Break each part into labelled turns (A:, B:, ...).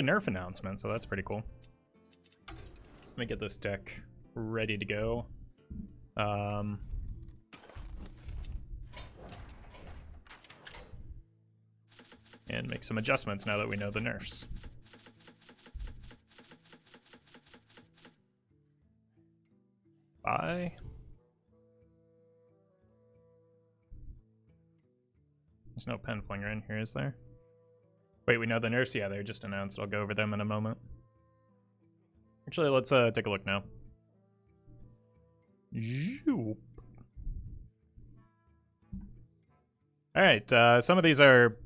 A: a nerf announcement, so that's pretty cool. Let me get this deck ready to go. And make some adjustments now that we know the nerfs. Bye. There's no pen flinger in here, is there? Wait, we know the nerfs? Yeah, they're just announced. I'll go over them in a moment. Actually, let's take a look now. Alright, some of these are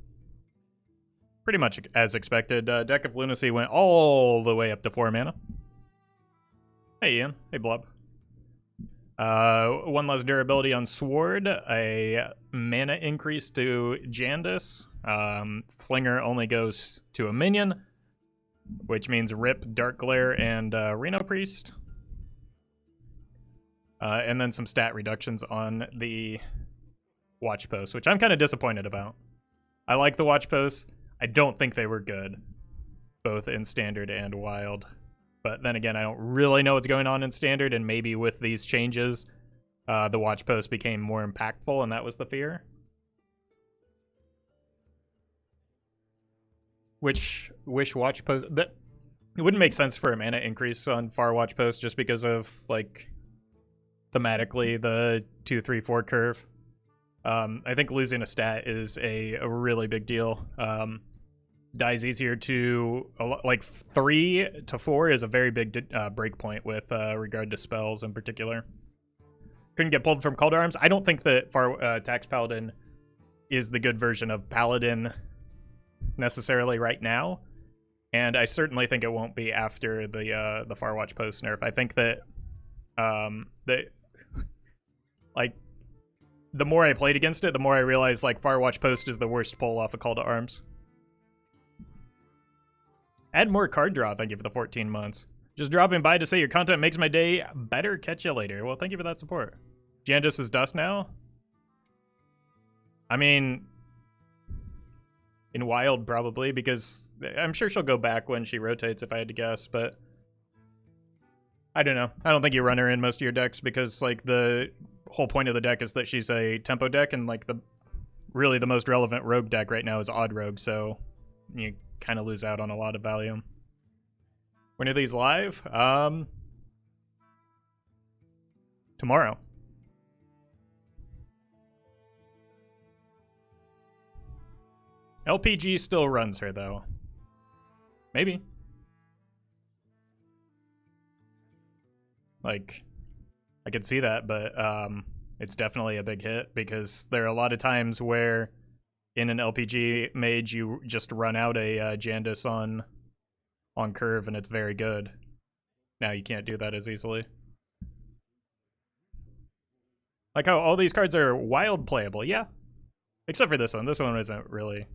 A: pretty much as expected. Deck of Lunacy went all the way up to 4 mana. Hey Ian, hey Blob. 1 less durability on Sword, a mana increase to Jandis. Flinger only goes to a minion, which means Rip, Dark Glare, and Reno Priest. And then some stat reductions on the Watch Posts, which I'm kind of disappointed about. I like the Watch Posts. I don't think they were good, both in Standard and Wild. But then again, I don't really know what's going on in Standard, and maybe with these changes, the Watch Post became more impactful, and that was the fear. Which Watch Post... It wouldn't make sense for a mana increase on Far Watch Post just because of, like, thematically, the 2-3-4 curve. I think losing a stat is a really big deal. Dies easier to, like, 3 to 4 is a very big break point with regard to spells in particular. Couldn't get pulled from Call to Arms. I don't think that Tax Paladin is the good version of Paladin necessarily right now, and I certainly think it won't be after the Farwatch Post nerf. I think that like, the more I played against it, the more I realized, like, Farwatch Post is the worst pull off a Call to Arms. Add more card draw, thank you for the 14 months. Just dropping by to say your content makes my day better. Catch you later. Well, thank you for that support. Jandis is dust now? I mean, in Wild probably, because I'm sure she'll go back when she rotates if I had to guess, but I don't know. I don't think you run her in most of your decks because, like, the whole point of the deck is that she's a tempo deck, and, like, really the most relevant rogue deck right now is Odd Rogue, so you kind of lose out on a lot of value. When are these live? Tomorrow. LPG still runs her, though. Maybe. Like, I could see that, but it's definitely a big hit because there are a lot of times where in an LPG mage you just run out a Jandis on curve and it's very good. Now you can't do that as easily. Like how all these cards are wild playable, yeah. Except for this one. This one isn't really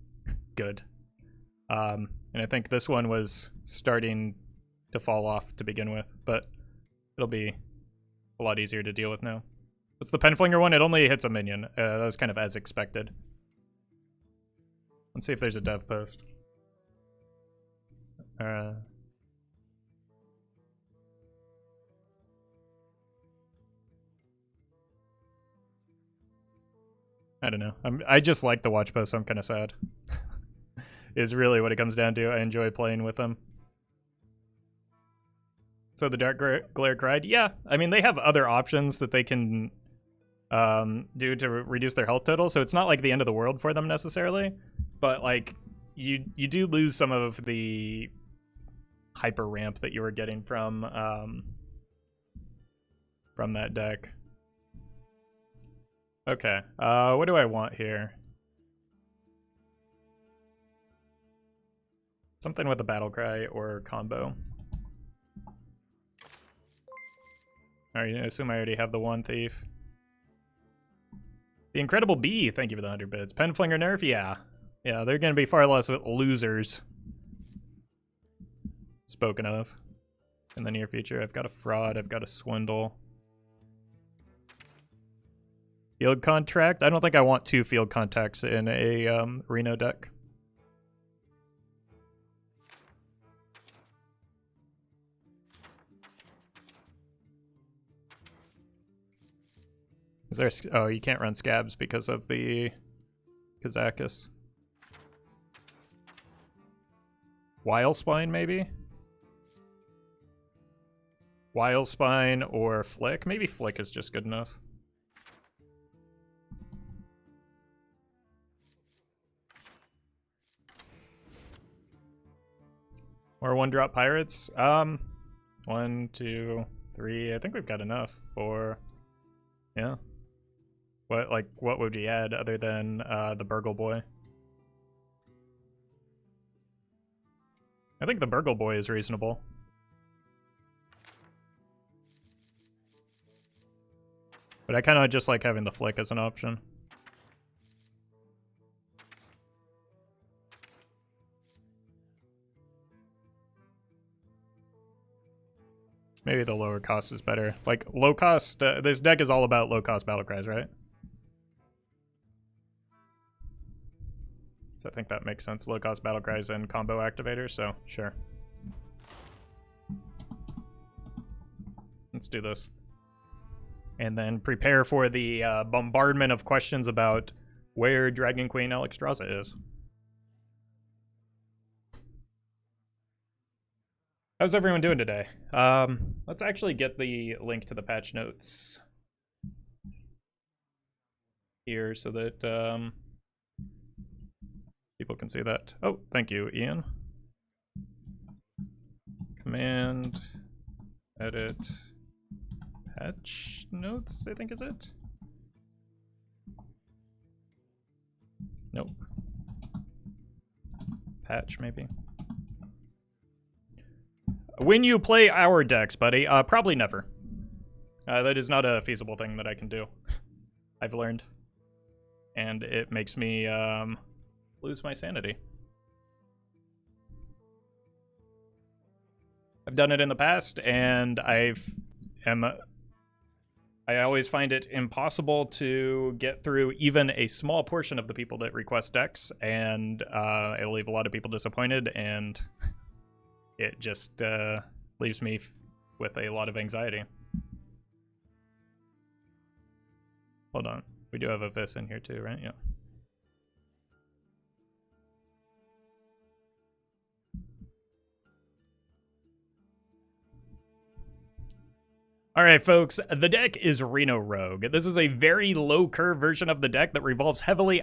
A: good. And I think this one was starting to fall off to begin with, but it'll be a lot easier to deal with now. What's the Penflinger one? It only hits a minion. That was kind of as expected. Let's see if there's a dev post. I don't know. I just like the watch post, so I'm kind of sad. Is really what it comes down to. I enjoy playing with them. So the Dark Glare cried? Yeah, I mean, they have other options that they can do to reduce their health total, so it's not like the end of the world for them necessarily. But, like, you do lose some of the hyper ramp that you were getting from that deck. Okay, what do I want here? Something with a battle cry or combo. Alright, I assume I already have the one thief. The Incredible Bee, thank you for the 100 bits. Penflinger nerf, yeah. Yeah, they're gonna be far less losers. Spoken of. In the near future, I've got a fraud, I've got a swindle. Field contract? I don't think I want 2 field contacts in a Reno deck. Is there? Oh, you can't run scabs because of the Kazakis. Wildspine, maybe? Wildspine or Flick? Maybe Flick is just good enough. Or one-drop pirates? 1, 2, 3. I think we've got enough for... Yeah. What would you add other than the Burgle Boy? I think the Burgle Boy is reasonable. But I kind of just like having the Flick as an option. Maybe the lower cost is better. Like, low cost, this deck is all about low cost battle cries, right? So I think that makes sense. Low cost battle cries and combo activators, so sure. Let's do this. And then prepare for the bombardment of questions about where Dragon Queen Alexstrasza is. How's everyone doing today? Let's actually get the link to the patch notes here so that people can see that. Oh, thank you, Ian. Command, edit, patch notes, I think is it? Nope. Patch, maybe. When you play our decks, buddy, probably never. That is not a feasible thing that I can do. I've learned. And it makes me lose my sanity. I've done it in the past, and I always find it impossible to get through even a small portion of the people that request decks, and it'll leave a lot of people disappointed, and it just leaves me with a lot of anxiety. Hold on. We do have a Vis in here too, right? Yeah. All right, folks, the deck is Reno Rogue. This is a very low curve version of the deck that revolves heavily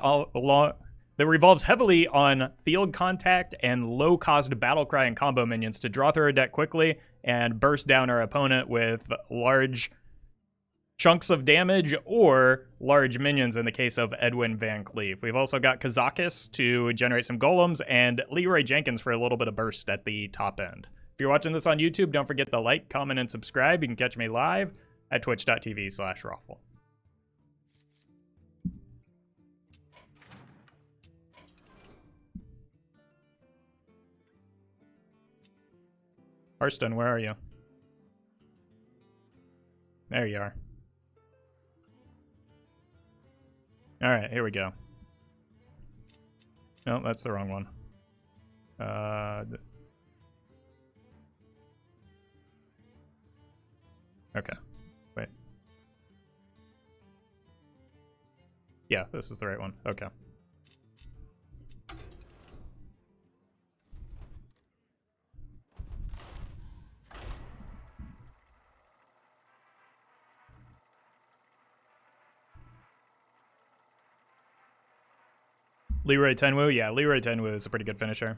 A: on field contact and low-cost battlecry and combo minions to draw through our deck quickly and burst down our opponent with large chunks of damage or large minions in the case of Edwin Van Cleave. We've also got Kazakis to generate some golems and Leroy Jenkins for a little bit of burst at the top end. If you're watching this on YouTube, don't forget to like, comment, and subscribe. You can catch me live at twitch.tv/Roffle. Hearthstone, where are you? There you are. Alright, here we go. No, that's the wrong one. Okay, wait. Yeah, this is the right one. Okay. Leroy Tenwu, yeah, Leroy Tenwu is a pretty good finisher.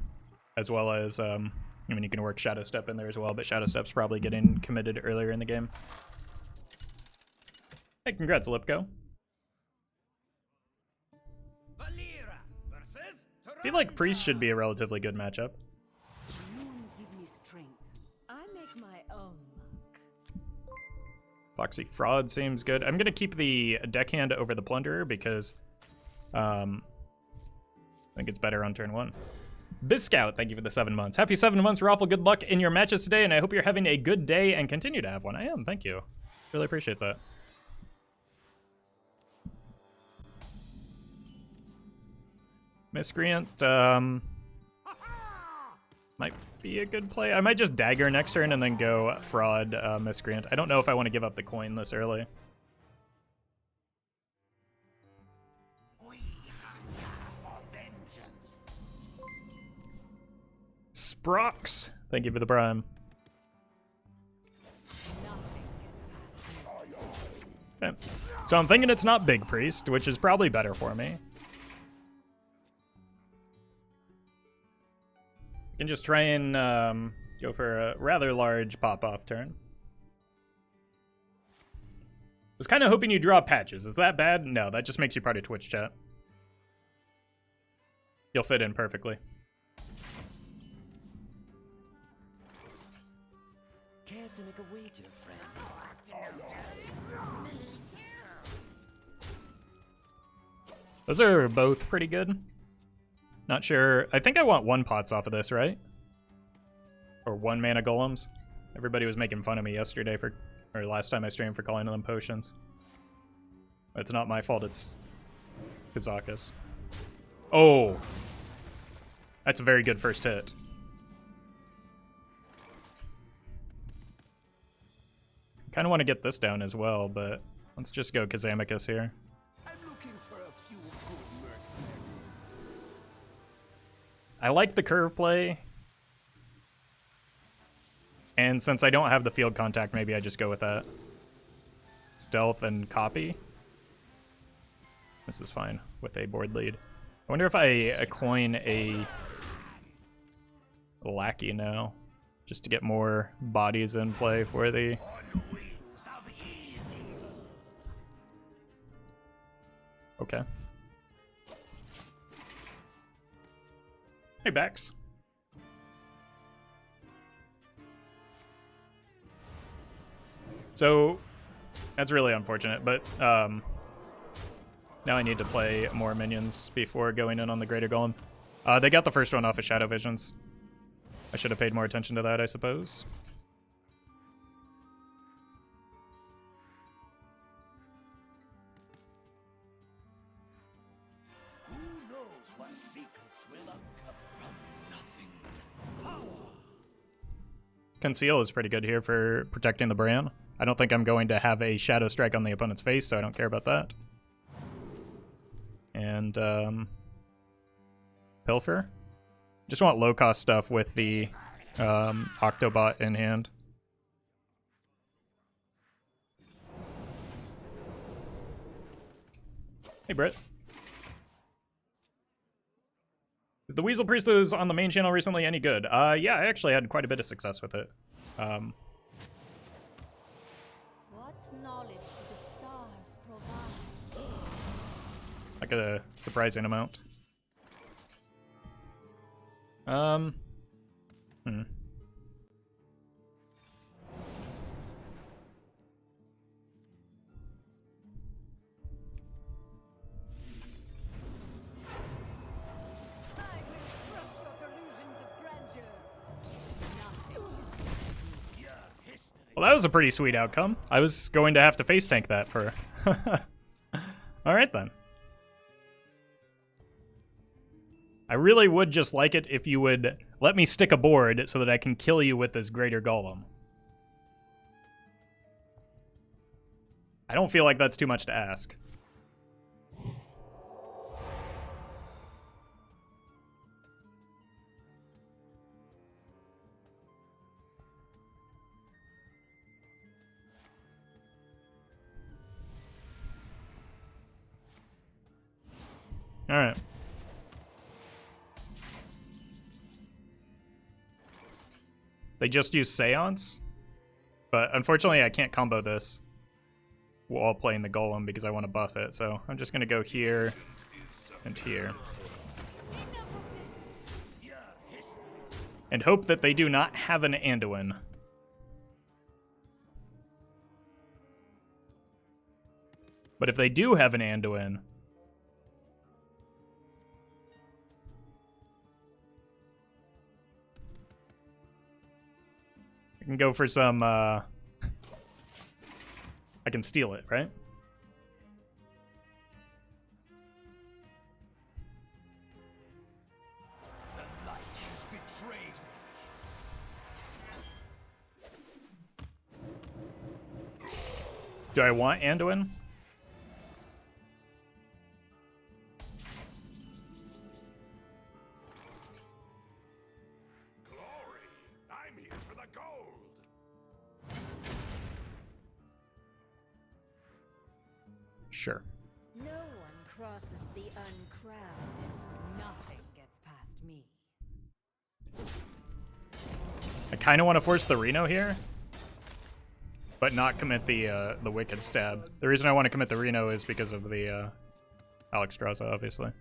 A: As well as, I mean, you can work Shadow Step in there as well, but Shadow Step's probably getting committed earlier in the game. Hey, congrats, Lipko. I feel like Priest should be a relatively good matchup. Foxy Fraud seems good. I'm going to keep the Deckhand over the Plunderer because I think it's better on turn 1. Biscout, thank you for the 7 months. Happy 7 months, Roffle. Good luck in your matches today, and I hope you're having a good day and continue to have one. I am, thank you. Really appreciate that. Miscreant, might be a good play. I might just Dagger next turn and then go Fraud, Miscreant. I don't know if I want to give up the coin this early. Brox. Thank you for the prime. Okay. So I'm thinking it's not Big Priest, which is probably better for me. I can just try and go for a rather large pop-off turn. Was kind of hoping you draw patches. Is that bad? No, that just makes you part of Twitch chat. You'll fit in perfectly.
B: Care to make a wager, friend?
A: Those are both pretty good. Not sure. I think I want 1 pots off of this, right? Or 1 mana golems. Everybody was making fun of me yesterday for, or last time I streamed, for calling them potions. It's not my fault, it's Kazakus. Oh! That's a very good first hit. Kind of want to get this down as well, but let's just go Kazamicus here.
B: I'm looking for a few good mercenaries.
A: I like the curve play. And since I don't have the field contact, maybe I just go with that. Stealth and copy. This is fine with a board lead. I wonder if I coin a lackey now, just to get more bodies in play for the... Okay. Hey, Bex. So, that's really unfortunate, but now I need to play more minions before going in on the Greater Golem. They got the first one off of Shadow Visions. I should have paid more attention to that, I suppose.
B: Who knows what secrets will uncover from nothing? Power.
A: Conceal is pretty good here for protecting the Bran. I don't think I'm going to have a Shadow Strike on the opponent's face, so I don't care about that. And, Pilfer. Just want low-cost stuff with the Octobot in hand. Hey, Britt. Is the Weasel Priest that was on the main channel recently any good? Yeah, I actually had quite a bit of success with it.
C: What knowledge do the stars provide?
A: Like a surprising amount. Well, that was a pretty sweet outcome. I was going to have to face tank that for... Alright then. I really would just like it if you would let me stick a board so that I can kill you with this Greater Golem. I don't feel like that's too much to ask. All right. They just use Seance, but unfortunately I can't combo this while playing the Golem because I want to buff it, so I'm just going to go here and here. And hope that they do not have an Anduin. But if they do have an Anduin, I can go for some, I can steal it, right?
B: The light has betrayed me.
A: Do I want Anduin? Sure.
C: No one crosses the uncrowned. Nothing gets past me.
A: I kind of want to force the Reno here, but not commit the Wicked Stab. The reason I want to commit the Reno is because of the Alexstrasza, obviously.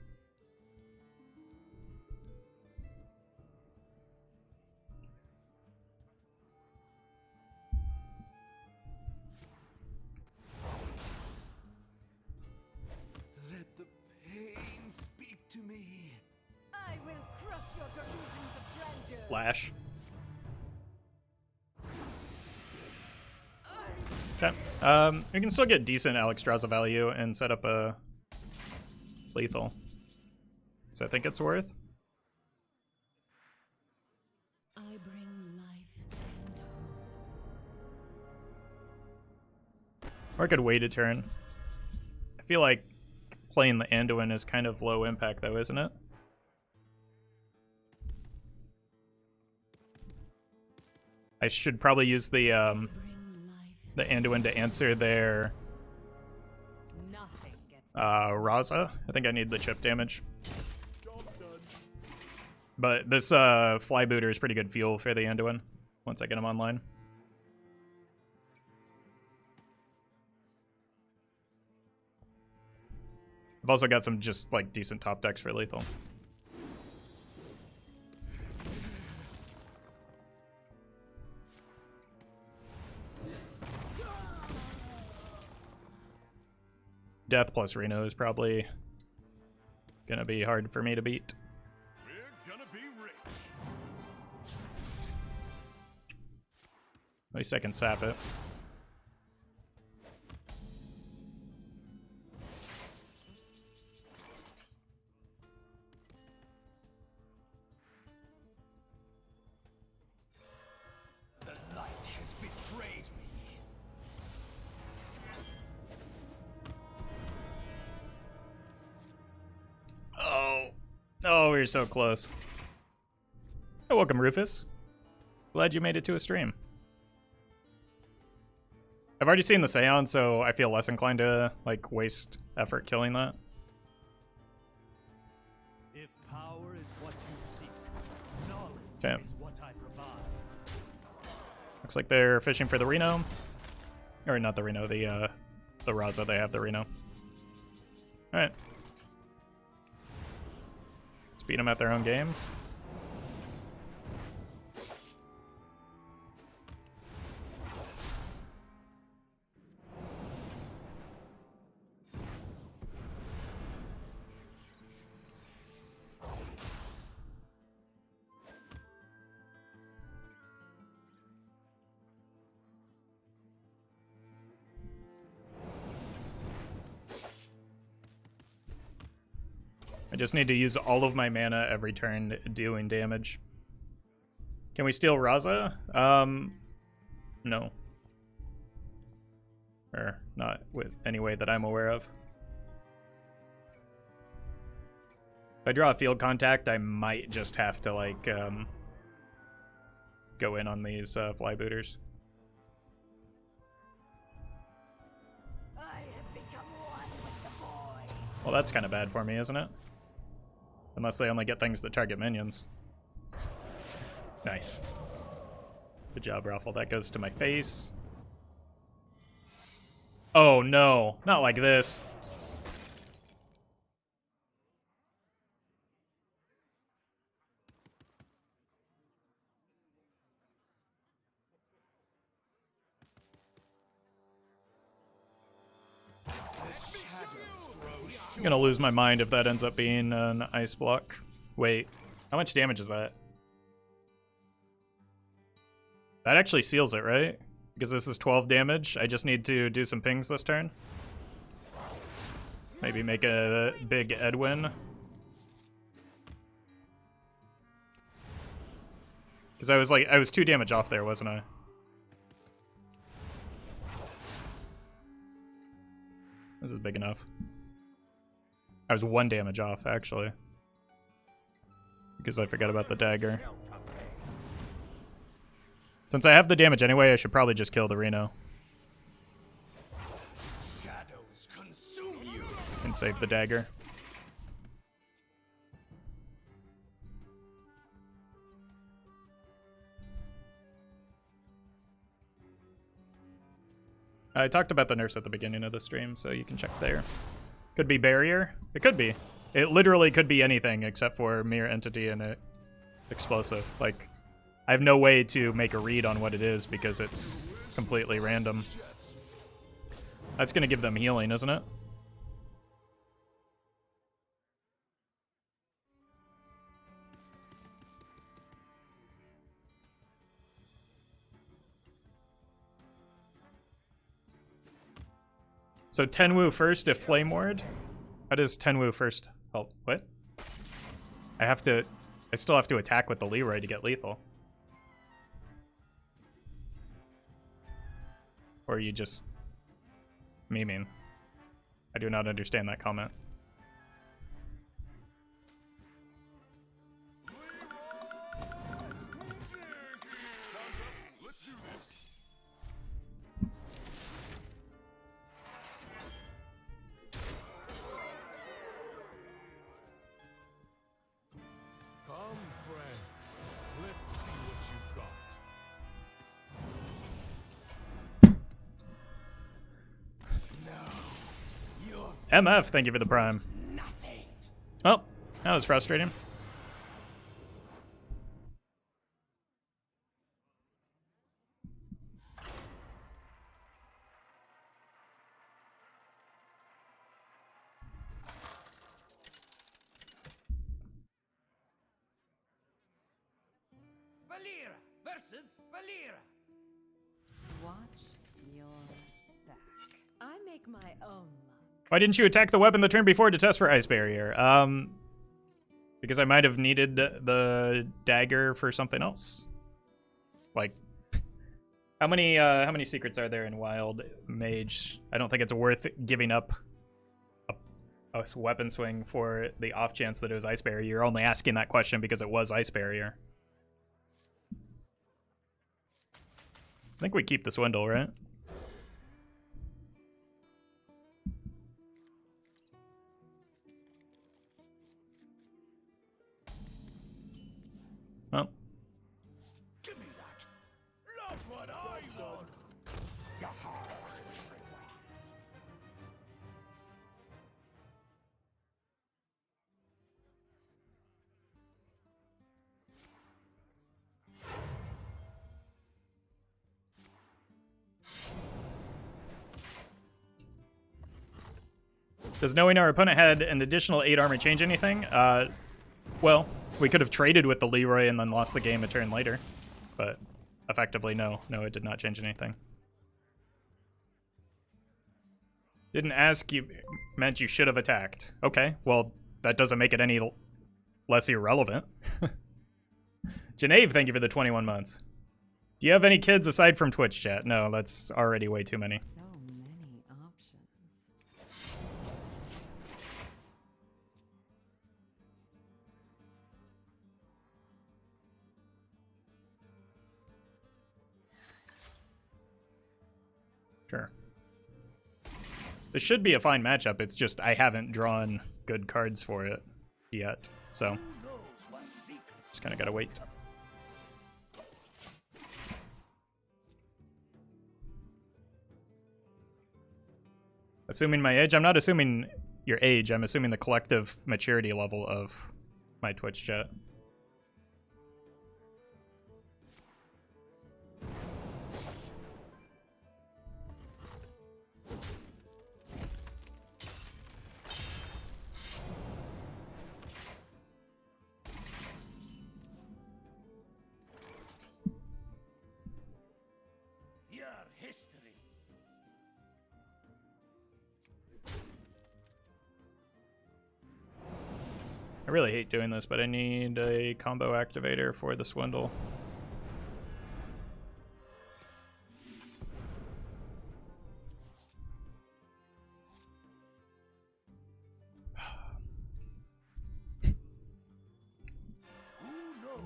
B: Let the pain speak to me.
C: I will crush your delusions of grandeur.
A: Flash. Okay. We can still get decent Alexstrasza value and set up a lethal. So I think it's worth.
C: I bring life and
A: Or I could wait a turn. I feel like playing the Anduin is kind of low impact though, isn't it? I should probably use the Anduin to answer their Raza. I think I need the chip damage. But this Flybooter is pretty good fuel for the Anduin once I get him online. I've also got some just like decent top decks for lethal. Death plus Reno is probably gonna be hard for me to beat.
B: We're gonna be rich.
A: At least I can sap it.
B: The light has betrayed me.
A: Oh, we were so close. Oh, welcome, Rufus. Glad you made it to a stream. I've already seen the Seon, so I feel less inclined to like waste effort killing that.
B: If power is what you seek, knowledge
A: Okay.
B: is what I provide.
A: Looks like they're fishing for the Reno. Or not the Reno, the Raza. They have the Reno. Alright. Let's beat them at their own game. I just need to use all of my mana every turn doing damage. Can we steal Raza? No. Or not with any way that I'm aware of. If I draw a field contact, I might just have to like go in on these Flybooters.
C: I have become one with the boy.
A: Well, that's kind of bad for me, isn't it? Unless they only get things that target minions. Nice. Good job, Roffle. That goes to my face. Oh no, not like this. I'm gonna lose my mind if that ends up being an ice block. Wait, how much damage is that? That actually seals it, right? Because this is 12 damage. I just need to do some pings this turn. Maybe make a big Edwin. Because I was 2 damage off there, wasn't I? This is big enough. I was 1 damage off, actually. Because I forgot about the dagger. Since I have the damage anyway, I should probably just kill the Reno.
B: Shadows consume
A: save the dagger. I talked about the nerfs at the beginning of the stream, so you can check there. Could be barrier. It could be. It literally could be anything except for mere entity and explosive. Like, I have no way to make a read on what it is because it's completely random. That's gonna give them healing, isn't it? So Tenwu first if Flame Ward? How does Tenwu first help? What? I still have to attack with the Leroy to get lethal. Or are you just memeing? I do not understand that comment. MF, thank you for the prime. Oh, that was frustrating.
B: Valera versus Valera.
C: Watch your back. I make my own luck.
A: Why didn't you attack the weapon the turn before to test for Ice Barrier? Because I might have needed the dagger for something else. Like, how many secrets are there in Wild Mage? I don't think it's worth giving up a weapon swing for the off chance that it was Ice Barrier. You're only asking that question because it was Ice Barrier. I think we keep the Swindle, right? Oh.
B: Give me that. Not what I want.
A: Does knowing our opponent had an additional 8 armor change anything? Well, we could have traded with the Leroy and then lost the game a turn later. But effectively, no. No, it did not change anything. Didn't ask you meant you should have attacked. Okay, well, that doesn't make it any less irrelevant. Genave, thank you for the 21 months. Do you have any kids aside from Twitch chat? No, that's already way too many.
C: So many options.
A: Sure. This should be a fine matchup. It's just I haven't drawn good cards for it yet. So,
B: Who knows what secrets
A: just kind of gotta wait. Assuming my age? I'm not assuming your age. I'm assuming the collective maturity level of my Twitch chat.
B: your history?
A: I really hate doing this, but I need a combo activator for the Swindle.
B: Who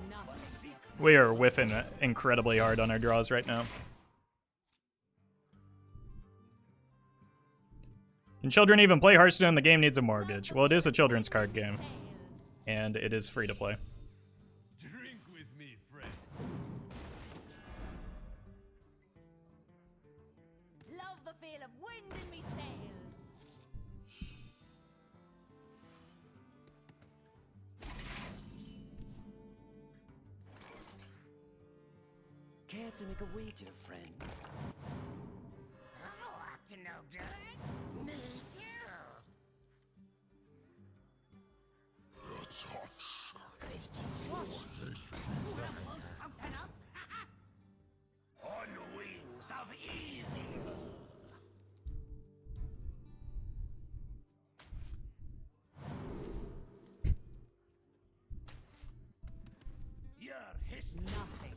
B: knows what secrets?
A: We are whiffing incredibly hard on our draws right now. Can children even play Hearthstone? The game needs a mortgage. Well, it is a children's card game, and it is free to play.
B: Drink with me, friend.
C: Love the feel of wind in me sails.
B: Care to make a wager, friend?
C: Oh, up to no good? Me too. Something up?
B: On wings of evil. Your history.
C: Nothing.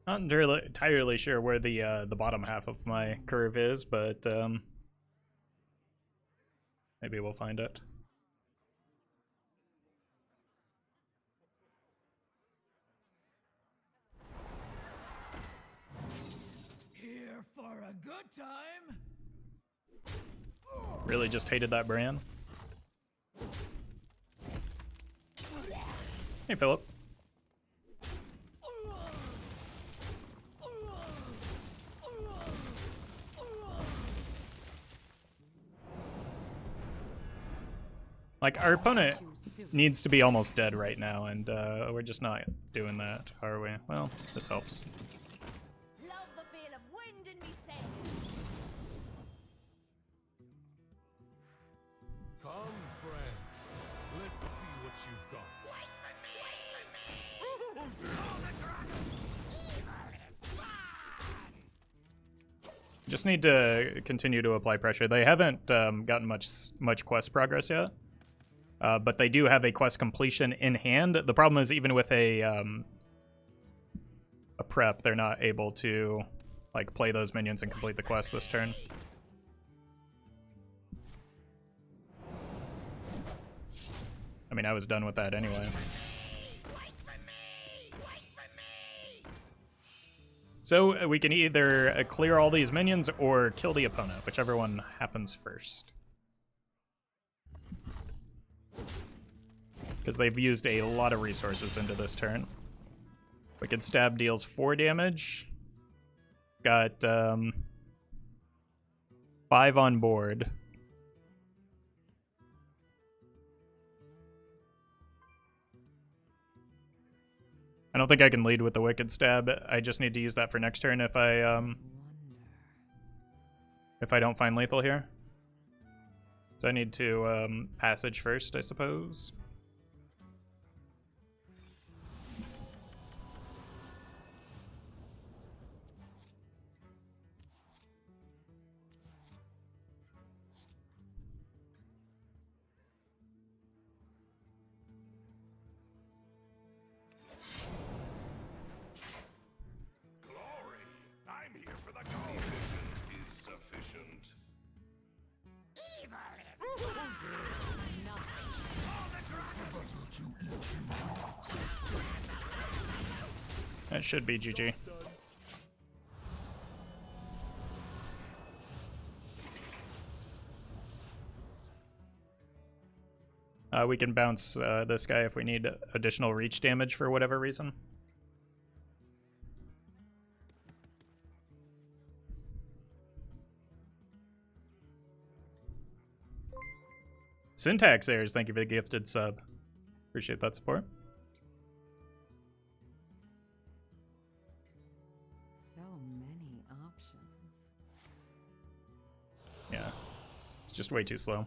A: Not entirely sure where the bottom half of my curve is, but maybe we'll find it.
B: Here for a good time.
A: Really just hated that brand. Hey, Philip. Like, our opponent needs to be almost dead right now, and we're just not doing that, are we? Well, this helps.
C: Love the feel of wind in me sails.
B: Come, friend. Let's see what you've got.
A: Just need to continue to apply pressure. They haven't gotten much quest progress yet, but they do have a quest completion in hand. The problem is, even with a prep, they're not able to like play those minions and complete the quest this turn. I mean, I was done with that anyway. So we can either clear all these minions or kill the opponent, whichever one happens first. Because they've used a lot of resources into this turn. Wicked Stab deals 4 damage. Got 5 on board. I don't think I can lead with the Wicked Stab. I just need to use that for next turn if I don't find lethal here. So I need to passage first, I suppose. That should be GG. We can bounce this guy if we need additional reach damage for whatever reason. Syntax errors, thank you for the gifted sub. Appreciate that support.
C: So many options.
A: Yeah, it's just way too slow.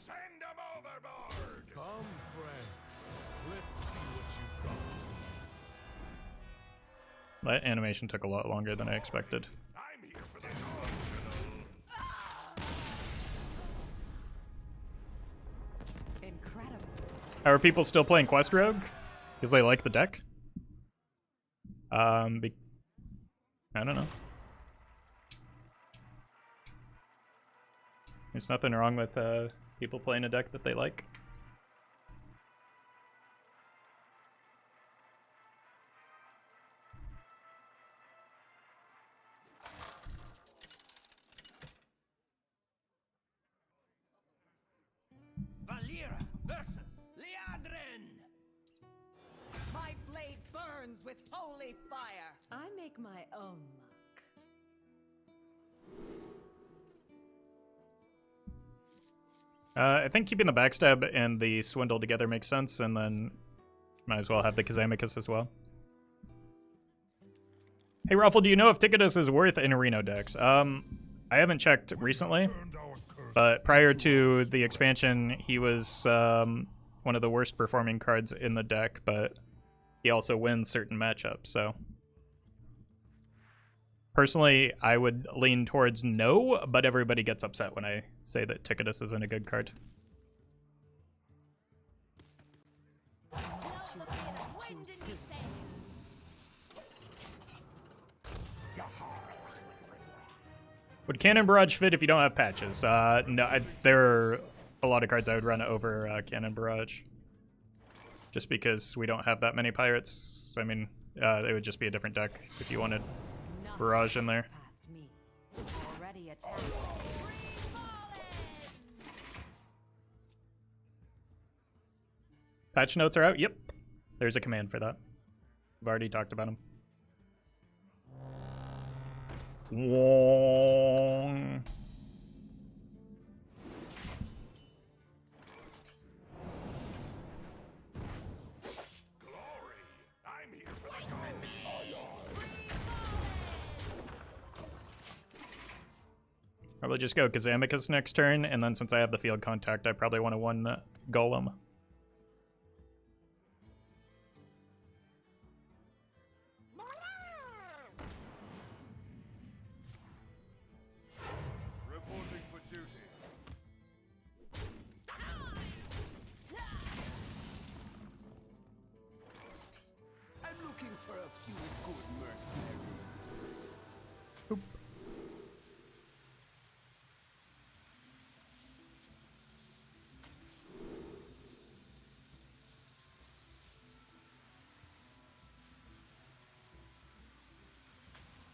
B: Send them overboard. Come, friend. Let's see what you've got.
A: That animation took a lot longer than I expected.
B: I'm here for the original.
A: Are people still playing Quest Rogue? Because they like the deck? I don't know. There's nothing wrong with people playing a deck that they like.
B: Valera versus Liadrin.
C: My blade burns with holy fire. I make my own luck.
A: I think keeping the backstab and the swindle together makes sense, and then might as well have the Kazamicus as well. Hey Roffle, do you know if Ticketus is worth in Reno decks? I haven't checked recently, but prior to the expansion, he was one of the worst performing cards in the deck, but he also wins certain matchups, so. Personally, I would lean towards no, but everybody gets upset when I say that Ticketus isn't a good card. Would Cannon Barrage fit if you don't have patches? No, there are a lot of cards I would run over Cannon Barrage. Just because we don't have that many pirates. I mean, it would just be a different deck if you wanted Barrage in there.
C: Already attacked.
A: Patch notes are out? Yep. There's a command for that. I've already talked about them. Wong.
B: Glory. I'm here for the gold.
A: Probably just go Kazamicus next turn, and then since I have the field contact, I probably want to one Golem.
B: Reporting for duty. I'm looking for a few good mercenaries.
A: Oop.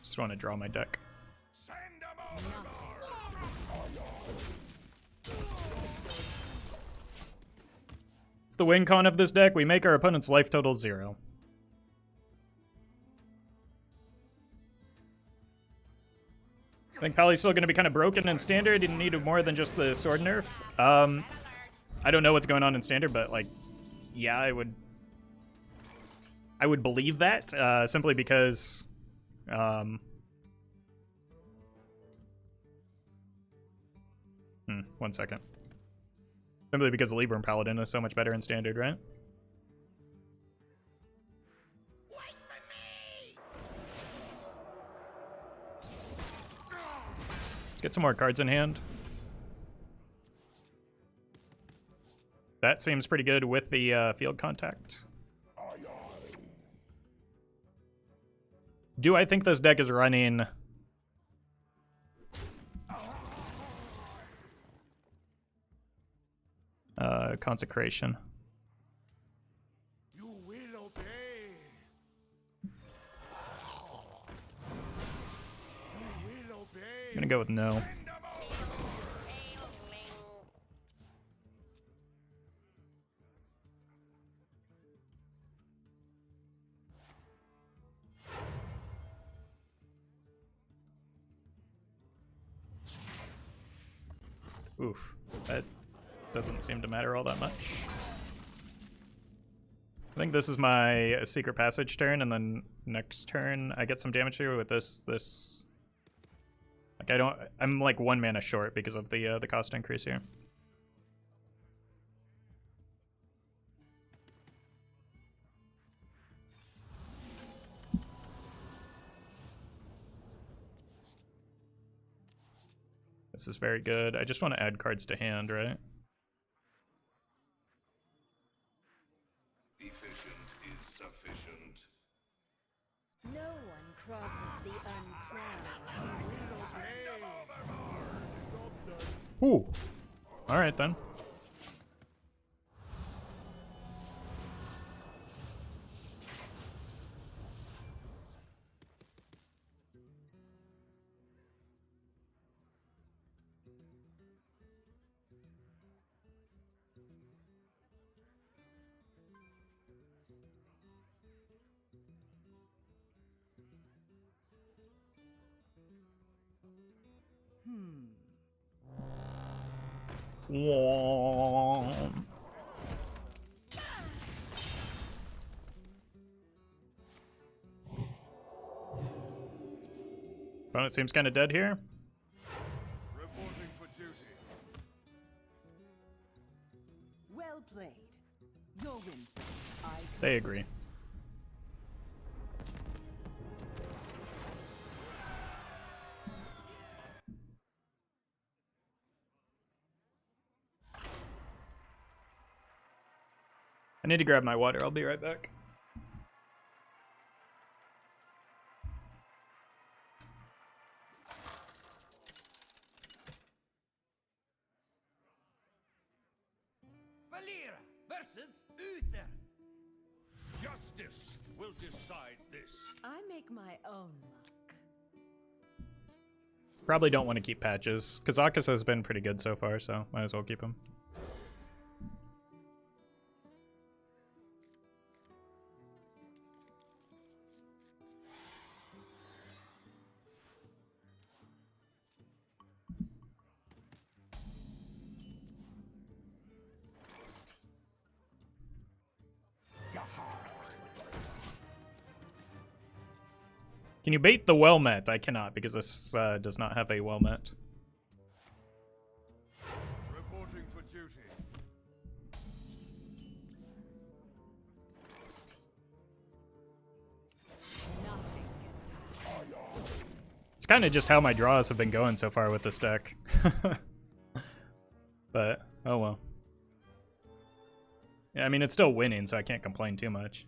A: Just want to draw my deck.
B: Send them overboard.
A: It's the win con of this deck. We make our opponent's life total 0. I think Pally's still going to be kind of broken in Standard. You need more than just the sword nerf. I don't know what's going on in Standard, but like, yeah, I would believe that simply because. 1 second. Simply because Libram Paladin is so much better in Standard, right? Let's get some more cards in hand. That seems pretty good with the field contact. Do I think this deck is running... Consecration.
B: You will obey. You will obey.
A: I'm gonna go with no.
B: Send them overboard.
A: Oof. That doesn't seem to matter all that much. I think this is my secret passage turn, and then next turn I get some damage here with this. Like I'm like 1 mana short because of the cost increase here. This is very good. I just want to add cards to hand, right? Ooh. Alright then. Womp. Opponent seems kind of dead here.
B: Reporting for duty.
C: Well played. Your win. I
A: They agree. I need to grab my water. I'll be right back.
B: Valera versus Uther. Justice will decide this.
C: I make my own luck.
A: Probably don't want to keep patches. Kazakus has been pretty good so far, so might as well keep him. Can you bait the well-met? I cannot, because this does not have a well-met.
B: Reporting for duty.
C: Nothing gets past.
A: It's kind of just how my draws have been going so far with this deck. But, oh well. Yeah, I mean, it's still winning, so I can't complain too much.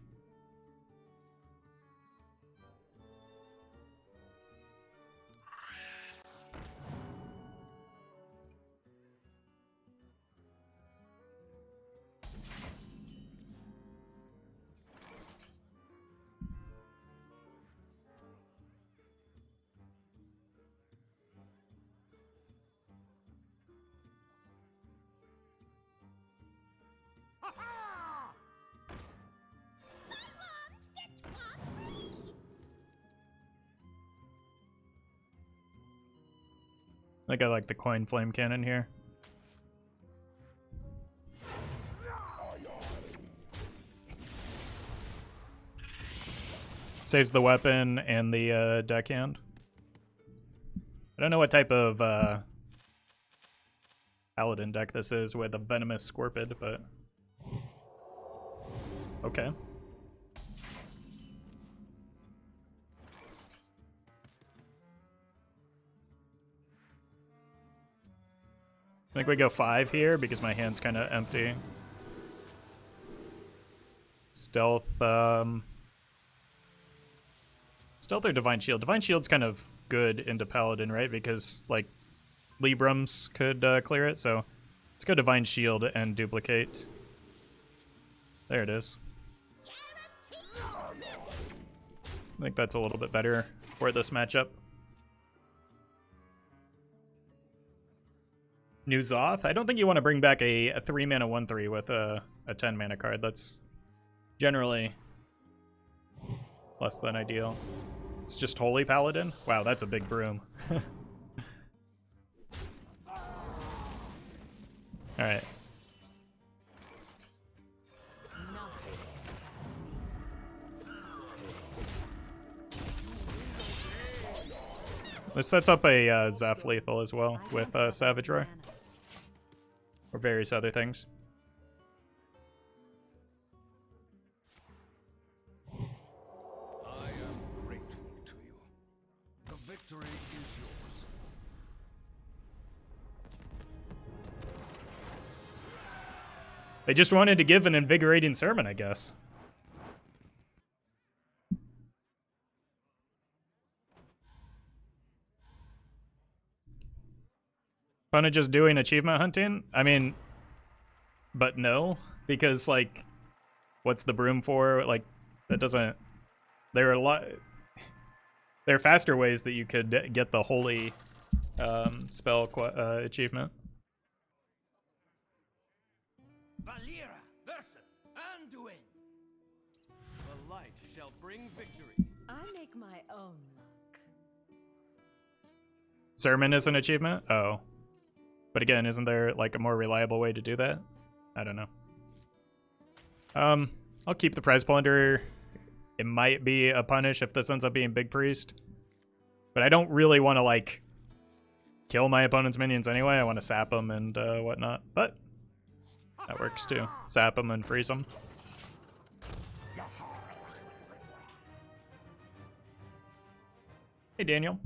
A: I think I like the coin flame cannon here. Saves the weapon and the deckhand. I don't know what type of paladin deck this is with a venomous scorpid, but okay. I think we go 5 here because my hand's kind of empty. Stealth, Stealth or Divine Shield? Divine Shield's kind of good into Paladin, right? Because, like, Librams could clear it, so let's go Divine Shield and duplicate. There it is. I think that's a little bit better for this matchup. New Zoth? I don't think you want to bring back a 3-mana 1/3 with a 10-mana card. That's generally less than ideal. It's just Holy Paladin? Wow, that's a big broom. Alright. This sets up a Zeph lethal as well with Savage Roar. Or various other things.
B: I am grateful to you. The victory is yours.
A: They just wanted to give an invigorating sermon, I guess. Opponent just doing achievement hunting? I mean, but no, because like, what's the broom for? Like, that doesn't. There are a lot. There are faster ways that you could get the holy spell achievement.
B: Valera versus Anduin. The light shall bring victory.
C: I make my own luck.
A: Sermon is an achievement? Oh. But again, isn't there like a more reliable way to do that? I don't know. I'll keep the prize plunder. It might be a punish if this ends up being Big Priest. But I don't really want to like kill my opponent's minions anyway. I want to sap them and whatnot. But that works too. Sap them and freeze them. Hey, Daniel.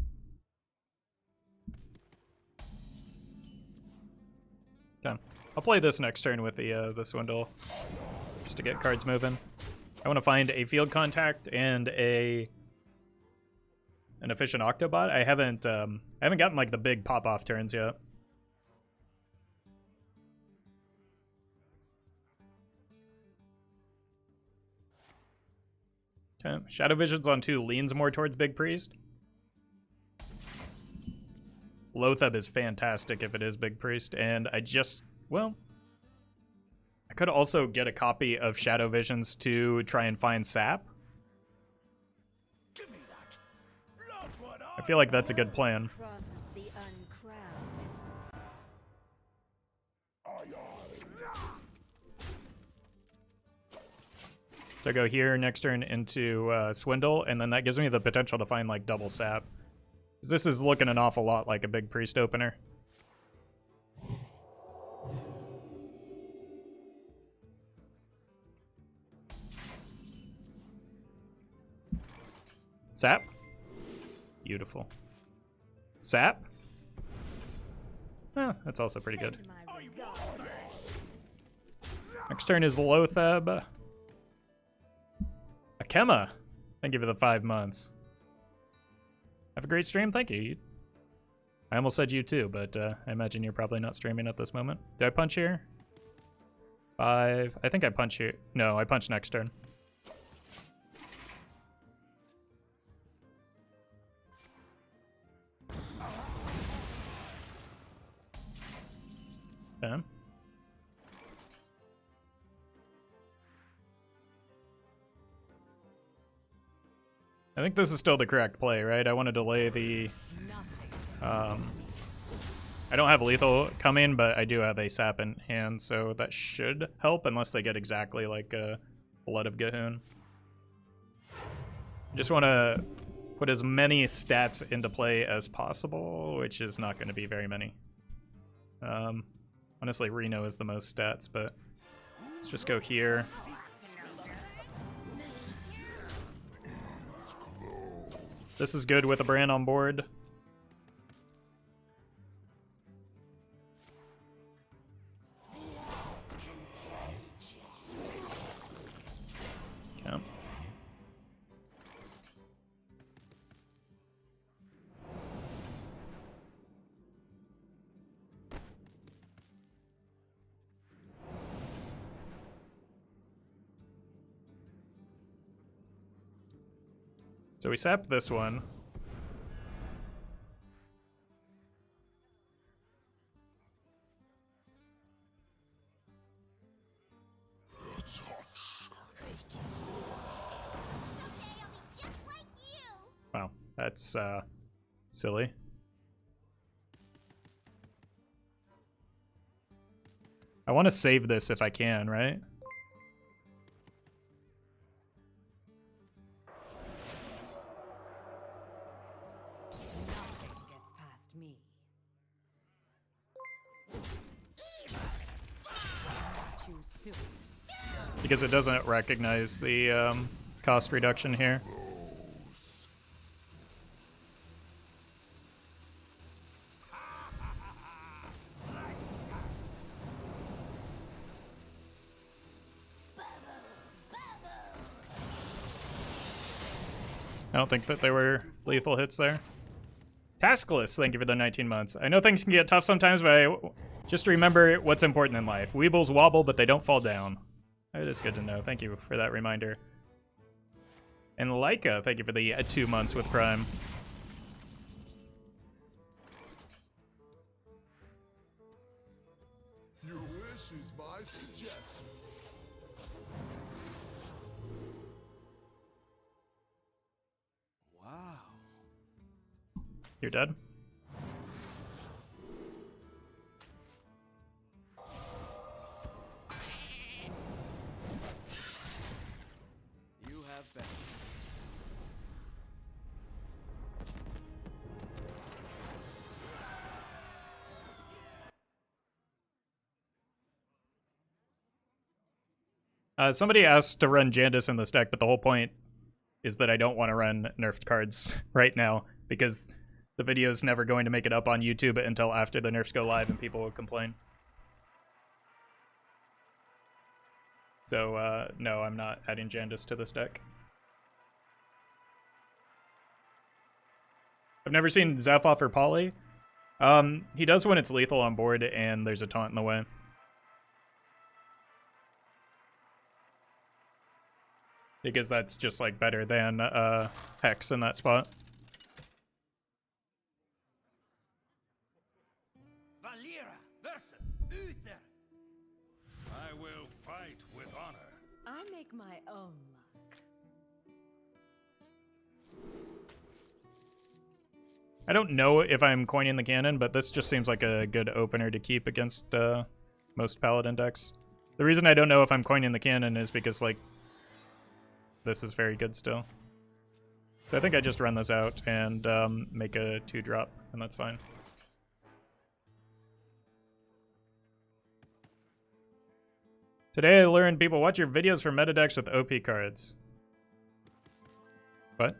A: Okay. I'll play this next turn with the swindle, just to get cards moving. I want to find a field contact and an efficient Octobot. I haven't gotten like the big pop off turns yet. Okay. Shadow Visions on 2 leans more towards Big Priest. Lotheb is fantastic if it is Big Priest, and I could also get a copy of Shadow Visions to try and find Sap.
B: Give me that. Not what
A: I feel like that's a good plan.
C: Crosses the uncrowned.
A: So I go here next turn into Swindle, and then that gives me the potential to find like double Sap. This is looking an awful lot like a Big Priest opener. Sap. Beautiful. Sap. Oh, that's also pretty good. Next turn is Lotheb. Akema. Thank you for the 5 months. Have a great stream. Thank you. I almost said you too, but I imagine you're probably not streaming at this moment. Do I punch here? 5. I think I punch here. No, I punch next turn. Okay. I think this is still the correct play, right? I want to delay the... I don't have lethal coming, but I do have a sap in hand, so that should help, unless they get exactly like Blood of Gahoon. Just want to put as many stats into play as possible, which is not going to be very many. Honestly, Reno is the most stats, but let's just go here. This is good with a brand on board. Okay. So we sap this one. Wow, that's silly. I want to save this if I can, right? Because it doesn't recognize the cost reduction here. I don't think that there were lethal hits there. Taskless, thank you for the 19 months. I know things can get tough sometimes, but just remember what's important in life. Weebles wobble, but they don't fall down. It is good to know. Thank you for that reminder. And Leica, thank you for the 2 months with Prime.
D: Your wish is my suggestion.
B: Wow.
A: You're dead?
B: You have been.
A: Somebody asked to run Jandis in this deck, but the whole point is that I don't want to run nerfed cards right now because the video is never going to make it up on YouTube until after the nerfs go live and people will complain. So, no, I'm not adding Jandis to this deck. I've never seen Zeph offer Poly. He does when it's lethal on board and there's a taunt in the way. Because that's just like better than Hex in that spot.
B: Valera versus Uther. I will fight with honor.
C: I make my own luck.
A: I don't know if I'm coining the cannon, but this just seems like a good opener to keep against most Paladin decks. The reason I don't know if I'm coining the cannon is because, like, this is very good still. So I think I just run this out and make a 2-drop, and that's fine. Today I learned people watch your videos for meta decks with OP cards. What?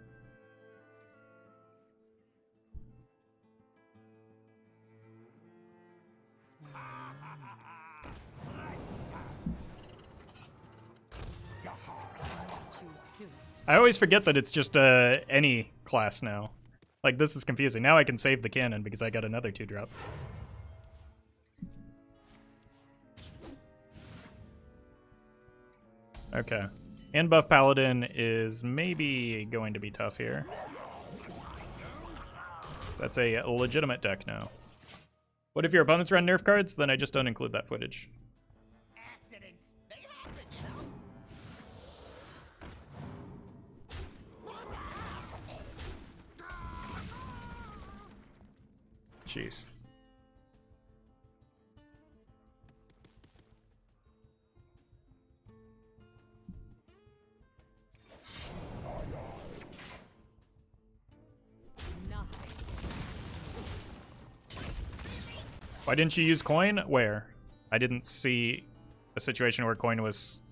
A: I always forget that it's just any class now. Like, this is confusing. Now I can save the cannon because I got another 2-drop. Okay. And buff Paladin is maybe going to be tough here. So that's a legitimate deck now. What if your opponents run nerf cards? Then I just don't include that footage.
E: Accidents. They happen, you know?
A: Jeez.
C: Nothing.
A: Why didn't you use coin? Where? I didn't see a situation where coin was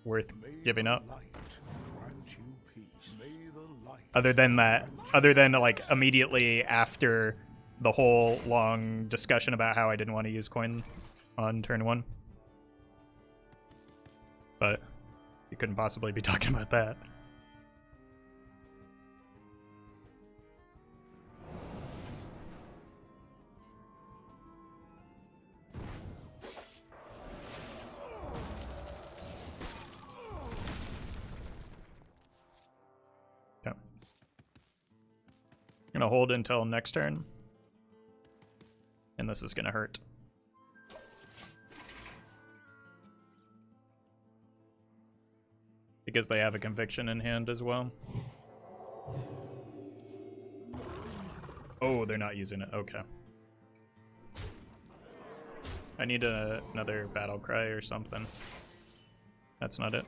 A: worth giving up. Other than that, other than like immediately after the whole long discussion about how I didn't want to use coin on turn 1. But you couldn't possibly be talking about that. Okay. Gonna hold until next turn. And this is gonna hurt. Because they have a conviction in hand as well. Oh, they're not using it. Okay. I need another battle cry or something. That's not it.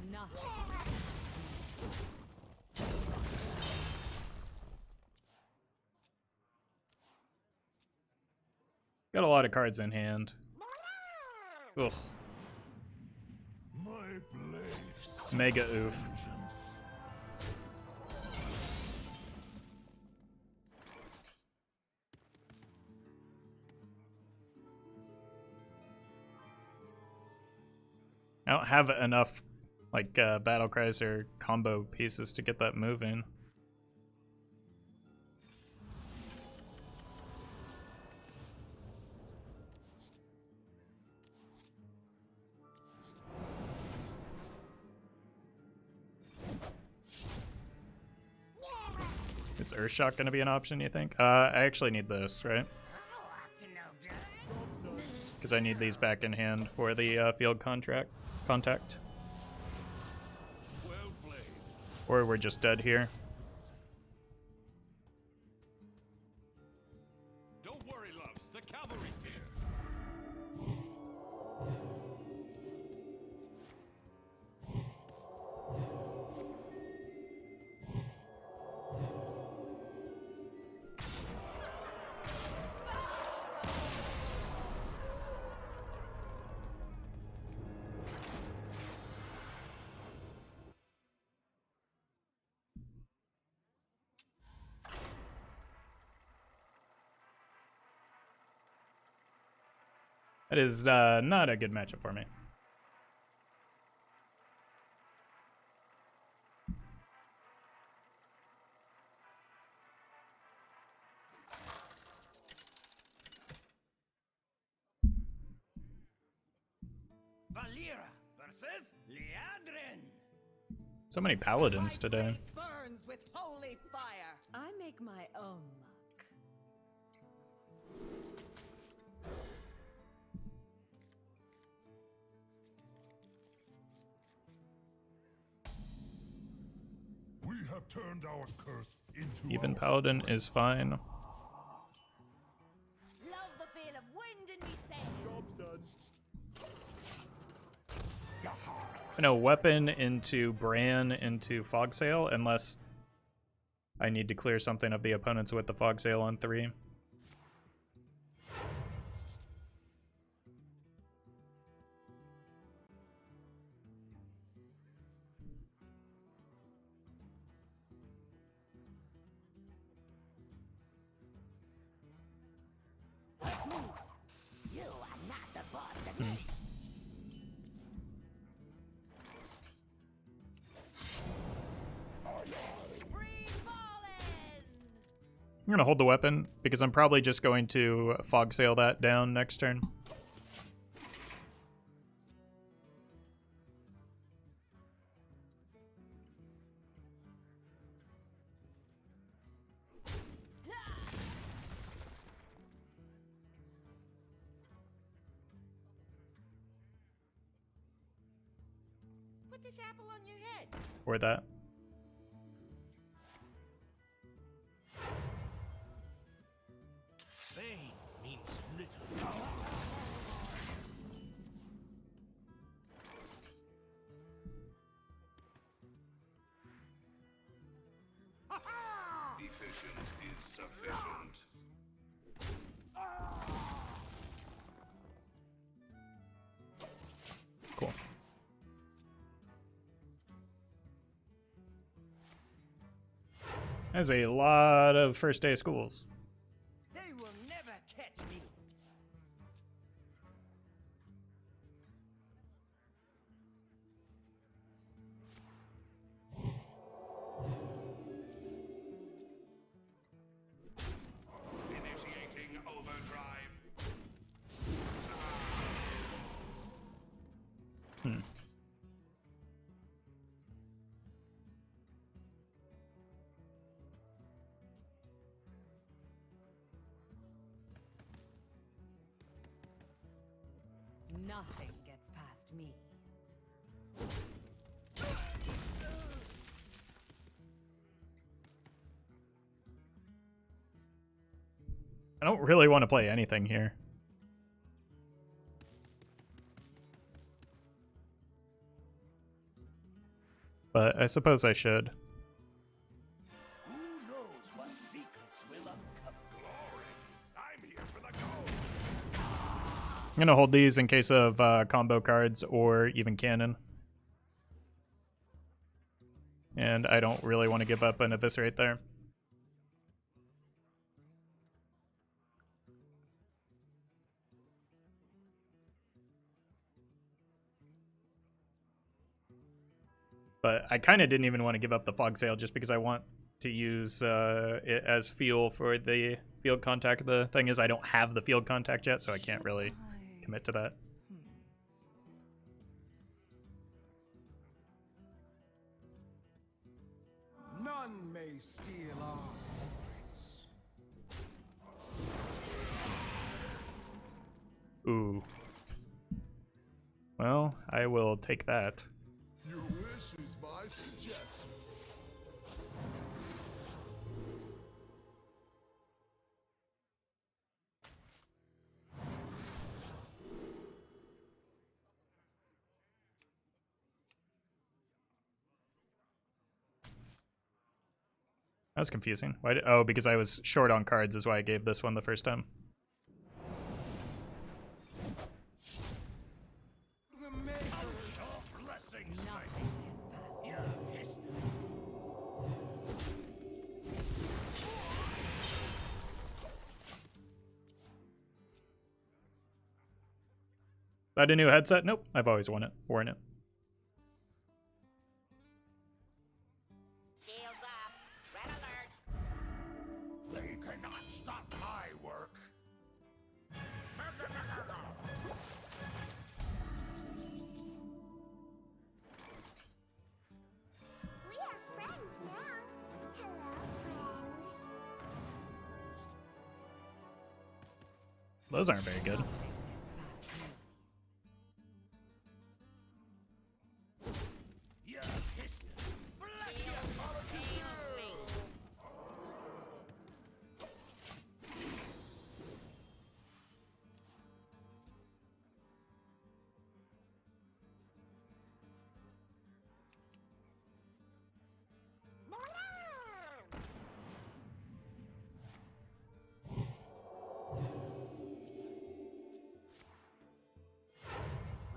C: Nothing.
A: Got a lot of cards in hand. Ugh.
D: My blade.
A: Mega oof. I don't have enough like battle cries or combo pieces to get that moving. Is Earthshock going to be an option, you think? I actually need this, right? Because I need these back in hand for the field contact.
B: Well played.
A: Or we're just dead here.
B: Don't worry, loves. The cavalry's here.
A: That is not a good matchup for me.
E: Valera versus Liadrin.
A: So many paladins
C: My
A: today.
C: blade burns with holy fire. I make my own luck.
D: We have turned our curse into
A: Even
D: our
A: paladin
D: strength.
A: is fine.
C: Love the feel of wind in me sails.
A: No weapon into Bran into Fog Sail unless I need to clear something of the opponents with the Fog Sail on 3.
E: You are not the boss of me.
C: Free fallen.
A: I'm gonna hold the weapon because I'm probably just going to Fog Sail that down next turn.
E: Put this apple on your head.
A: Or that.
B: Pain means little.
D: Efficient is sufficient.
A: Cool. That's a lot of first day of schools.
E: They will never catch me.
D: Initiating overdrive.
C: Nothing gets past me.
A: I don't really want to play anything here. But I suppose I should.
B: Who knows what secrets will uncover? Glory! I'm here for the gold!
A: I'm gonna hold these in case of combo cards or even cannon. And I don't really want to give up an Eviscerate there. But I kind of didn't even want to give up the Fog Sail just because I want to use it as fuel for the field contact. The thing is, I don't have the field contact yet, so I can't really commit to that.
B: None may steal our secrets.
A: Ooh. Well, I will take that.
D: Your wish is my suggestion.
A: That was confusing. Why did, oh, because I was short on cards is why I gave this one the first time.
B: The makers of blessings.
A: Is that a new headset? Nope. I've always worn it.
E: Shields off. Red alert.
B: They cannot stop my work.
F: We are friends now. Hello, friend.
A: Those aren't very good.
B: Yeah, pissed. Bless you.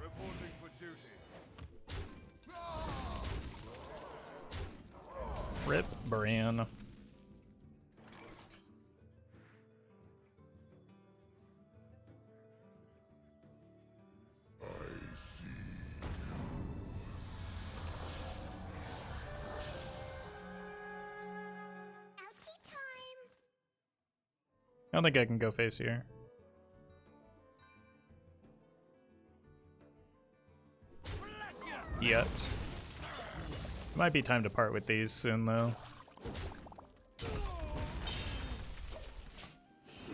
B: Reporting for duty.
A: Rip Bran.
F: Ouchie time.
A: I don't think I can go face here. Yet. Might be time to part with these soon, though.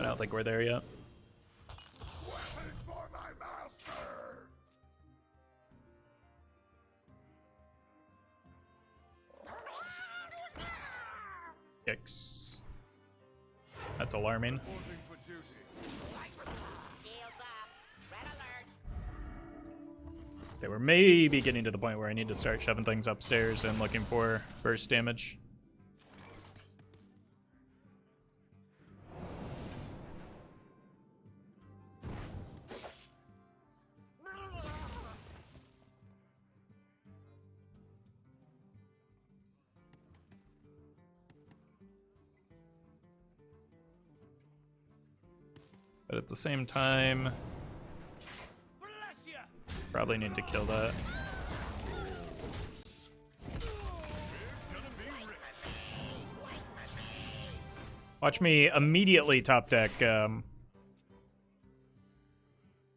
A: I don't think we're there yet.
B: Weapons for my master.
A: Yikes. That's alarming.
B: Reporting for duty.
E: Shields off. Red alert.
A: Okay, we're maybe getting to the point where I need to start shoving things upstairs and looking for burst damage. But at the same time,
B: Bless you.
A: probably need to kill that. Watch me immediately top deck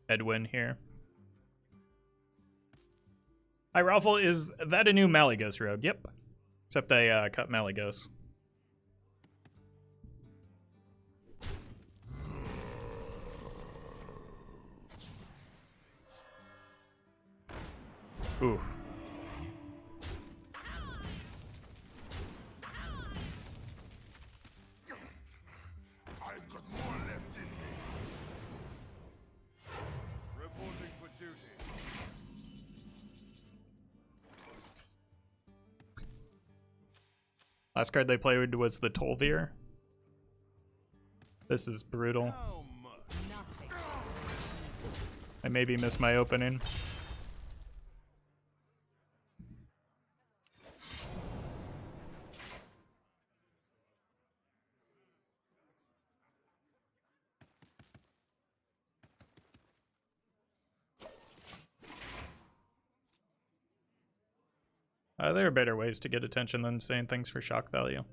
A: Edwin here. Hi, Roffle. Is that a new Malygos rogue? Yep. Except I cut Malygos. Oof.
D: I've got more left in me.
B: Reporting for duty.
A: Last card they played was the Tolvir. This is brutal.
B: How much?
C: Nothing.
A: I maybe missed my opening. There are better ways to get attention than saying things for shock value.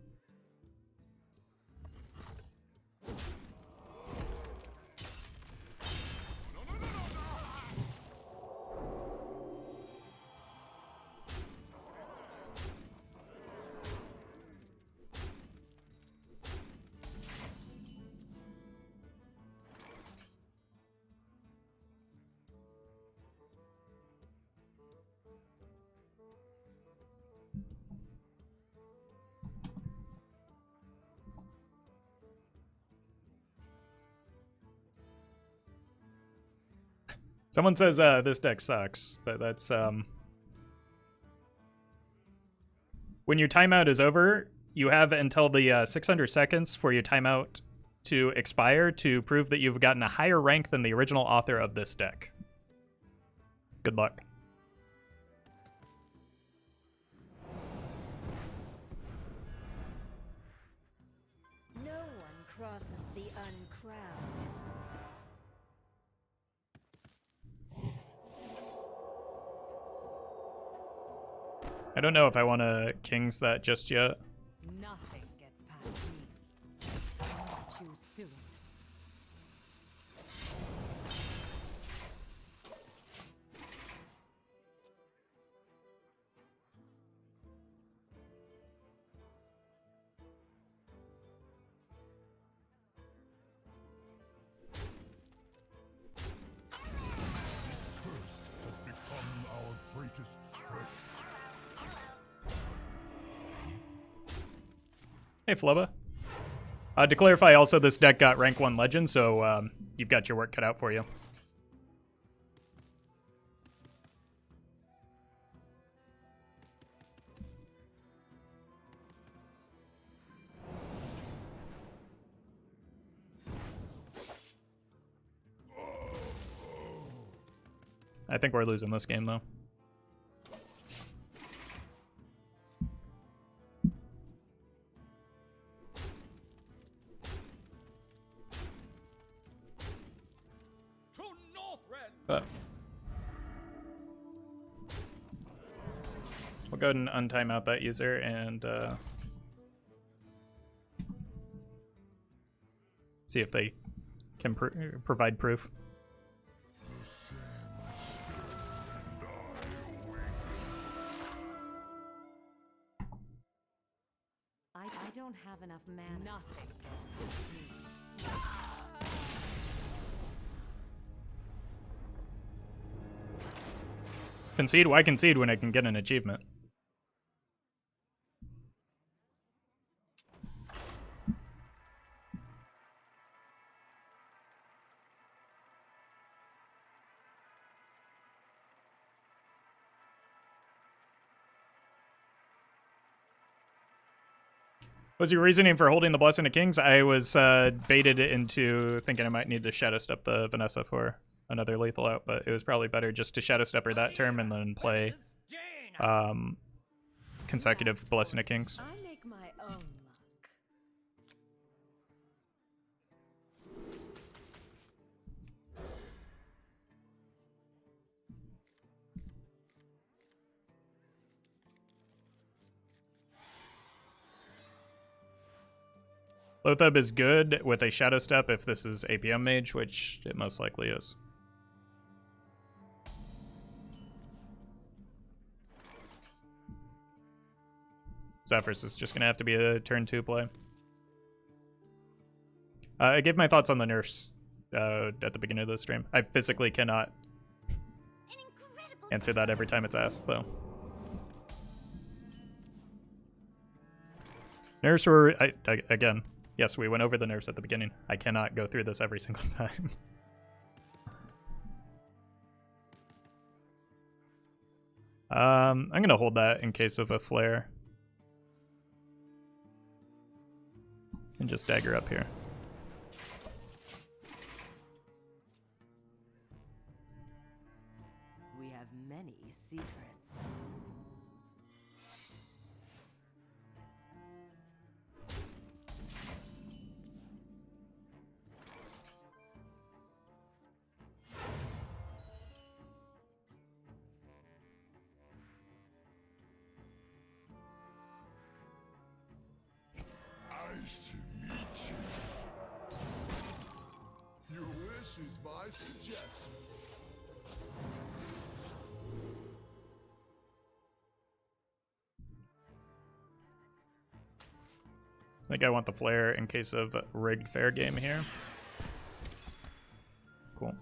A: Someone says this deck sucks, but that's when your timeout is over, you have until the 600 seconds for your timeout to expire to prove that you've gotten a higher rank than the original author of this deck. Good luck.
C: No one crosses the uncrowned.
A: I don't know if I want to Kings that just yet.
C: Nothing gets past me. I must choose soon.
D: Curse has become our greatest strength.
A: Hey, Flubba. To clarify, also, this deck got rank 1 legend, so you've got your work cut out for you. I think we're losing this game, though.
B: To Northrend!
A: But we'll go ahead and untime out that user and see if they can provide proof.
C: I don't have enough mana. Nothing gets past me.
A: Concede? Why concede when I can get an achievement? What was your reasoning for holding the Blessing of Kings? I was baited into thinking I might need to Shadow Step the Vanessa for another lethal out, but it was probably better just to Shadow Step her that term and then play consecutive Blessing of Kings.
C: I make my own luck.
A: Lothub is good with a Shadow Step if this is APM Mage, which it most likely is. Zephyrs is just going to have to be a turn 2 play. I gave my thoughts on the nerfs at the beginning of the stream. I physically cannot answer that every time it's asked, though. Nerfs were, again, yes, we went over the nerfs at the beginning. I cannot go through this every single time. I'm going to hold that in case of a flare. And just dagger up here.
G: have many secrets.
D: Nice to meet you. Your wish is my suggestion.
A: I think I want the flare in case of rigged fair game here. Cool.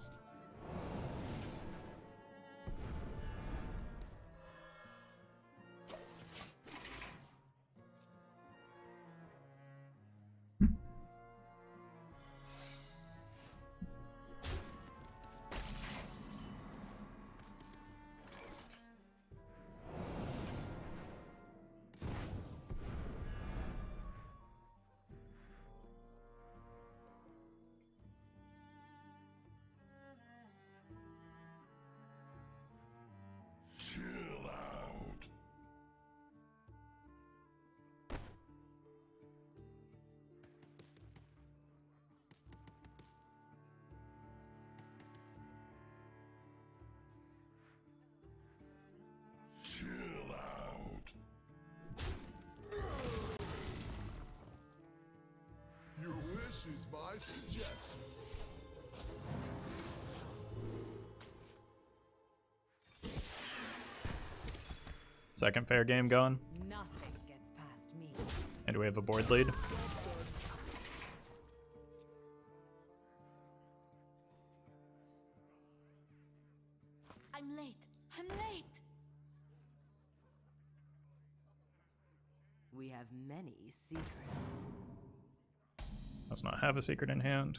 D: Chill out. Chill out. Your wish is my suggestion.
A: Second fair game going.
C: Nothing gets past me.
A: And we have a board lead.
C: I'm late. I'm late.
G: We have many secrets.
A: Must not have a secret in hand.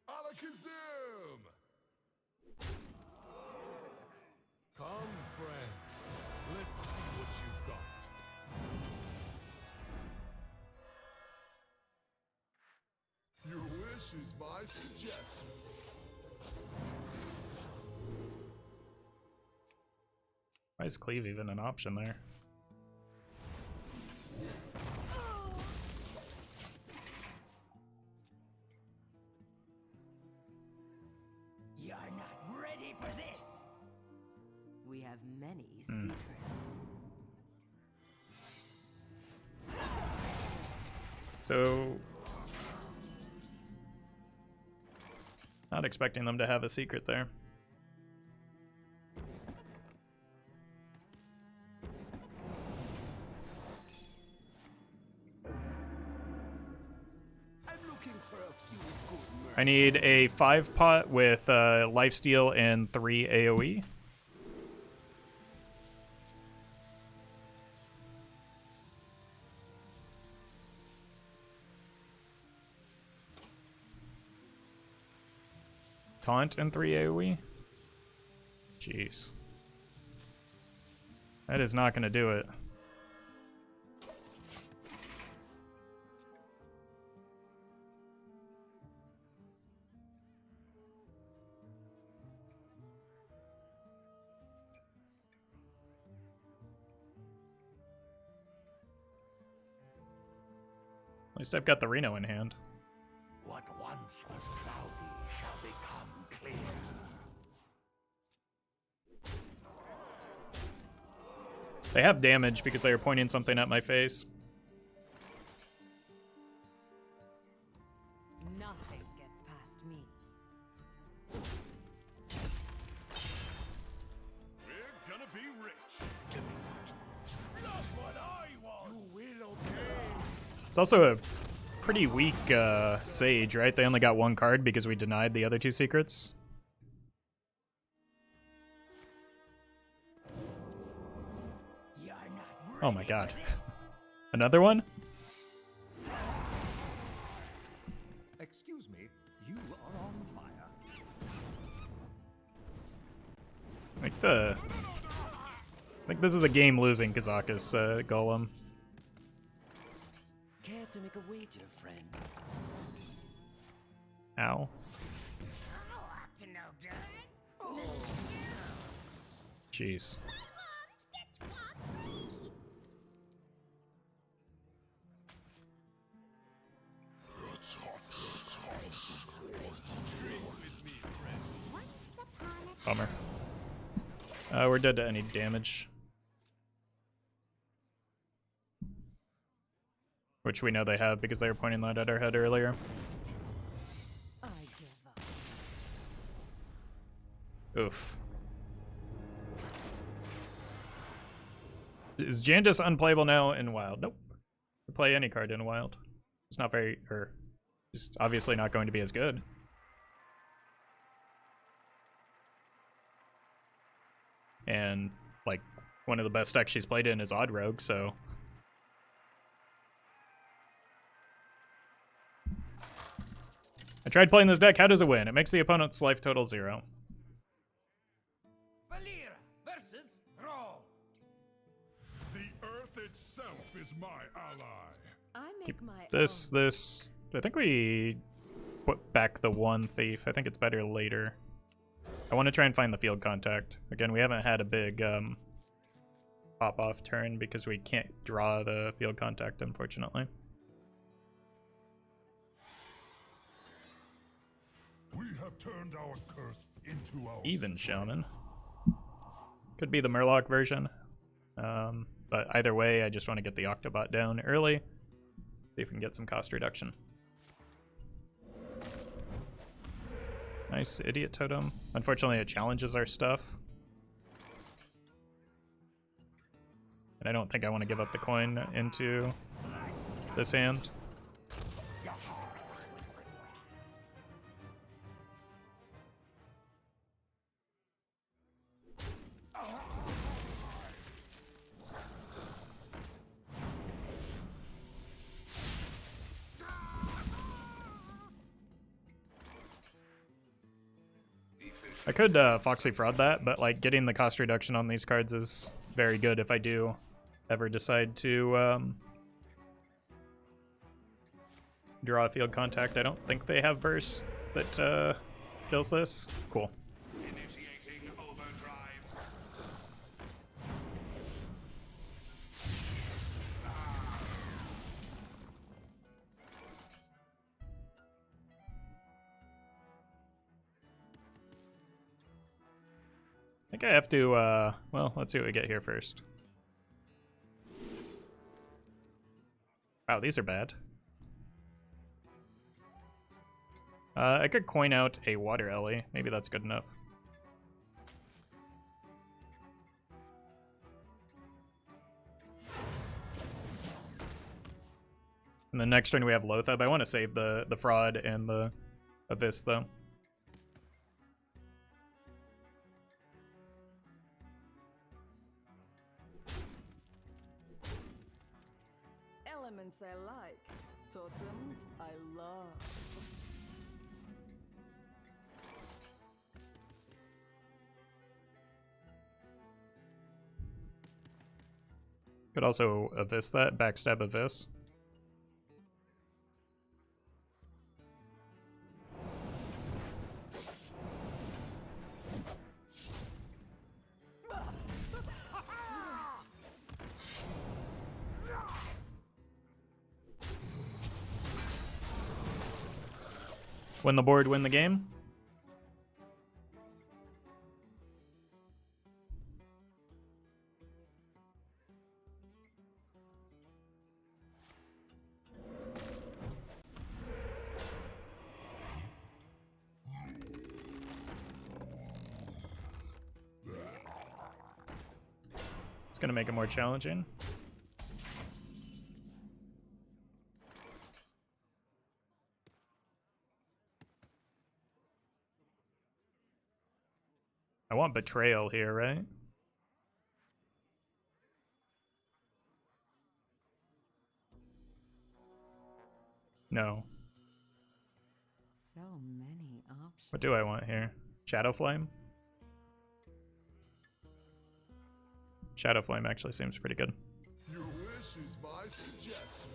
D: Alakazam!
B: Come, friend. Let's see what you've got.
D: Your wish is my suggestion.
A: Why is cleave even an option there?
G: You're not ready for this. We have many secrets.
A: So, not expecting them to have a secret there.
B: I'm looking for a few good
A: I need a 5-pot with lifesteal and 3 AoE. Taunt and 3 AoE? Jeez. That is not going to do it. At least I've got the Reno in hand.
B: What once was cloudy shall become clear.
A: They have damage because they are pointing something at my face.
C: Nothing gets past me.
B: We're gonna be rich. Give me that. That's what I want. You will obey.
A: It's also a pretty weak Sage, right? They only got 1 card because we denied the other 2 secrets.
G: You're not ready
A: Oh my god.
G: for this.
A: Another one?
B: Excuse me, you are on fire.
A: I think this is a game losing Kazakus Golem.
G: Care to make a wager, friend?
A: Ow.
E: Oh, up to no good.
A: Jeez. Bummer. We're dead to any damage. Which we know they have because they were pointing that at our head earlier.
C: I give up.
A: Oof. Is Jandis unplayable now in Wild? Nope. You play any card in Wild. It's not very, or it's obviously not going to be as good. And like one of the best decks she's played in is Odd Rogue, so I tried playing this deck. How does it win? It makes the opponent's life total 0.
B: Valir versus Thrall.
D: The earth itself is my ally.
C: I make my
A: This, I think we put back the one thief. I think it's better later. I want to try and find the field contact. Again, we haven't had a big pop-off turn because we can't draw the field contact, unfortunately.
D: We have turned our curse into our
A: Even Shaman. Could be the Murloc version. But either way, I just want to get the Octobot down early. See if we can get some cost reduction. Nice Idiot Totem. Unfortunately, it challenges our stuff. And I don't think I want to give up the coin into this hand. I could Foxy Fraud that, but like getting the cost reduction on these cards is very good if I do ever decide to draw a field contact. I don't think they have burst that kills this. Cool.
B: Initiating overdrive.
A: I think I have to, well, let's see what we get here first. Wow, these are bad. I could coin out a Water Ellie. Maybe that's good enough. And the next turn we have Loatheb. I want to save the Fraud and the Abyss, though.
C: elements I like. Totems I love.
A: Could also Abyss that, backstab Abyss. Win the board, win the game. It's gonna make it more challenging. I want Betrayal here, right? No.
C: So many options.
A: What do I want here? Shadow Flame? Shadow Flame actually seems pretty good.
D: Your wish is my suggestion.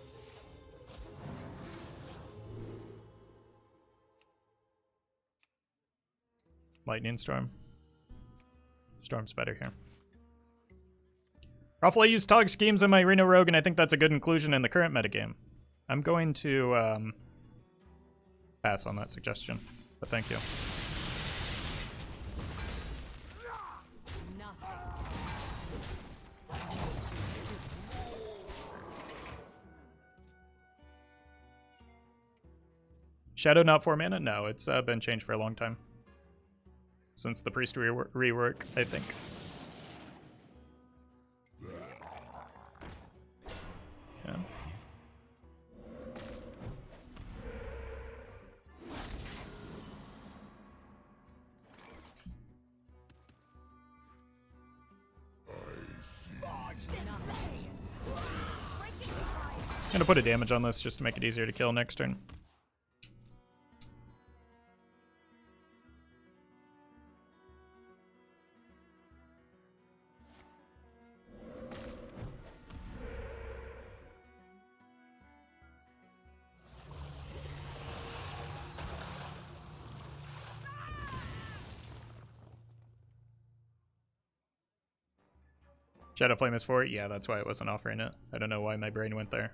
A: Lightning Storm. Storm's better here. Roffle, I use Tog schemes in my Reno Rogue, and I think that's a good inclusion in the current metagame. I'm going to pass on that suggestion, but thank you. Shadow not 4 mana? No, it's been changed for a long time. Since the Priest rework, I think. Yeah. I'm gonna put a damage on this just to make it easier to kill next turn. Shadow Flame is 4? Yeah, that's why it wasn't offering it. I don't know why my brain went there.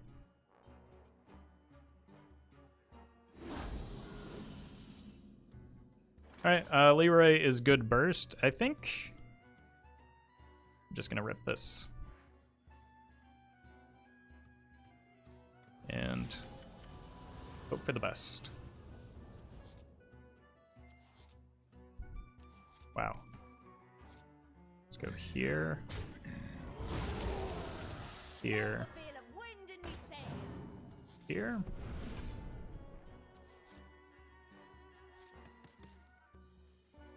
A: Alright, Leroy is good burst. I think I'm just gonna rip this. And hope for the best. Wow. Let's go here. Here. Here.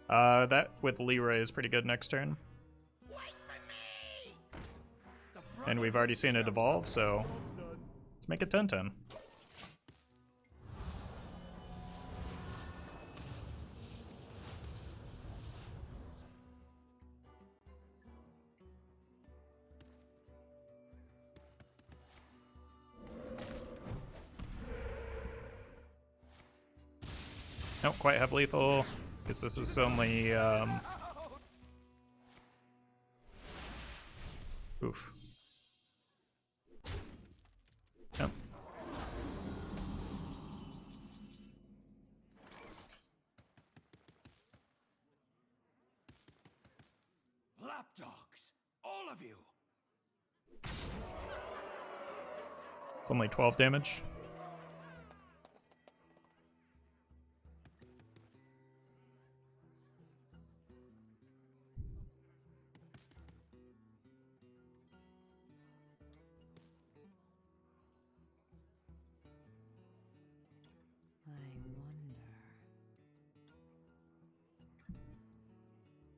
A: That with Leroy is pretty good next turn. And we've already seen it evolve, so let's make it 10-10. Don't quite have lethal, because this is only, oof. Yep.
B: Lapdogs, all of you.
A: It's only 12 damage.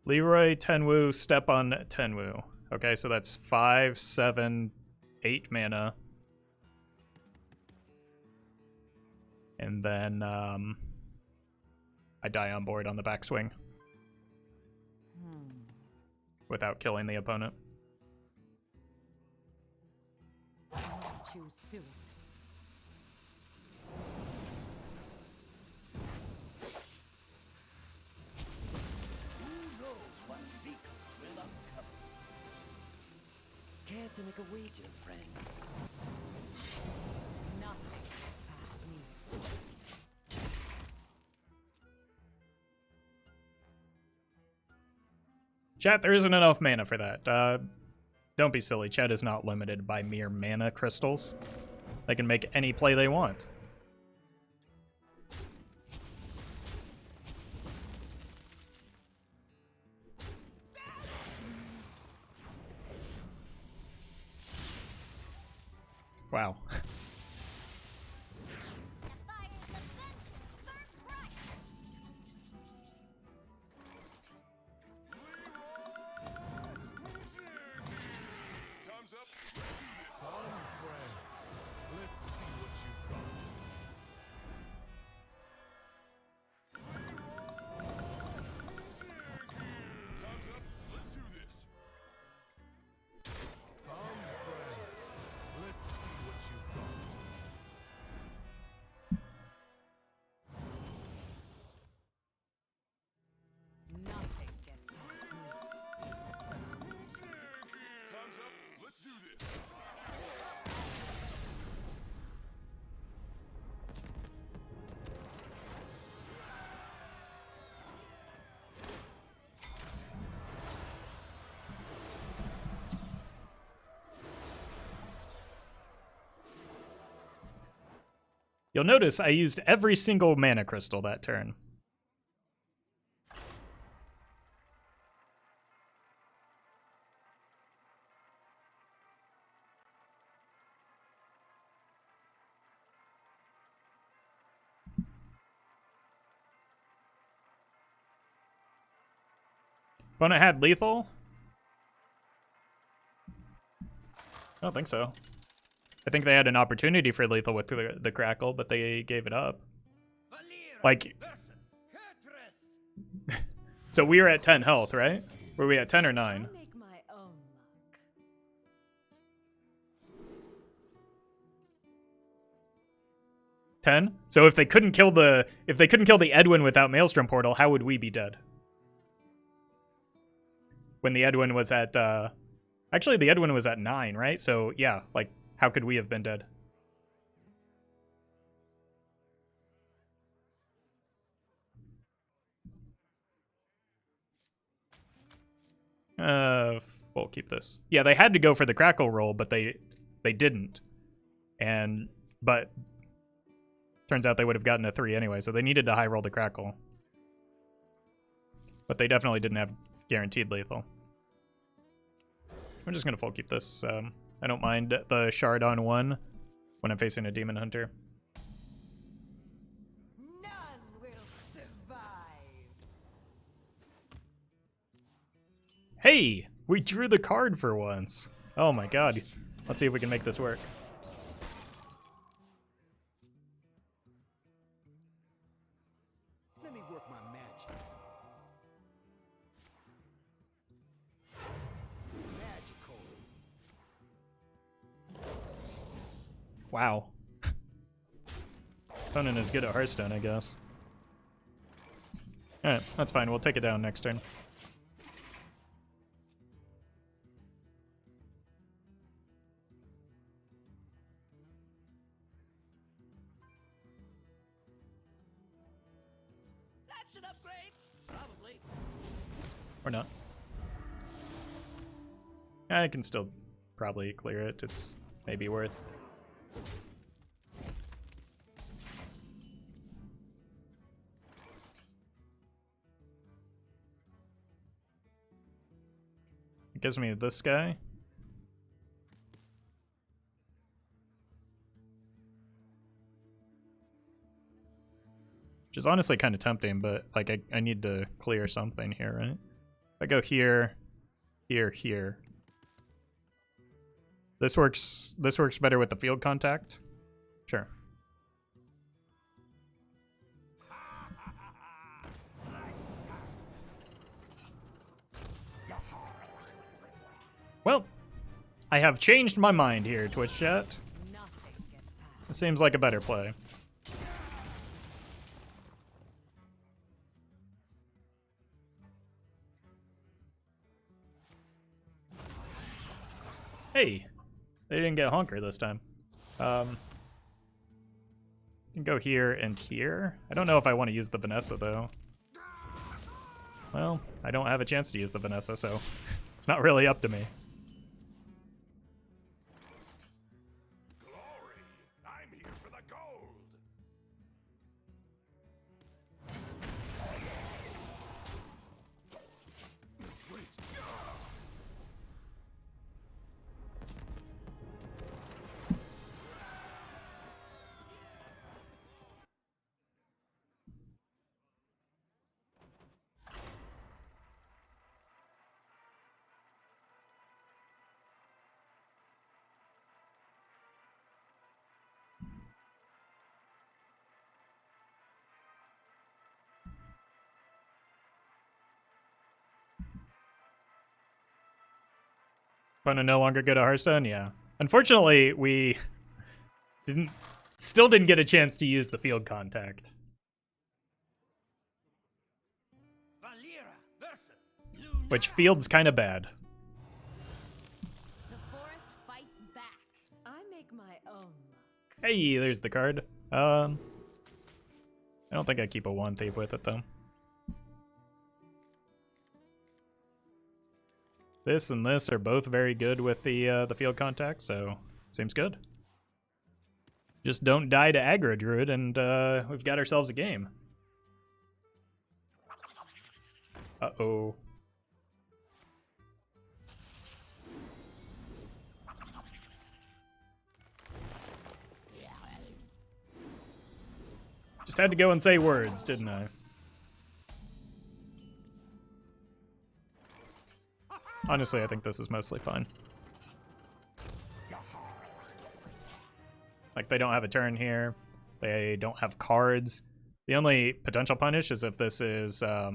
A: Leroy, Tenwu, step on Tenwu. Okay, so that's 5, 7, 8 mana. And then I die on board on the backswing. Without killing the opponent.
C: Choose soon.
G: Care to make a wager, friend?
C: Nothing past me.
A: Chat, there isn't enough mana for that. Don't be silly. Chat is not limited by mere mana crystals. They can make any play they want. Wow.
D: Time's up. Come, friend. Let's see what you've got. Time's up. Let's do this. Come, friend. Let's see what you've got.
A: You'll notice I used every single mana crystal that turn. Opponent had lethal? I don't think so. I think they had an opportunity for lethal with the crackle, but they gave it up. Like, so we were at 10 health, right? Were we at 10 or 9?
C: I make my own luck.
A: 10? So if they couldn't kill the Edwin without Maelstrom Portal, how would we be dead? When the Edwin was at actually the Edwin was at 9, right? So yeah, like how could we have been dead? We'll keep this. Yeah, they had to go for the crackle roll, but they didn't. But turns out they would have gotten a 3 anyway, so they needed to high roll the crackle. But they definitely didn't have guaranteed lethal. I'm just gonna full keep this. I don't mind the shard on 1 when I'm facing a demon hunter.
C: None will survive.
A: Hey, we drew the card for once. Oh my god. Let's see if we can make this work.
B: Let me work my magic. Magical.
A: Wow. Opponent is good at Hearthstone, I guess. Alright, that's fine. We'll take it down next turn.
E: That's an upgrade. Probably.
A: Or not. I can still probably clear it. It's maybe worth. It gives me this guy. Which is honestly kind of tempting, but like I need to clear something here, right? If I go here, here, here. This works better with the field contact. Sure. Well, I have changed my mind here, Twitch chat.
C: Nothing gets past.
A: It seems like a better play. Hey, they didn't get Honker this time. Can go here and here. I don't know if I want to use the Vanessa though. Well, I don't have a chance to use the Vanessa, so it's not really up to me.
B: Glory! I'm here for the gold! Wait.
A: Opponent no longer good at Hearthstone? Yeah. Unfortunately, we still didn't get a chance to use the field contact.
B: Valera versus Luna.
A: Which field's kind of bad.
C: The forest fights back. I make my own luck.
A: Hey, there's the card. I don't think I keep a 1 thief with it though. This and this are both very good with the field contact, so seems good. Just don't die to aggro druid, and we've got ourselves a game. Uh-oh. Just had to go and say words, didn't I? Honestly, I think this is mostly fine. Like, they don't have a turn here. They don't have cards. The only potential punish is if this is a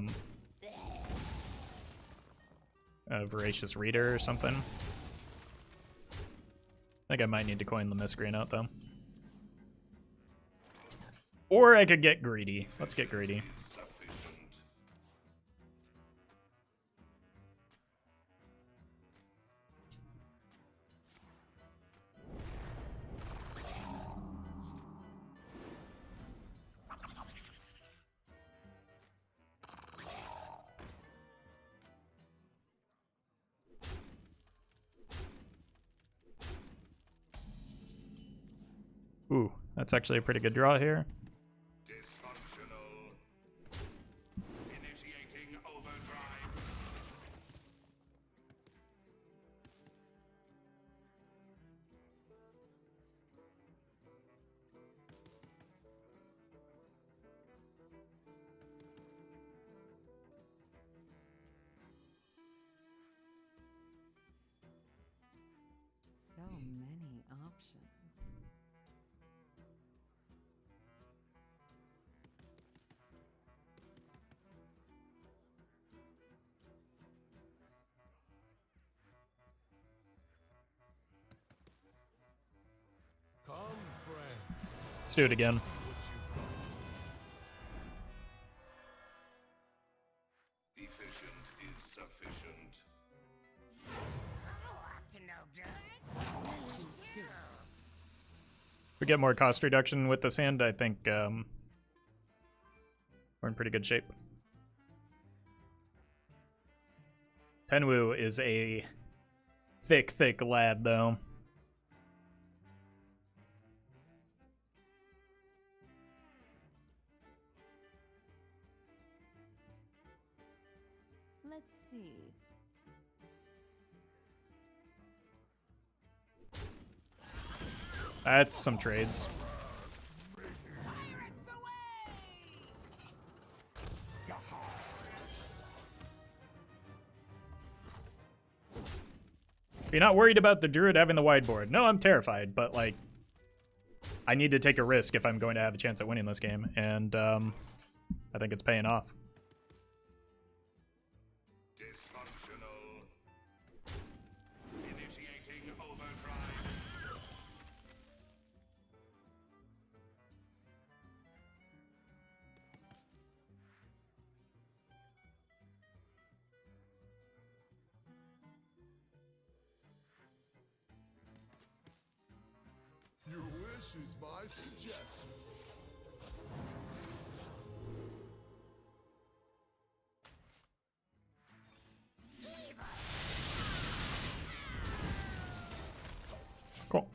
A: Voracious Reader or something. I think I might need to coin the miscreen out, though. Or I could get greedy. Let's get greedy. Ooh, that's actually a pretty good draw here.
B: Dysfunctional. Initiating overdrive.
C: So many options.
D: Come, friend.
A: Let's do it again.
D: What you've got.
B: Efficient is sufficient.
A: If we get more cost reduction with this hand, I think we're in pretty good shape. Tenwu is a thick, thick lad, though.
C: Let's see.
A: That's some trades. You're not worried about the druid having the wide board. No, I'm terrified, but like, I need to take a risk if I'm going to have a chance at winning this game, and I think it's paying off.
B: Dysfunctional. Initiating overdrive.
D: Your wish is my suggestion.
A: Cool.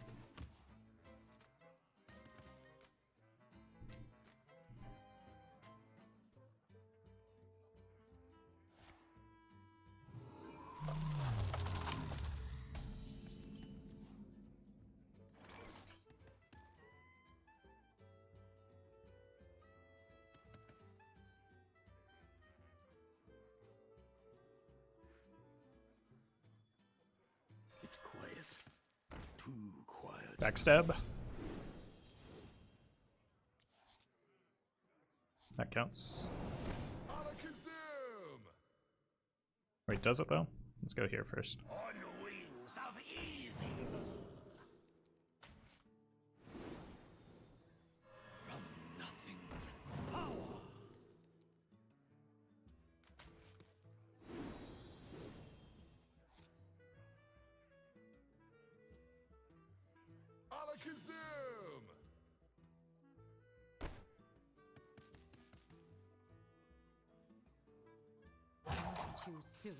B: It's quiet. Too quiet.
A: Backstab. That counts.
D: Alakazam!
A: Wait, does it though? Let's go here first.
B: On wings of evil. From nothing. Power.
D: Alakazam!
C: Choose soon.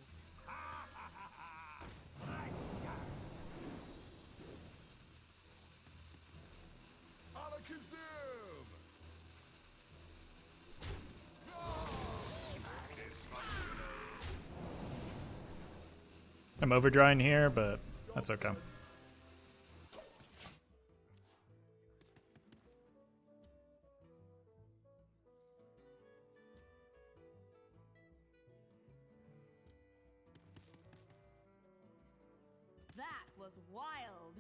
A: I'm overdrawing here, but that's okay.
C: That was wild.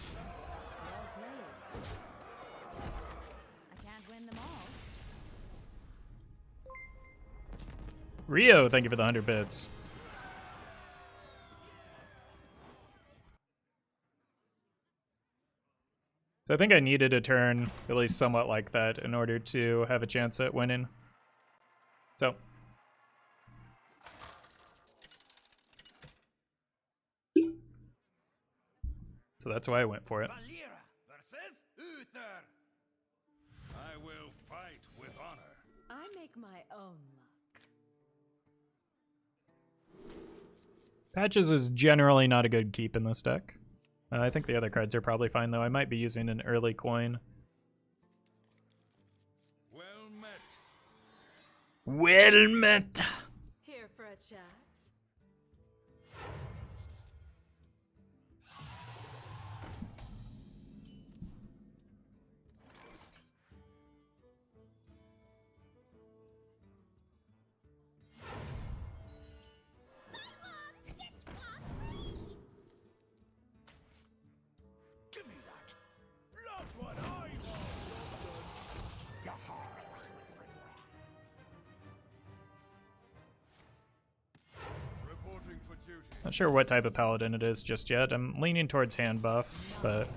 C: Well played. I can't win them all.
A: Rio, thank you for the 100 bits. So I think I needed a turn at least somewhat like that in order to have a chance at winning. So that's why I went for it.
B: Valera versus Uther. I will fight with honor.
C: I make my own luck.
A: Patches is generally not a good keep in this deck. I think the other cards are probably fine, though. I might be using an early coin.
B: Well met.
A: Well met!
C: Here for a chat.
B: Give me that. Not what I want. Reporting for duty.
A: Not sure what type of paladin it is just yet. I'm leaning towards hand buff, but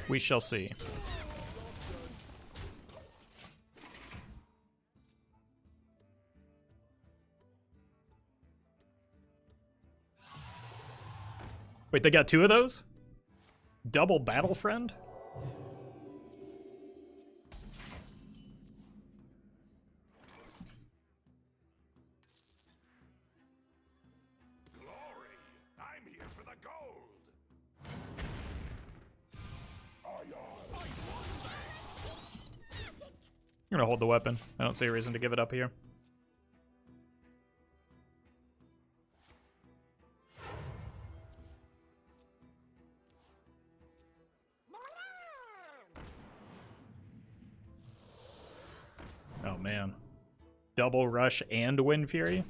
A: we shall see. Wait, they got two of those? Double battle friend?
B: Glory. I'm here for the gold.
A: I'm gonna hold the weapon. I don't see a reason to give it up here. Oh man. Double rush and Wind Fury?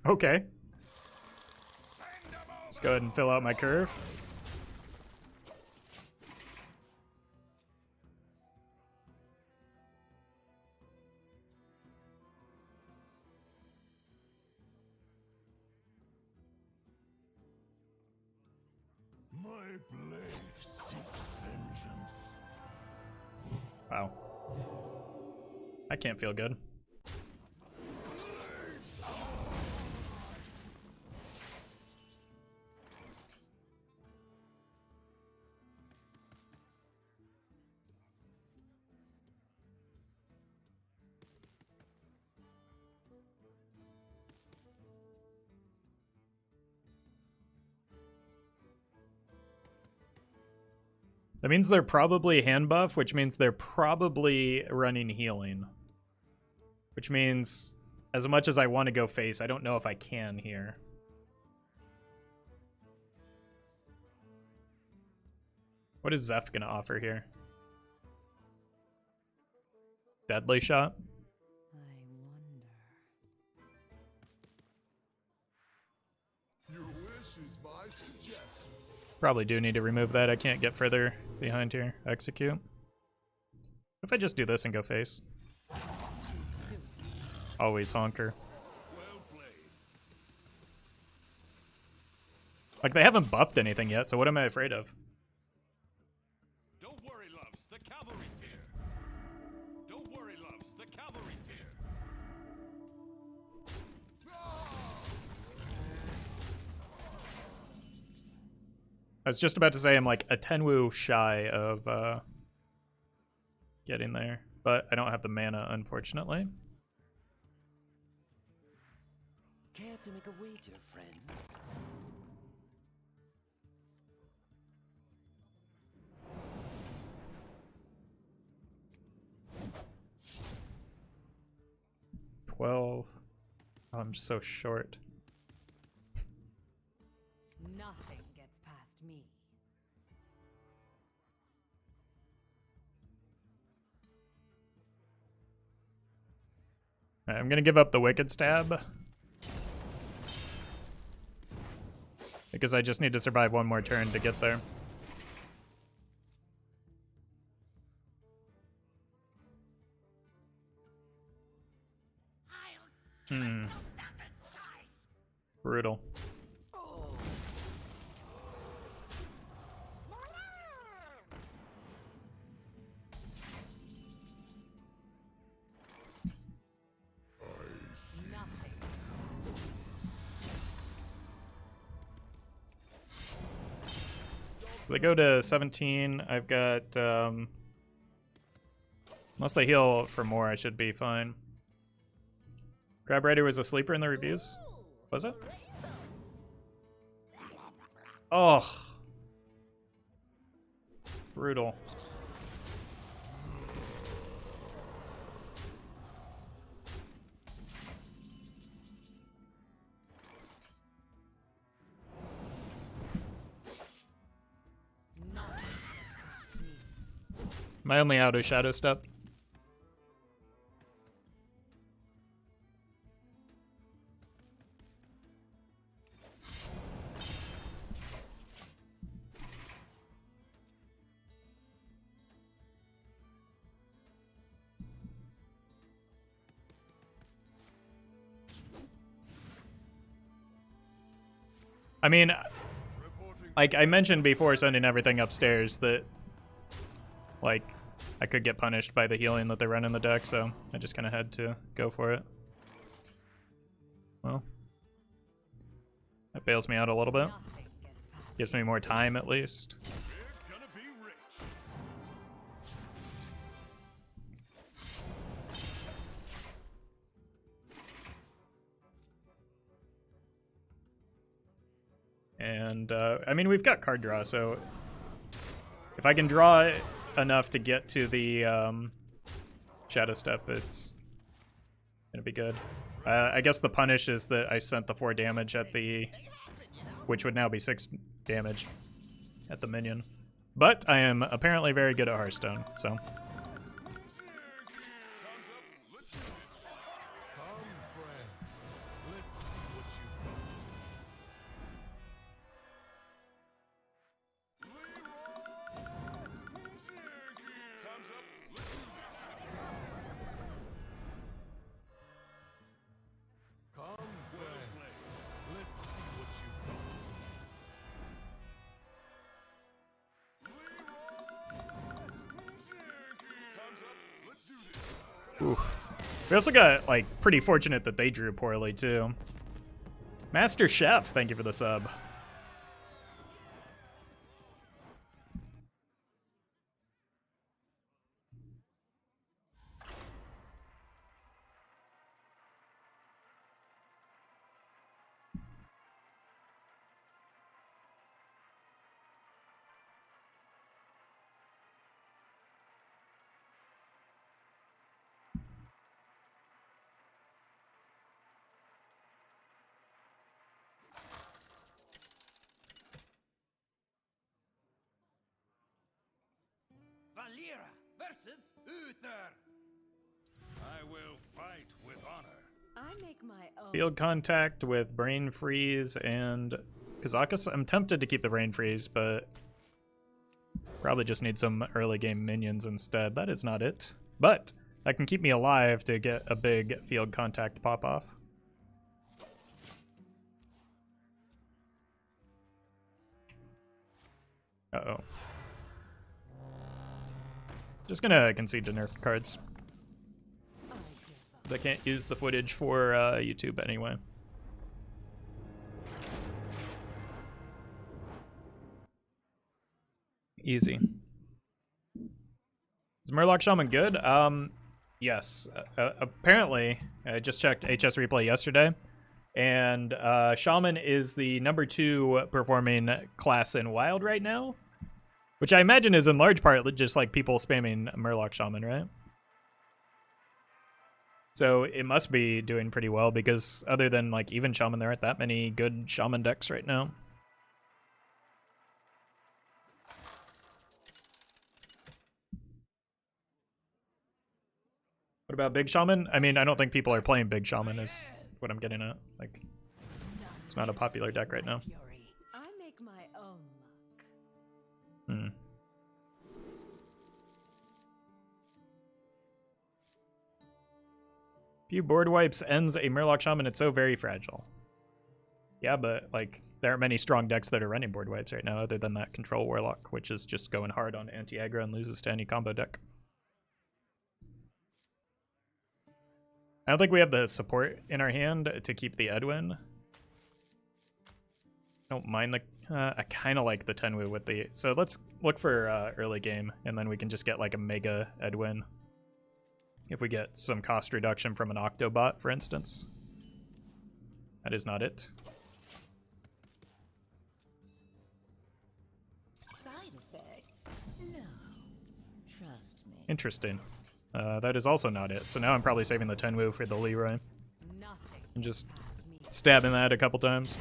A: Okay. Let's go ahead and fill out my curve.
D: My blade seeks vengeance.
A: Wow. I can't feel good. That means they're probably hand buff, which means they're probably running healing. Which means, as much as I want to go face, I don't know if I can here. What is Zeph gonna offer here? Deadly shot?
C: I wonder.
D: Your wish is my suggestion.
A: Probably do need to remove that. I can't get further behind here. Execute. If I just do this and go face. Always honker.
B: Well played.
A: Like, they haven't buffed anything yet, so what am I afraid of?
B: Don't worry, loves. The cavalry's here. Don't worry, loves. The cavalry's here.
A: I was just about to say I'm like a Tenwu shy of getting there, but I don't have the mana, unfortunately.
G: Care to make a wager, friend?
A: Oh, I'm so short.
C: Nothing gets past me.
A: Alright, I'm gonna give up the Wicked Stab. Because I just need to survive one more turn to get there. Brutal.
C: Nothing.
A: So they go to 17. I've got, unless they heal for more, I should be fine. Crab Rider was a sleeper in the reviews? Was it? Oh. Brutal. Am I only out of Shadow Step? I mean, like I mentioned before sending everything upstairs that, like, I could get punished by the healing that they run in the deck, so I just kind of had to go for it. Well, that bails me out a little bit. Gives me more time at least. And, I mean, we've got card draw, so if I can draw enough to get to the Shadow Step, it's gonna be good. I guess the punish is that I sent the 4 damage at the, which would now be 6 damage at the minion. But I am apparently very good at Hearthstone, so. We also got, like, pretty fortunate that they drew poorly, too. Master Chef, thank you for the sub.
E: Valera versus Uther.
B: I will fight with honor.
C: I make my own.
A: Field Contact with Brain Freeze and Kazakus. I'm tempted to keep the Brain Freeze, but probably just need some early game minions instead. That is not it. But that can keep me alive to get a big Field Contact pop-off. Uh-oh. Just gonna concede to nerf cards. Because I can't use the footage for YouTube anyway. Easy. Is Murloc Shaman good? Yes. Apparently, I just checked HS Replay yesterday, and Shaman is the #2 performing class in Wild right now, which I imagine is in large part just like people spamming Murloc Shaman, right? So it must be doing pretty well because other than like even Shaman, there aren't that many good Shaman decks right now. What about Big Shaman? I mean, I don't think people are playing Big Shaman is what I'm getting at. Like, it's not a popular deck right now.
C: I make my own luck.
A: Hmm. Few board wipes ends a Murloc Shaman. It's so very fragile. Yeah, but like there aren't many strong decks that are running board wipes right now other than that Control Warlock, which is just going hard on anti-aggro and loses to any combo deck. I don't think we have the support in our hand to keep the Edwin. Don't mind the... I kind of like the Tenwu with the... So let's look for early game, and then we can just get like a Mega Edwin. If we get some cost reduction from an Octobot, for instance. That is not it.
G: Side effects? No. Trust me.
A: Interesting. That is also not it. So now I'm probably saving the Tenwu for the Leroy.
C: Nothing
A: And just
C: past me.
A: stabbing that a couple times.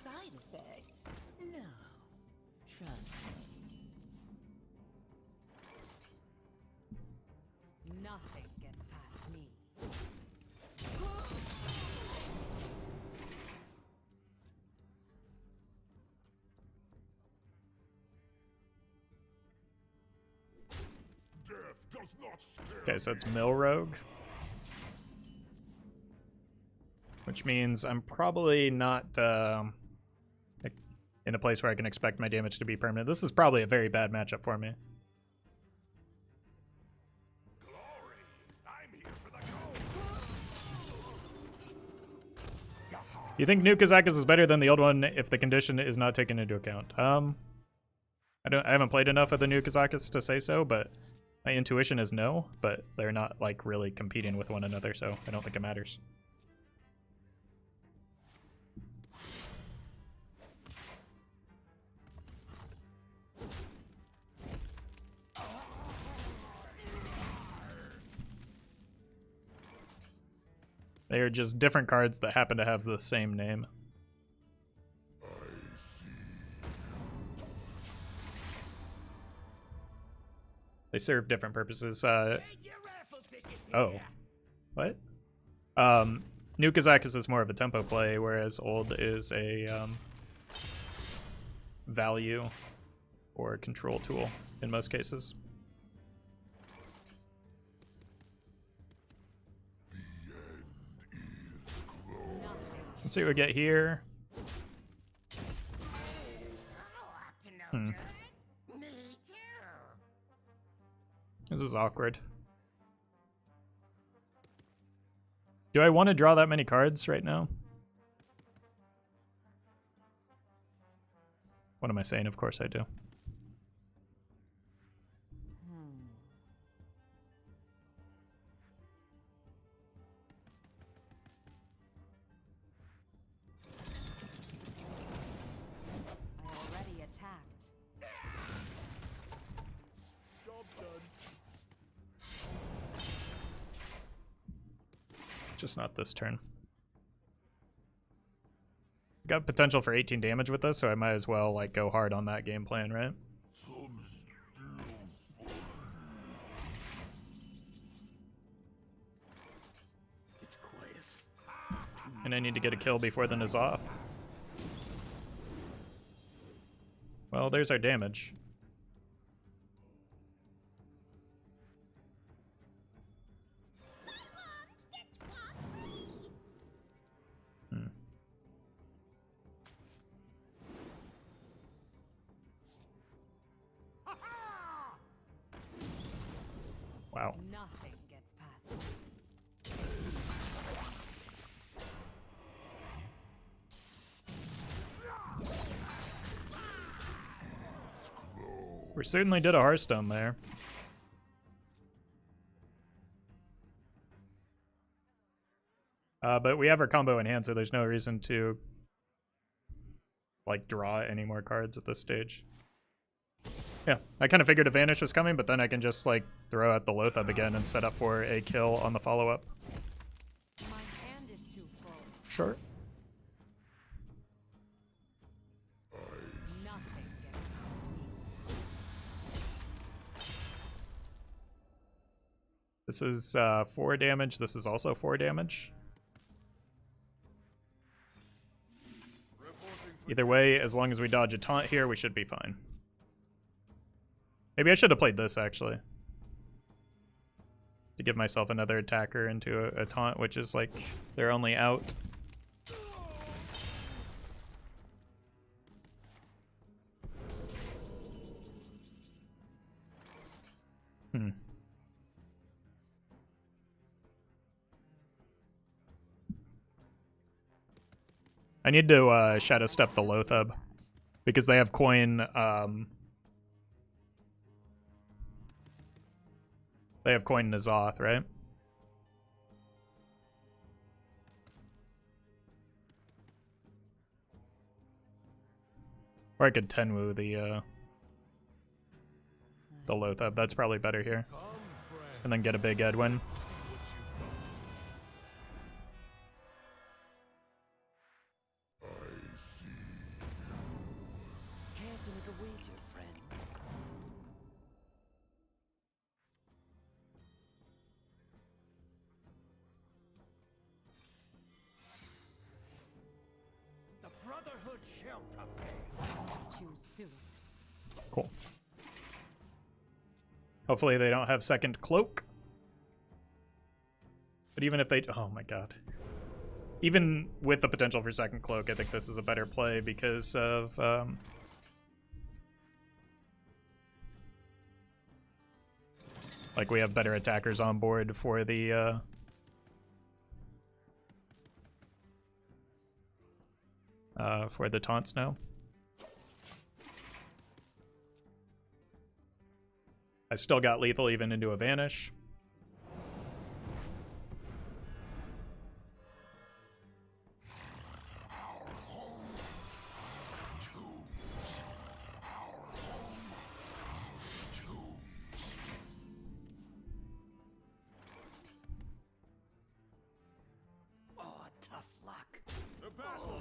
G: Side effects? No. Trust me.
C: Nothing gets past me.
D: Death does not scare
A: Okay, so it's Mill Rogue. Which means I'm probably not in a place where I can expect my damage to be permanent. This is probably a very bad matchup for me.
D: glory. I'm here for the gold.
A: You think New Kazakis is better than the old one if the condition is not taken into account? I haven't played enough of the New Kazakis to say so, but my intuition is no, but they're not like really competing with one another, so I don't think it matters. They are just different cards that happen to have the same name. They serve different purposes. Oh. What? New Kazakis is more of a tempo play, whereas old is a value or control tool in most cases. Let's see what we get here. This is awkward. Do I want to draw that many cards right now? What am I saying? Of course I do.
C: I already attacked.
D: Job done.
A: Just not this turn. Got potential for 18 damage with this, so I might as well like go hard on that game plan, right?
B: It's quiet.
A: And I need to get a kill before the N'Zoth. Well, there's our damage. Wow.
C: Nothing gets past me.
A: We certainly did a Hearthstone there. But we have our combo in hand, so there's no reason to like draw any more cards at this stage. Yeah, I kind of figured a Vanish was coming, but then I can just like throw out the Lothab again and set up for a kill on the follow-up.
C: My hand is too full.
A: Sure.
C: Nothing gets past me.
A: This is 4 damage. This is also 4 damage. Either way, as long as we dodge a taunt here, we should be fine. Maybe I should have played this, actually. To give myself another attacker into a taunt, which is like their only out. I need to Shadow Step the Lothab because they have coin. They have coin N'Zoth, right? Or I could Tenwu the Lothab. That's probably better here. And then get a big Edwin. Cool. Hopefully they don't have second cloak. But even if they... Oh my god. Even with the potential for second cloak, I think this is a better play because of... like, we have better attackers on board for the... for the taunts now. I still got lethal even into a Vanish.
G: Oh, tough luck.
D: The battle.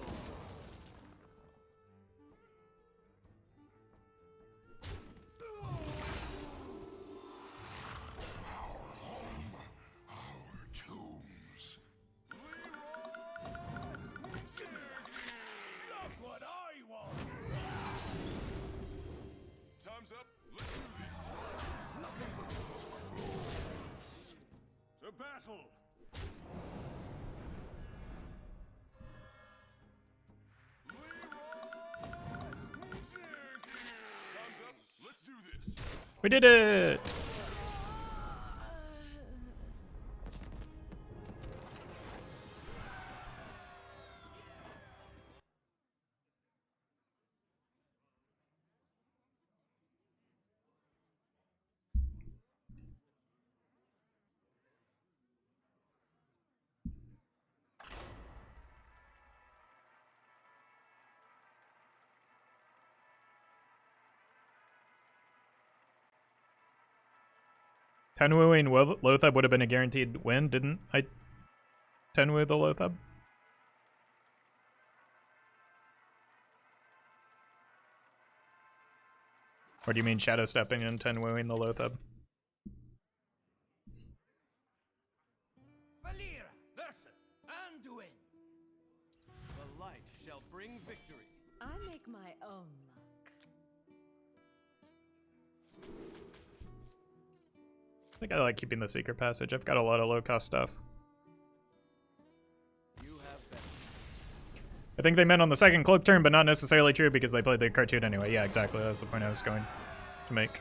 D: Time's up. Let's do this. Nothing but to battle. Time's up. Let's do this.
A: We did it! Tenwuing Lothab would have been a guaranteed win, didn't I Tenwu the Lothab? Or do you mean Shadow Stepping and Tenwuing the Lothab?
E: Valira versus Anduin.
B: The light shall bring victory.
C: I make my own luck.
A: I think I like keeping the secret passage. I've got a lot of low-cost stuff.
B: You have been.
A: I think they meant on the second cloak turn, but not necessarily true because they played the cartoon anyway. Yeah, exactly. That's the point I was going to make.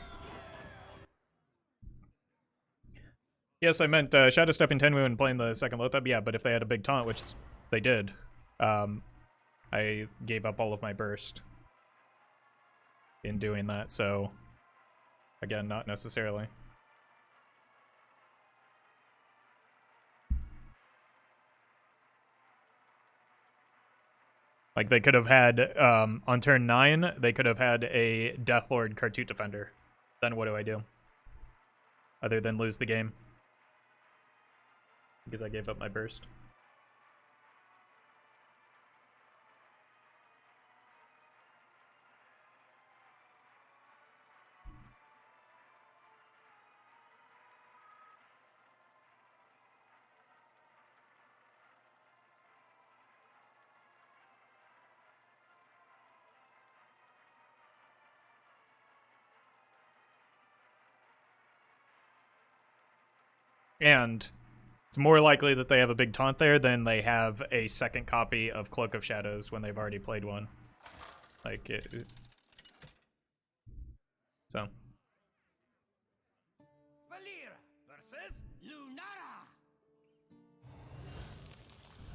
A: Yes, I meant Shadow Stepping Tenwu and playing the second Lothab. Yeah, but if they had a big taunt, which they did, I gave up all of my burst in doing that, so Again, not necessarily. Like, they could have had, on turn 9, they could have had a Deathlord Cartute Defender. Then what do I do? Other than lose the game. Because I gave up my burst. And it's more likely that they have a big taunt there than they have a second copy of Cloak of Shadows when they've already played one. Like, so.
E: Valera versus Lunara.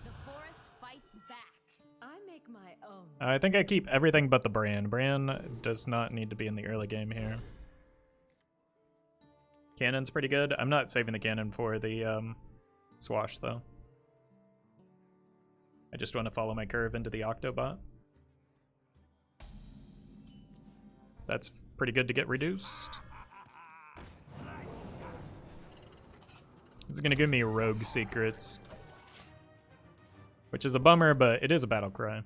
C: The forest fights back. I make my own.
A: I think I keep everything but the Bran. Bran does not need to be in the early game here. Cannon's pretty good. I'm not saving the cannon for the swash, though. I just want to follow my curve into the Octobot. That's pretty good to get reduced. This is going to give me rogue secrets. Which is a bummer, but it is a battle cry.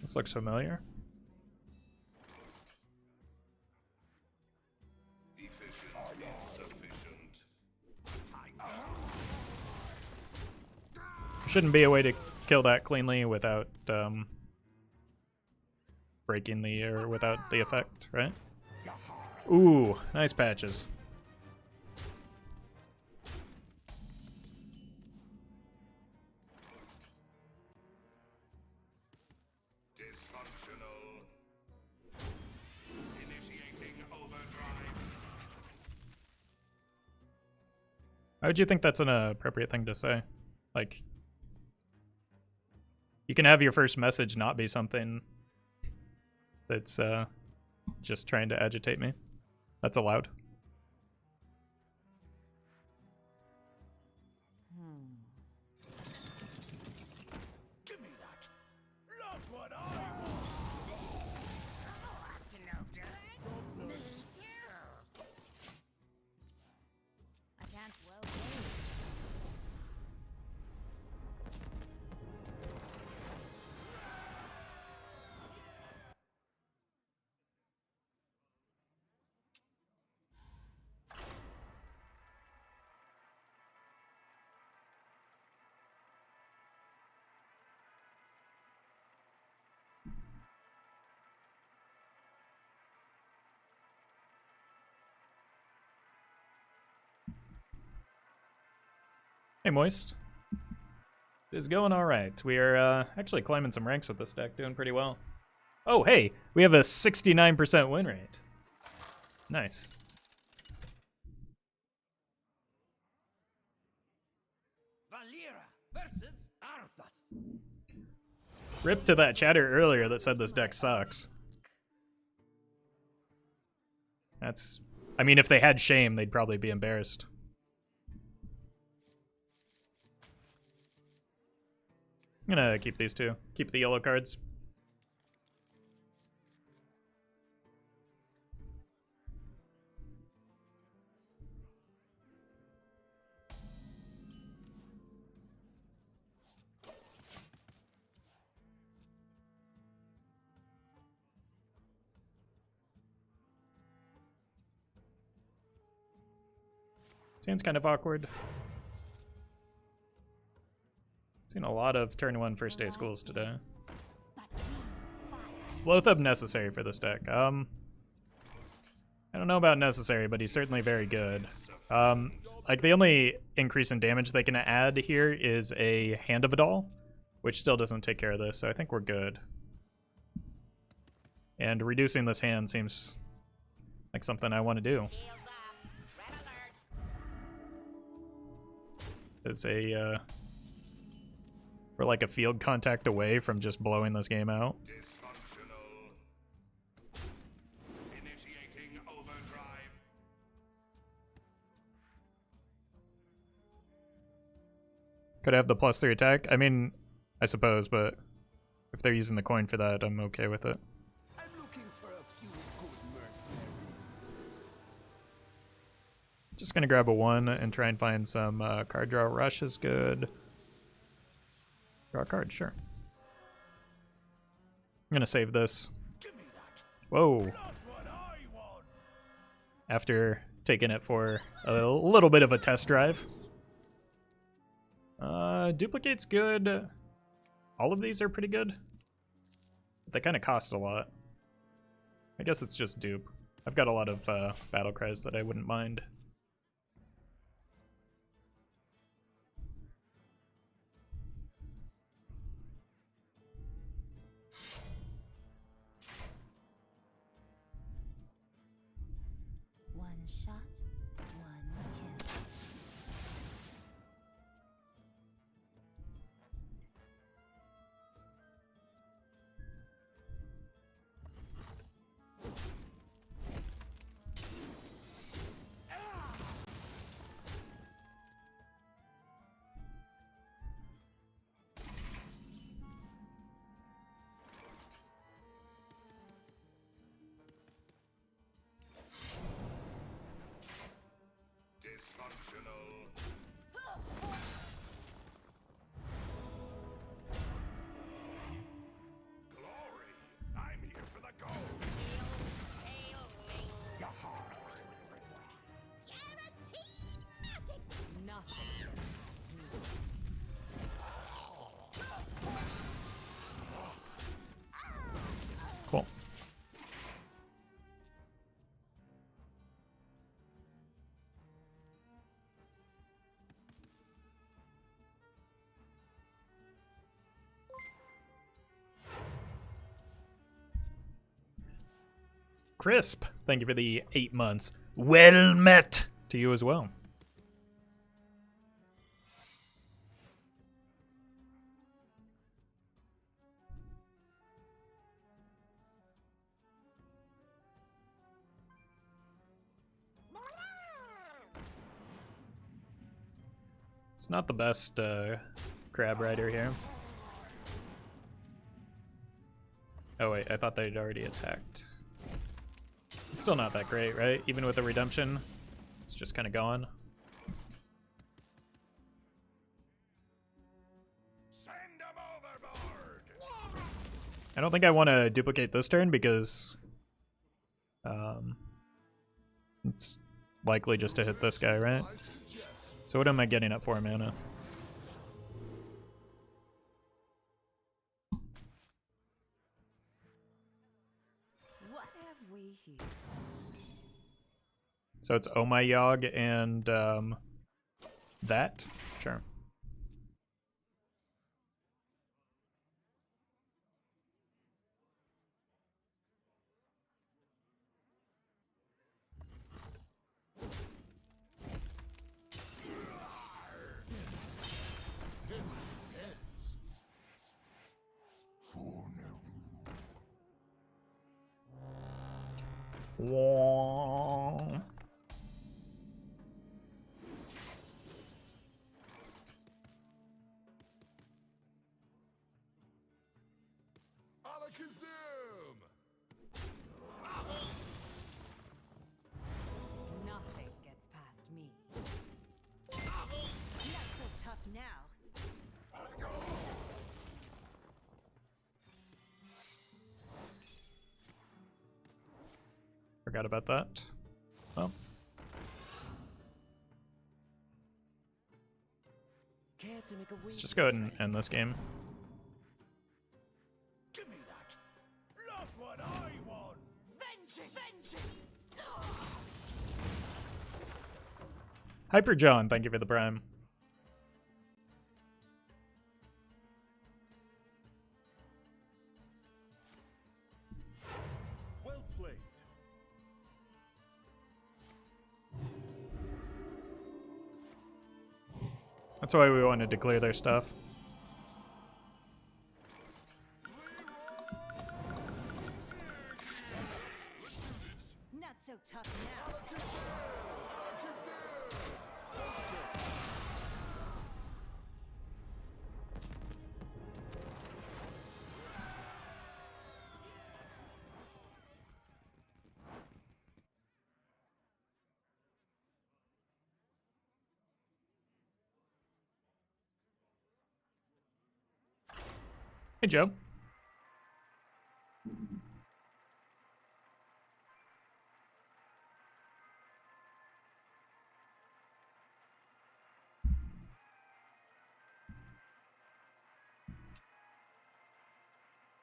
A: This looks familiar. Shouldn't be a way to kill that cleanly without breaking the or without the effect, right? Ooh, nice patches.
B: Dysfunctional. Initiating overdrive.
A: Why would you think that's an appropriate thing to say? Like, you can have your first message not be something that's just trying to agitate me. That's allowed.
E: Give me that. Not what I want.
F: Up to no good? Me too. I can't well wait.
A: Hey, Moist. It is going all right. We are actually climbing some ranks with this deck, doing pretty well. Oh, hey, we have a 69% win rate. Nice.
E: Valera versus Arthas.
A: Rip to that chatter earlier that said this deck sucks. That's... I mean, if they had shame, they'd probably be embarrassed. I'm gonna keep these two. Keep the yellow cards. Seems kind of awkward. Seen a lot of turn 1 first day schools today. Is Lothab necessary for this deck? I don't know about necessary, but he's certainly very good. Like, the only increase in damage they can add here is a Hand of a Doll, which still doesn't take care of this, so I think we're good. And reducing this hand seems like something I want to do. As a we're like a field contact away from just blowing this game out.
B: Dysfunctional. Initiating overdrive.
A: Could have the +3 attack. I mean, I suppose, but if they're using the coin for that, I'm okay with it.
E: I'm looking for a few good mercenaries.
A: Just gonna grab a 1 and try and find some card draw. Rush is good. Draw a card, sure. I'm gonna save this.
E: Give me that.
A: Whoa.
E: Not what I want.
A: After taking it for a little bit of a test drive. Duplicate's good. All of these are pretty good. But they kind of cost a lot. I guess it's just dupe. I've got a lot of battle cries that I wouldn't mind.
C: One shot, one kill.
B: Dysfunctional. Glory. I'm here for the gold.
F: Guaranteed magic.
C: Nothing.
A: Cool. Crisp, thank you for the 8 months. Well met to you as well. It's not the best crab rider here. Oh wait, I thought they'd already attacked. It's still not that great, right? Even with the redemption, it's just kind of gone.
B: Send them overboard.
A: I don't think I want to duplicate this turn because it's likely just to hit this guy, right? So what am I getting at 4 mana?
G: What have we here?
A: So it's Oh My Yogg and that? Sure. Wah.
D: Alakazam!
C: Nothing gets past me. Not so tough now.
A: Forgot about that. Well,
G: Care to make a
A: let's
G: wish?
A: just go ahead and end this game.
E: Give me that. Not what I want.
C: Vengeance! Vengeance!
A: Hyper John, thank you for the prime. That's why we wanted to clear their stuff.
C: Not so tough now.
A: Hey, Joe.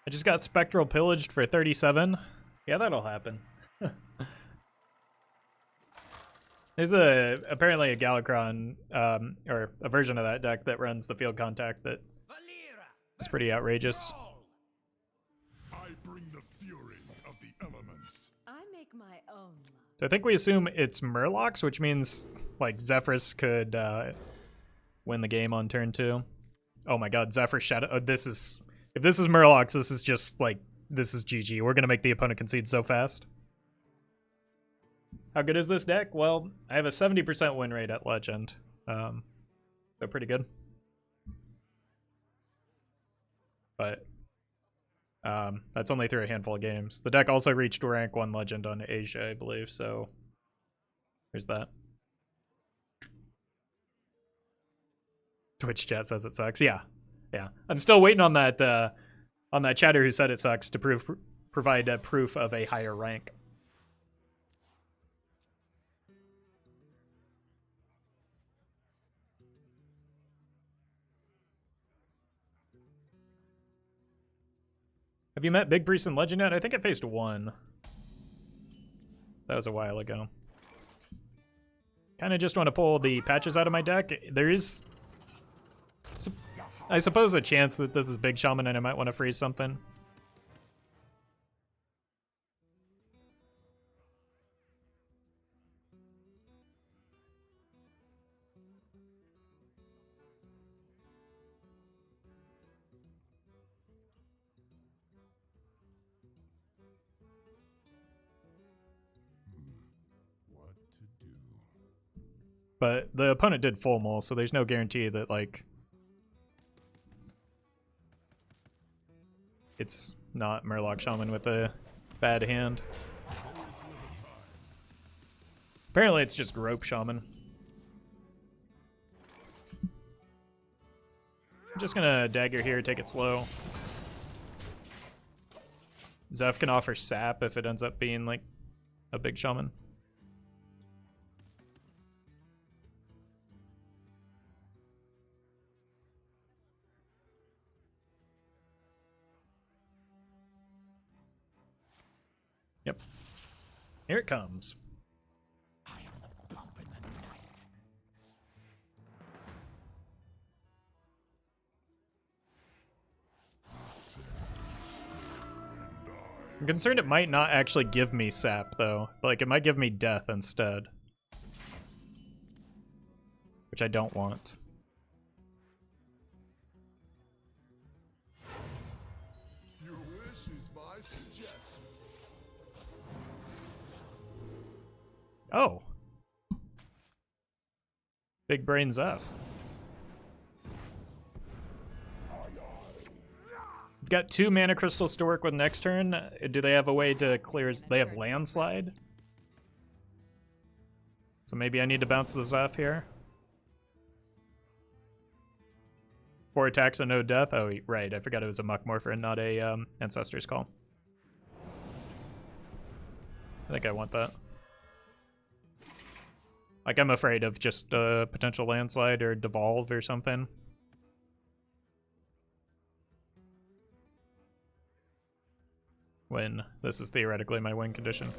A: I just got Spectral Pillaged for 37. Yeah, that'll happen. There's apparently a Galakron, or a version of that deck that runs the field contact that is pretty outrageous.
D: I bring the fury of the elements.
C: I make my own luck.
A: So I think we assume it's Murlocs, which means like Zephyrus could win the game on turn 2. Oh my god, Zephyr Shadow. Oh, this is, if this is Murlocs, this is just like, this is GG. We're gonna make the opponent concede so fast. How good is this deck? Well, I have a 70% win rate at Legend. So pretty good. But that's only through a handful of games. The deck also reached rank 1 Legend on Asia, I believe, so there's that. Twitch chat says it sucks. Yeah. I'm still waiting on that chatter who said it sucks to provide proof of a higher rank. Have you met Big Priest in Legend yet? I think I faced 1. That was a while ago. Kind of just want to pull the patches out of my deck. There is, I suppose, a chance that this is Big Shaman and I might want to freeze something.
D: What to do?
A: But the opponent did full mull, so there's no guarantee that, like, it's not Murloc Shaman with a bad hand. Apparently it's just Rope Shaman. I'm just gonna dagger here, take it slow. Zeph can offer sap if it ends up being, like, a big shaman. Yep. Here it comes.
B: I am the bump in the night.
A: I'm concerned it might not actually give me sap, though. Like, it might give me death instead. Which I don't want.
D: Your wish is my suggestion.
A: Oh. Big brain Zeph. We've got 2 mana crystals to work with next turn. Do they have a way to clear? They have landslide. So maybe I need to bounce the Zeph here. 4 attacks and no death. Oh, right. I forgot it was a Muckmorpher and not a Ancestor's Call. I think I want that. Like, I'm afraid of just a potential landslide or devolve or something. When this is theoretically my win condition.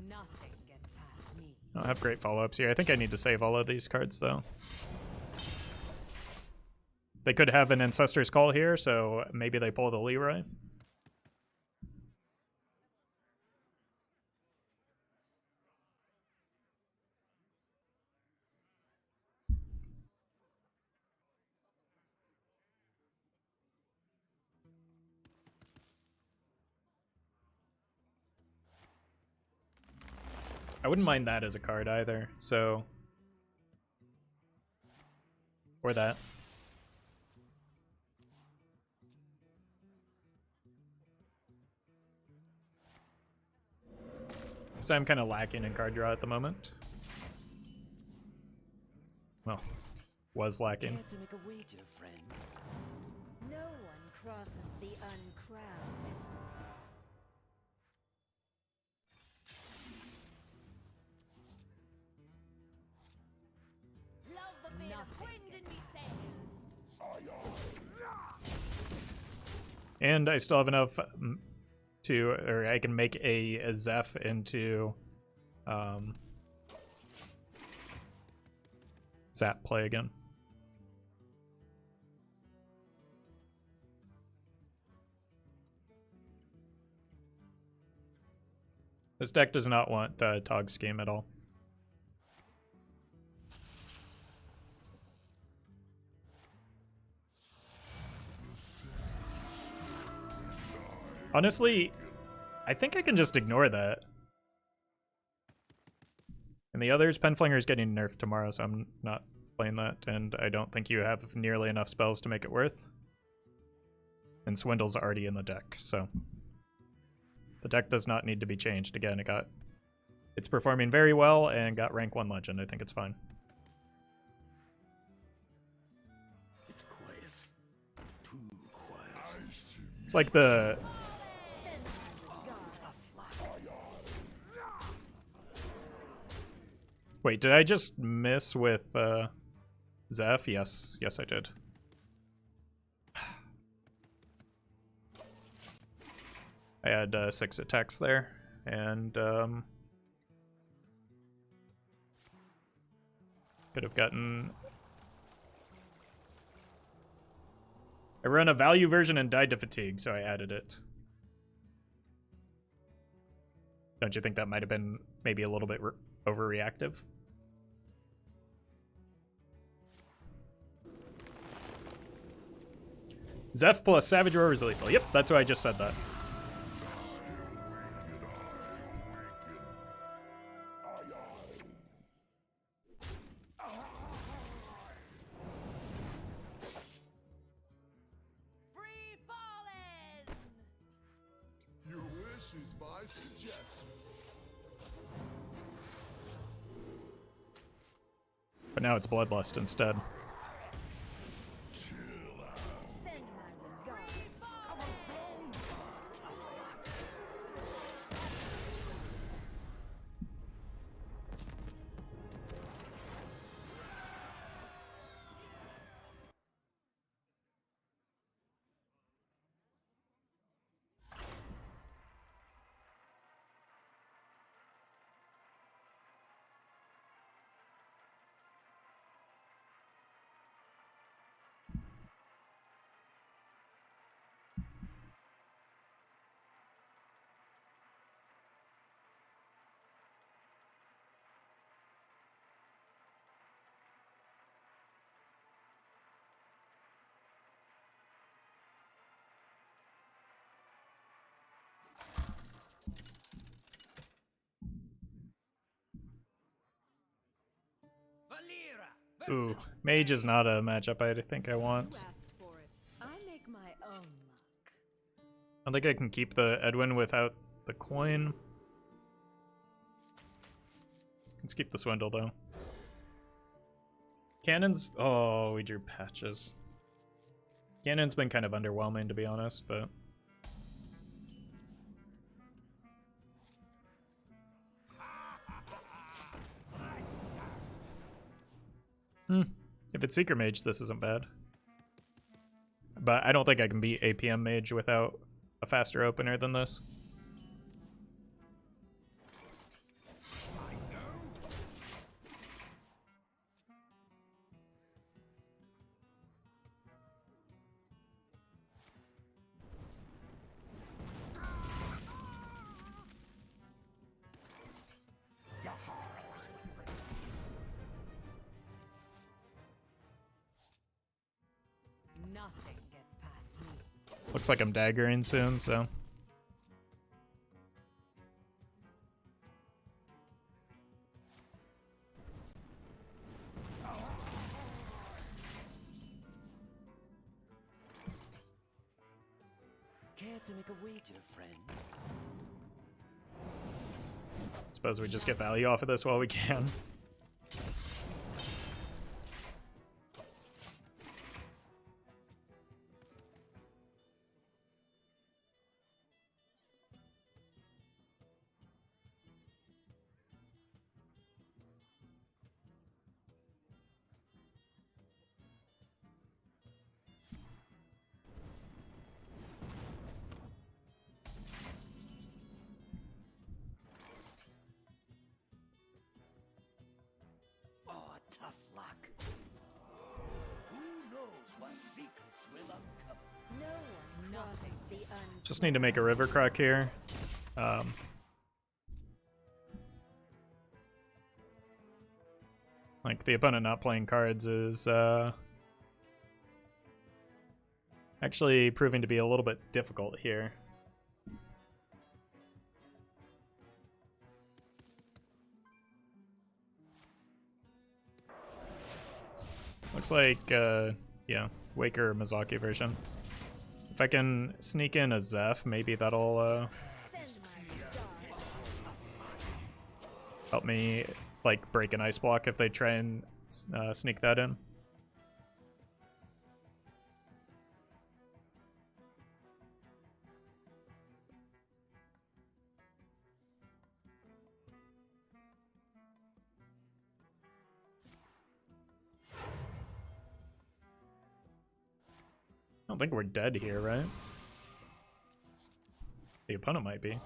C: Nothing gets past me.
A: I don't have great follow-ups here. I think I need to save all of these cards, though. They could have an Ancestor's Call here, so maybe they pull the Leroy. I wouldn't mind that as a card either, so... Or that. So I'm kind of lacking in card draw at the moment. Well, was lacking.
G: Care to make a wager, friend?
C: No one crosses the uncrowned. Love the beat of wind in me sails.
A: And I still have enough to, or I can make a Zeph into Zap play again. This deck does not want Tog Scheme at all. Honestly, I think I can just ignore that. And the others, Penflinger is getting nerfed tomorrow, so I'm not playing that, and I don't think you have nearly enough spells to make it worth. And Swindle's already in the deck, so the deck does not need to be changed. Again, it's performing very well and got rank 1 legend. I think it's fine.
E: It's quiet. Too quiet.
A: It's like the... Wait, did I just miss with Zeph? Yes, I did. I had 6 attacks there, and could have gotten... I run a value version and died to fatigue, so I added it. Don't you think that might have been maybe a little bit overreactive? Zeph plus Savage Roar is lethal. Yep, that's why I just said that.
C: Free falling!
D: Your wish is my suggestion.
A: But now it's Bloodlust instead.
C: Send my regards.
G: Valera!
A: Ooh, Mage is not a matchup I think I want.
C: You asked for it. I make my own luck.
A: I don't think I can keep the Edwin without the coin. Let's keep the Swindle though. Cannon's... Oh, we drew patches. Cannon's been kind of underwhelming to be honest, but... If it's Seeker Mage, this isn't bad. But I don't think I can beat APM Mage without a faster opener than this. Looks like I'm daggering soon, so.
G: Care to make a wager, friend?
A: Suppose we just get value off of this while we can.
G: Oh, tough luck.
E: Who knows what secrets will uncover?
C: No one crosses the
A: Just need to make a river croc here. Like, the opponent not playing cards is actually proving to be a little bit difficult here. Looks like, yeah, Waker or Mizaki version. If I can sneak in a Zeph, maybe that'll help me, like, break an ice block if they try and sneak that in. I don't think we're dead here, right? The opponent might be.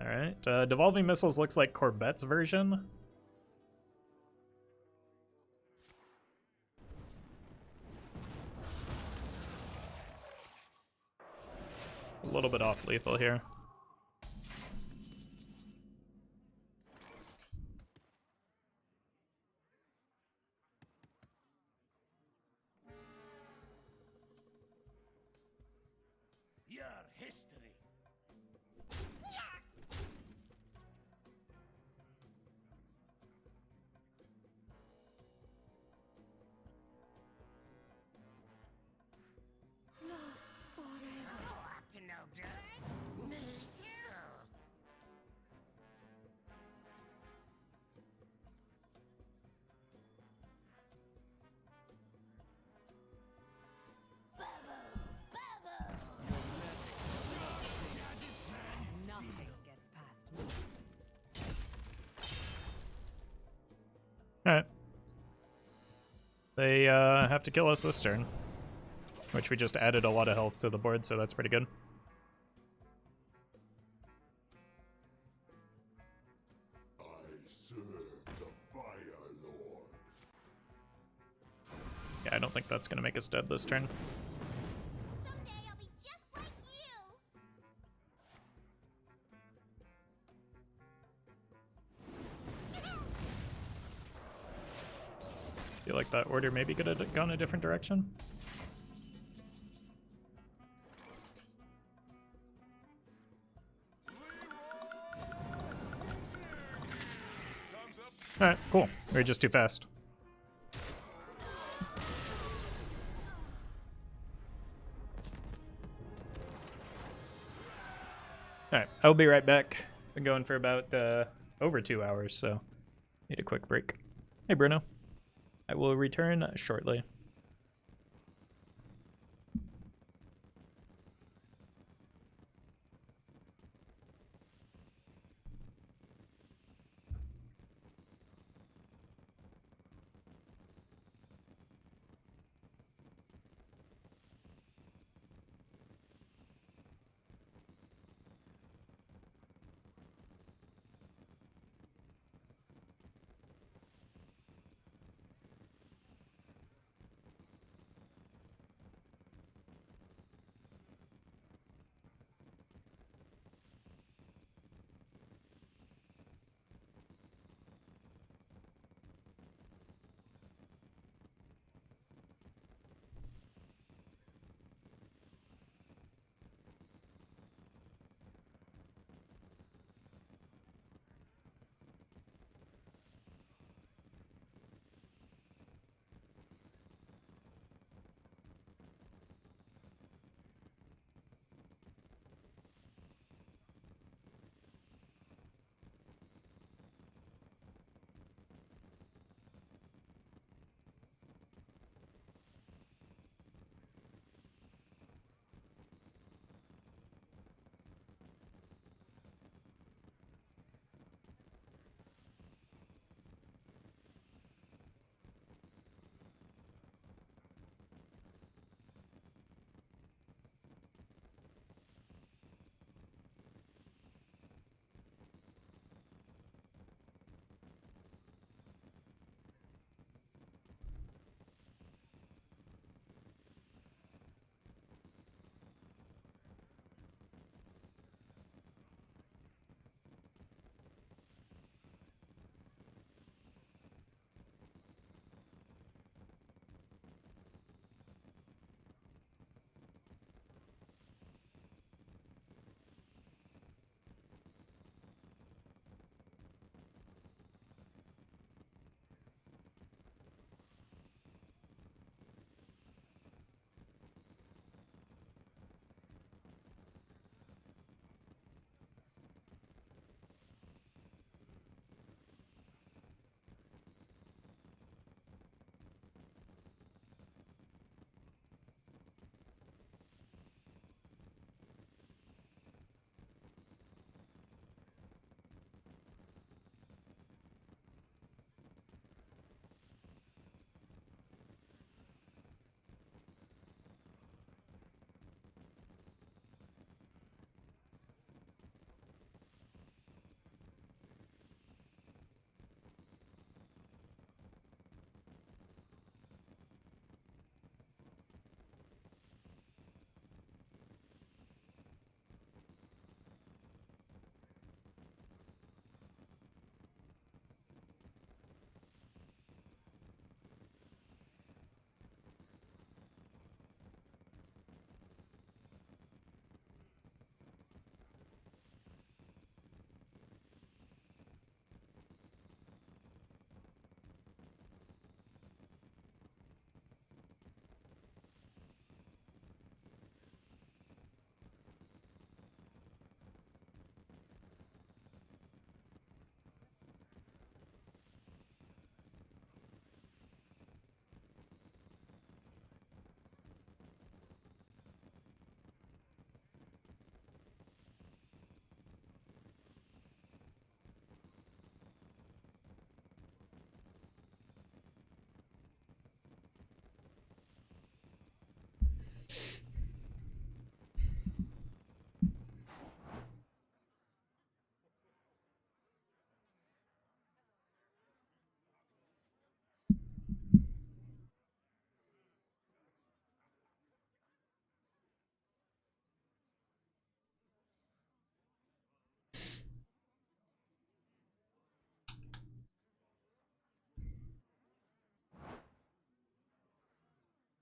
A: Alright, Devolving Missiles looks like Corvette's version. A little bit off lethal here.
E: Your history.
F: Up to no good? Me too.
C: nothing gets past me.
A: Alright. They have to kill us this turn. Which we just added a lot of health to the board, so that's pretty good.
D: I serve the Fire Lord.
A: Yeah, I don't think that's gonna make us dead this turn.
F: Someday I'll be just like you.
A: Feel like that order maybe could have gone a different direction. Alright, cool. We're just too fast. Alright, I'll be right back. Been going for about over 2 hours, so need a quick break. Hey Bruno. I will return shortly.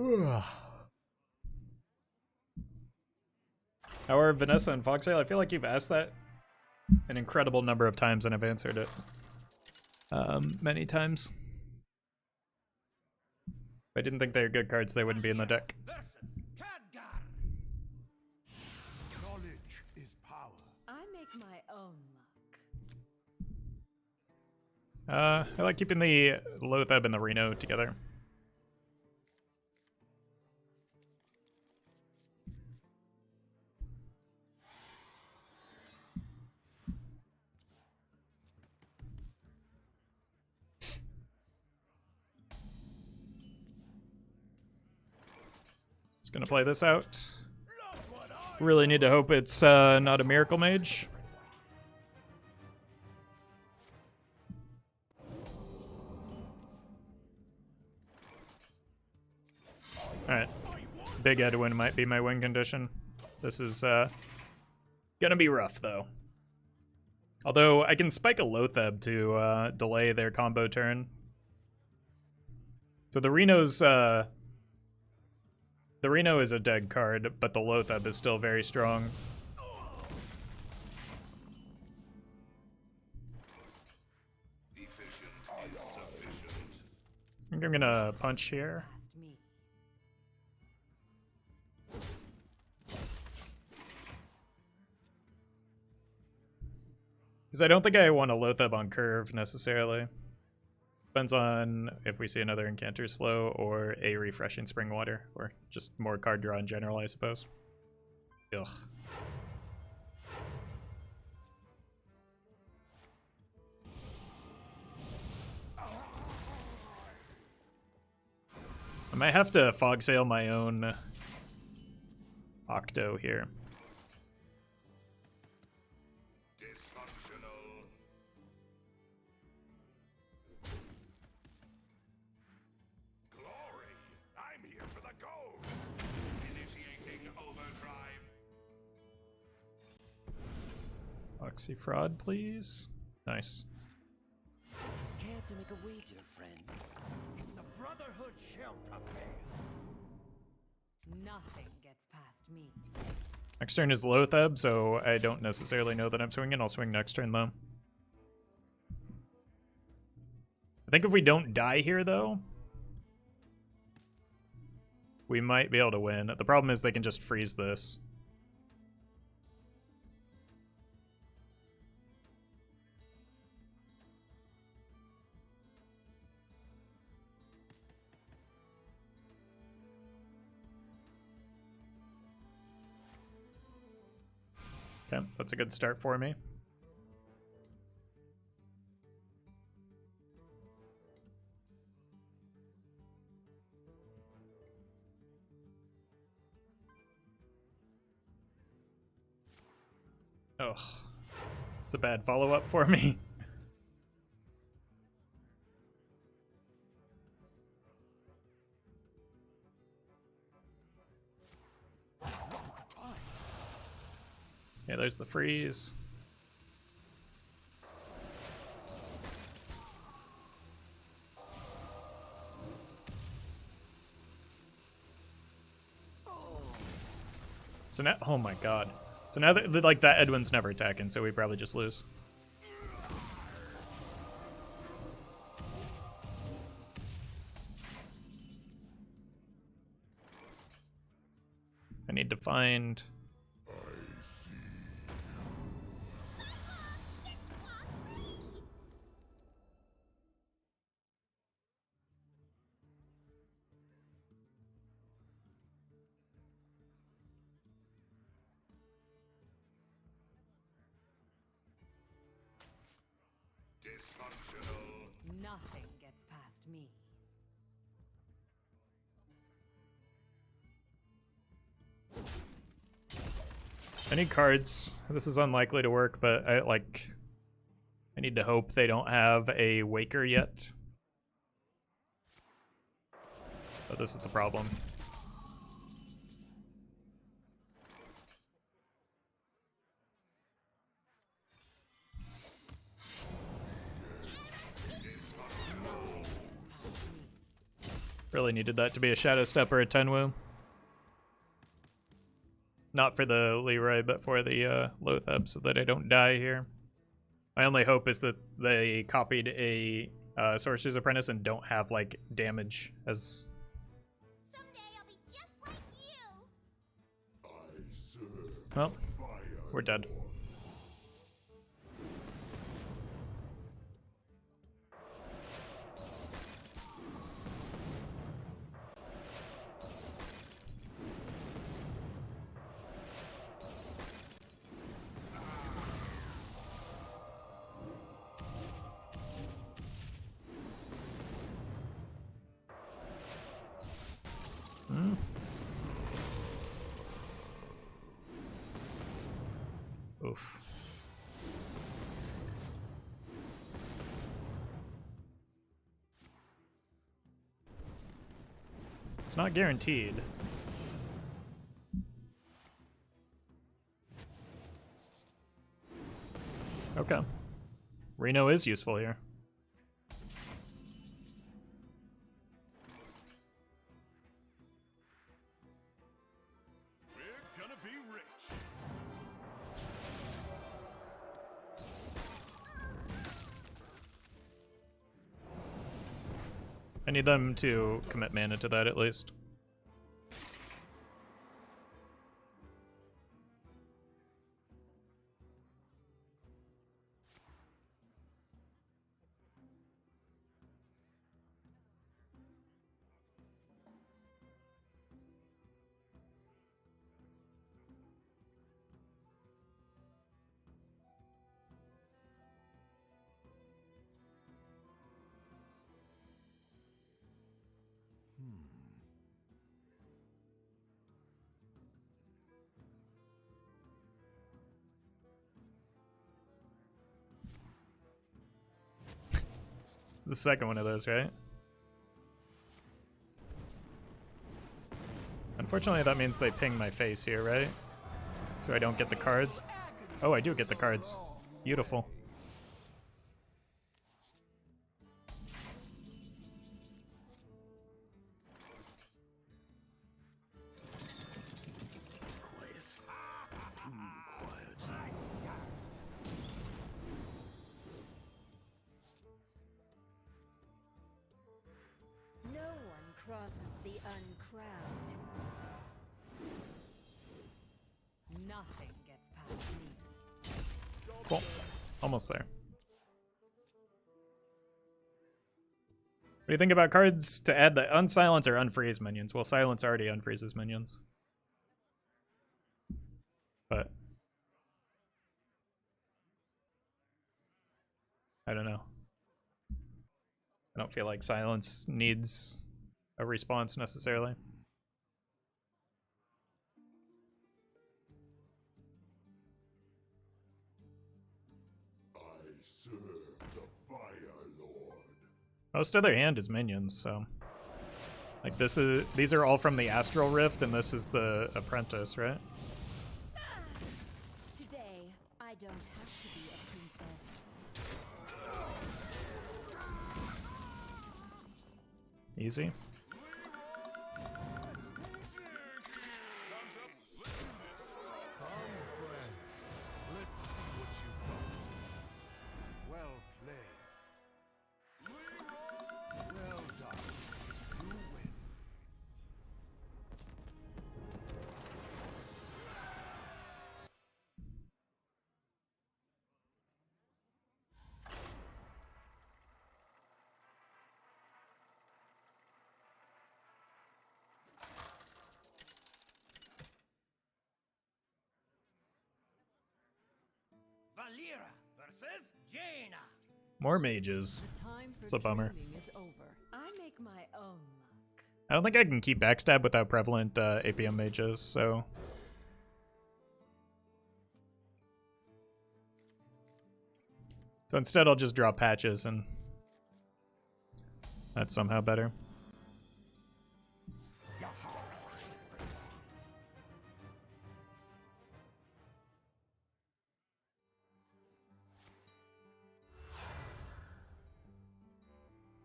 A: How are Vanessa and Foxtail? I feel like you've asked that an incredible number of times and I've answered it many times. If I didn't think they were good cards, they wouldn't be in the deck.
B: Knowledge is power.
C: I make my own luck.
A: I like keeping the Lotheb and the Reno together. Just gonna play this out. Really need to hope it's not a Miracle Mage. Alright. Big Edwin might be my win condition. This is gonna be rough, though. Although, I can spike a Lotheb to delay their combo turn. So the Reno's... The Reno is a dead card, but the Lotheb is still very strong. I think I'm gonna punch here. Because I don't think I want a Lotheb on curve, necessarily. Depends on if we see another Incanter's Flow or a Refreshing Spring Water, or just more card draw in general, I suppose. Ugh. I might have to Fog Sail my own Octo here. Oxy Fraud, please. Nice.
G: Care to make a wager, friend?
B: The Brotherhood shall prevail.
C: Nothing gets past me.
A: Next turn is Lotheb, so I don't necessarily know that I'm swinging. I'll swing next turn, though. I think if we don't die here, though, we might be able to win. The problem is they can just freeze this. Okay, that's a good start for me. Ugh. It's a bad follow-up for me. Okay, there's the freeze. So now, oh my god. So now that, like, that Edwin's never attacking, so we probably just lose. I need to find...
C: Nothing gets past me.
A: I need cards. This is unlikely to work, but I need to hope they don't have a Waker yet. But this is the problem. Really needed that to be a Shadow Step or a Tenwu. Not for the Leroy, but for the Lotheb, so that I don't die here. My only hope is that they copied a Sorcerer's Apprentice and don't have, like, damage as...
F: Someday I'll be just like you.
A: Well, we're dead. Oof. It's not guaranteed. Okay. Reno is useful here.
B: We're gonna be rich.
A: I need them to commit mana to that at least. The second one of those, right? Unfortunately, that means they ping my face here, right? So I don't get the cards. Oh, I do get the cards. Beautiful.
C: No one crosses the uncrowned. Nothing gets past me.
A: Cool. Almost there. What do you think about cards to add the unsilence or unfreeze minions? Well, silence already unfreezes minions. But I don't know. I don't feel like silence needs a response necessarily. Most of their hand is minions, so like these are all from the Astral Rift, and this is the Apprentice, right?
C: Today, I don't have to be a princess.
A: Easy.
B: Well played. Well done. You win. Valera versus Jaina.
A: More mages.
C: Time for
A: It's a bummer.
C: dreaming is over. I make my own luck.
A: I don't think I can keep backstab without prevalent APM mages, so... So instead I'll just draw patches, and that's somehow better.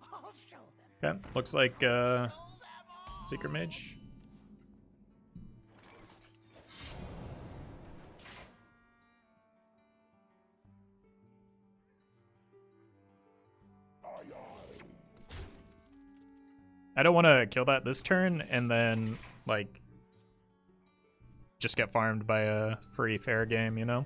G: I'll show them.
A: Okay, looks like Secret Mage. I don't want to kill that this turn and then, like, just get farmed by a free fair game, you know?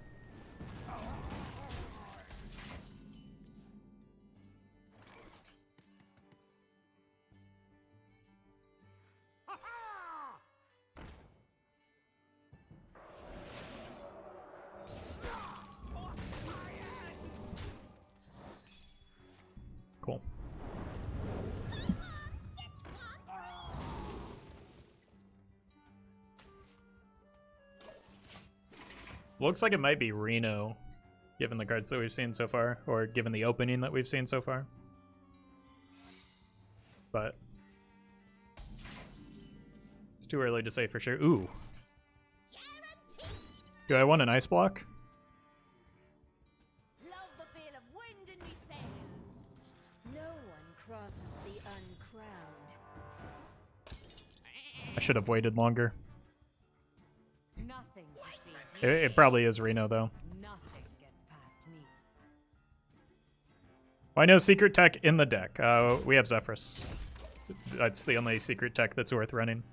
A: Cool. Looks like it might be Reno, given the cards that we've seen so far, or given the opening that we've seen so far. But it's too early to say for sure. Ooh. Do I want an ice block?
C: Love the feel of wind in me sails. No one crosses the uncrowned.
A: I should have waited longer.
C: Nothing to see.
A: It probably is Reno, though.
C: Nothing gets past me.
A: Well, I know secret tech in the deck. We have Zephyrus. That's the only secret tech that's worth running.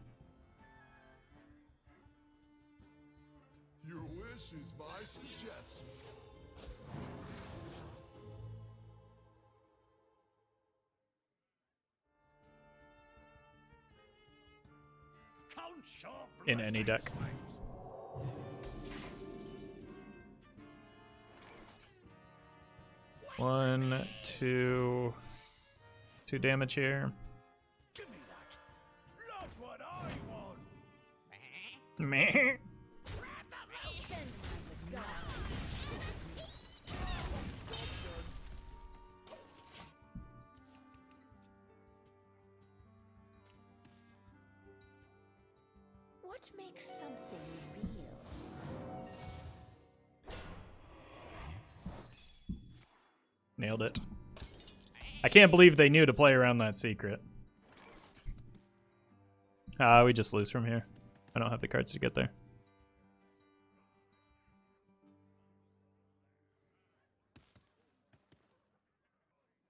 D: Your wish is my suggestion.
B: Count your
A: In any deck.
B: blessings.
A: One, two damage here.
B: Give me that. Look what I want.
A: Meh.
C: Send the gods. What makes something real?
A: Nailed it. I can't believe they knew to play around that secret. We just lose from here. I don't have the cards to get there.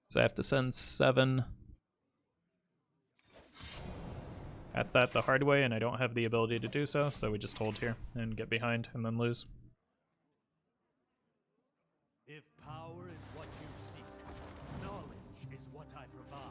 A: So I have to send 7 at that the hard way, and I don't have the ability to do so, so we just hold here and get behind and then lose.
H: If power is what you seek, knowledge is what I provide.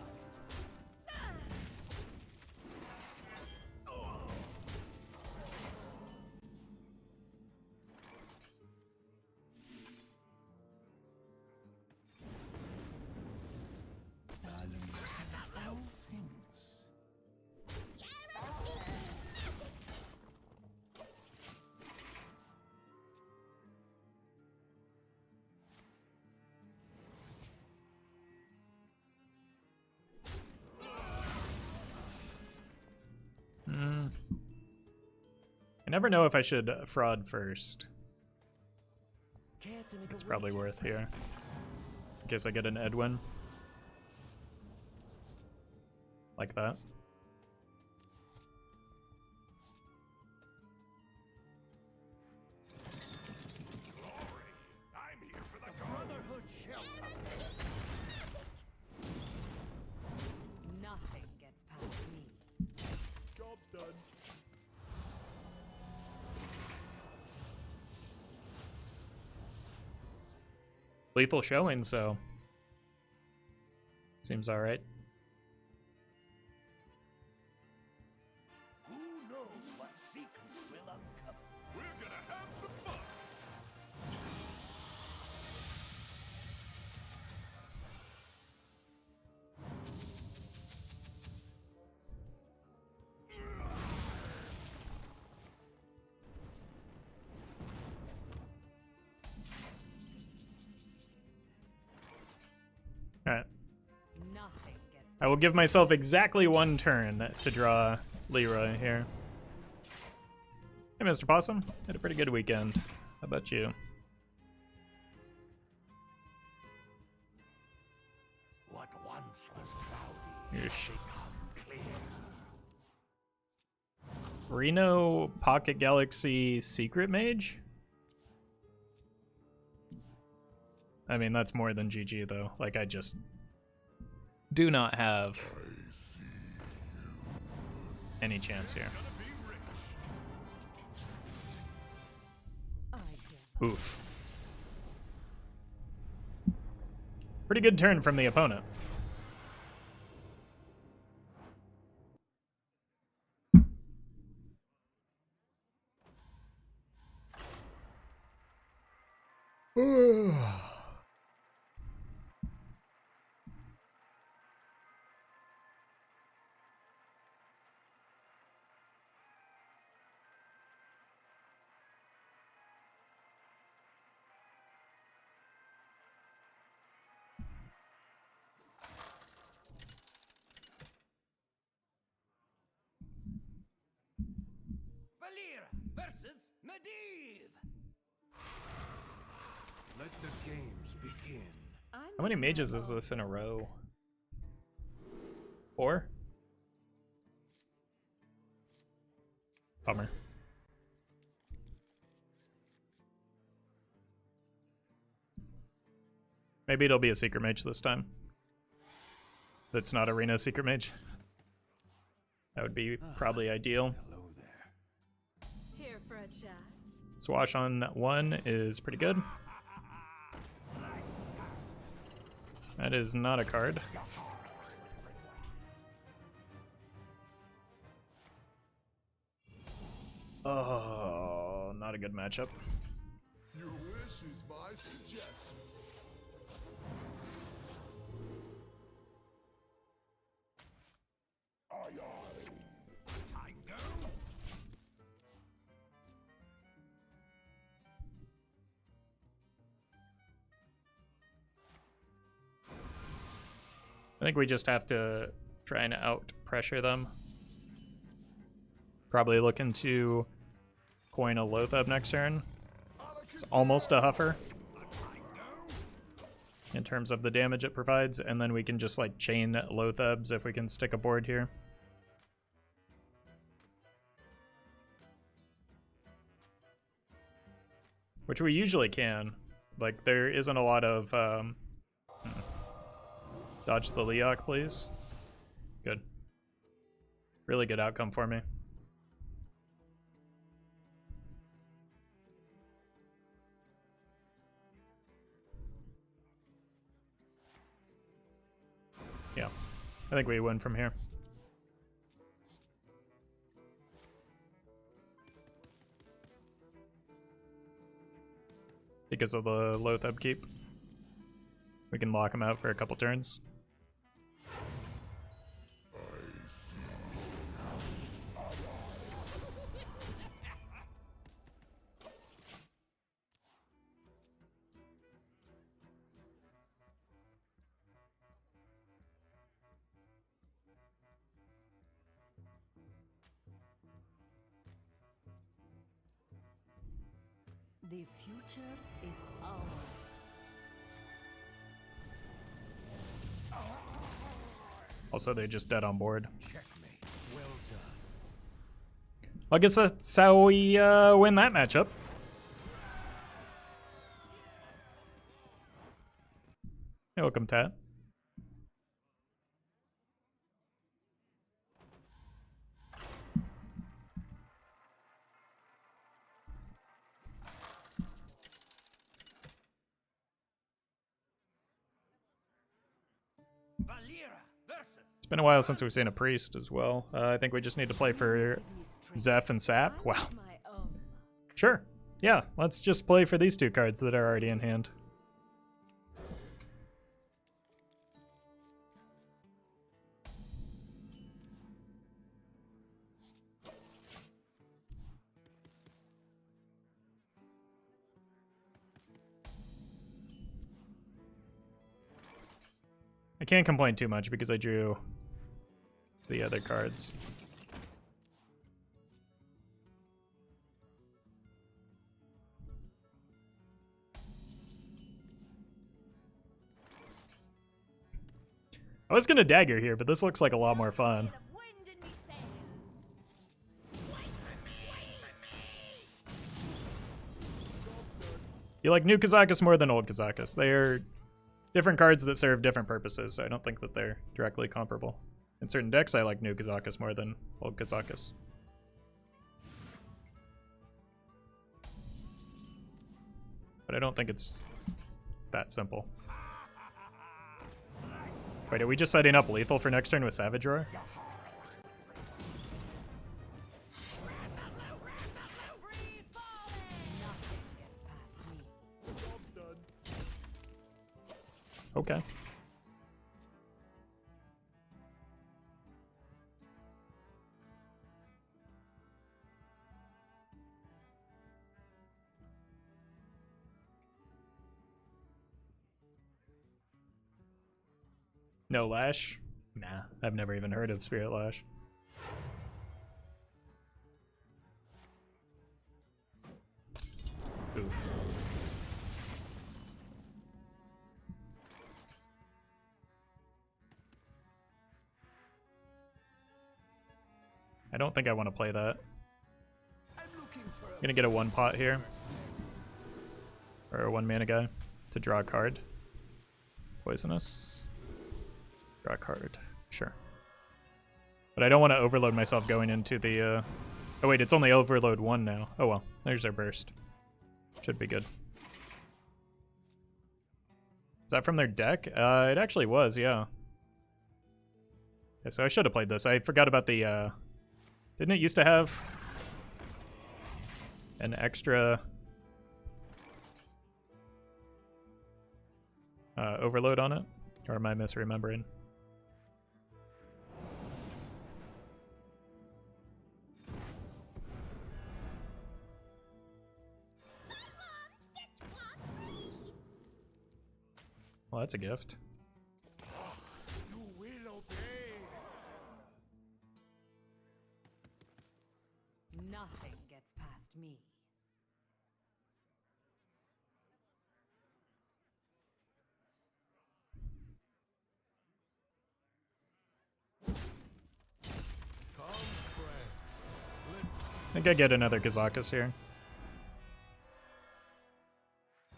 A: I never know if I should fraud first. It's probably worth here. In case I get an Edwin. Like that.
B: I'm here for the Brotherhood shelter.
C: Nothing gets past me.
D: Job done.
A: Lethal showing, so seems all right.
B: Who knows what secrets will uncover?
D: We're gonna have some fun.
A: All right.
C: Nothing gets
A: I will give myself exactly 1 turn to draw Leroy here. Hey, Mr. Possum. Had a pretty good weekend. How about you?
B: What once was cloudy
A: Yeesh.
B: has become clear.
A: Reno Pocket Galaxy Secret Mage? I mean, that's more than GG though. Like, I just do not have any chance here. Oof. Pretty good turn from the opponent.
B: Valera versus Medivh.
D: Let the games begin.
A: How many mages is this in a row? 4? Bummer. Maybe it'll be a secret mage this time. That's not a Reno secret mage. That would be probably ideal.
B: Hello there.
C: Here for a chat.
A: Swash on 1 is pretty good. That is not a card. Oh, not a good matchup.
D: Your wish is my suggestion.
A: I think we just have to try and out pressure them. Probably looking to coin a Loatheb next turn. It's almost a Huffer in terms of the damage it provides, and then we can just like chain Loathebs if we can stick a board here. Which we usually can. Like, there isn't a lot of dodge the Leok, please. Good. Really good outcome for me. Yeah, I think we win from here. Because of the Loatheb keep. We can lock him out for a couple turns.
C: The future is ours.
A: Also, they're just dead on board.
B: Checkmate.
D: Well done.
A: I guess that's how we win that matchup. Hey, welcome, Tat.
B: Valera versus.
A: It's been a while since we've seen a priest as well. I think we just need to play for Zeph and Sap. Wow.
C: My own luck.
A: Sure. Yeah, let's just play for these two cards that are already in hand. I can't complain too much because I drew the other cards. I was gonna dagger here, but this looks like a lot more fun. You like new Kazakus more than old Kazakus. They are different cards that serve different purposes, so I don't think that they're directly comparable. In certain decks, I like new Kazakus more than old Kazakus. But I don't think it's that simple. Wait, are we just setting up lethal for next turn with Savage Roar? Okay. No Lash? Nah, I've never even heard of Spirit Lash. Oof. I don't think I want to play that. I'm gonna get a 1-pot here. Or a 1-mana guy to draw a card. Poisonous. Draw a card. Sure. But I don't want to overload myself going into the... Oh wait, it's only overload 1 now. Oh well, there's our burst. Should be good. Is that from their deck? It actually was, yeah. Okay, so I should have played this. I forgot about the... Didn't it used to have an extra overload on it? Or am I misremembering? Well, that's a gift.
D: You will obey.
C: Nothing gets past me.
D: Come, friend. Let's
A: I think I get another Kazakus here.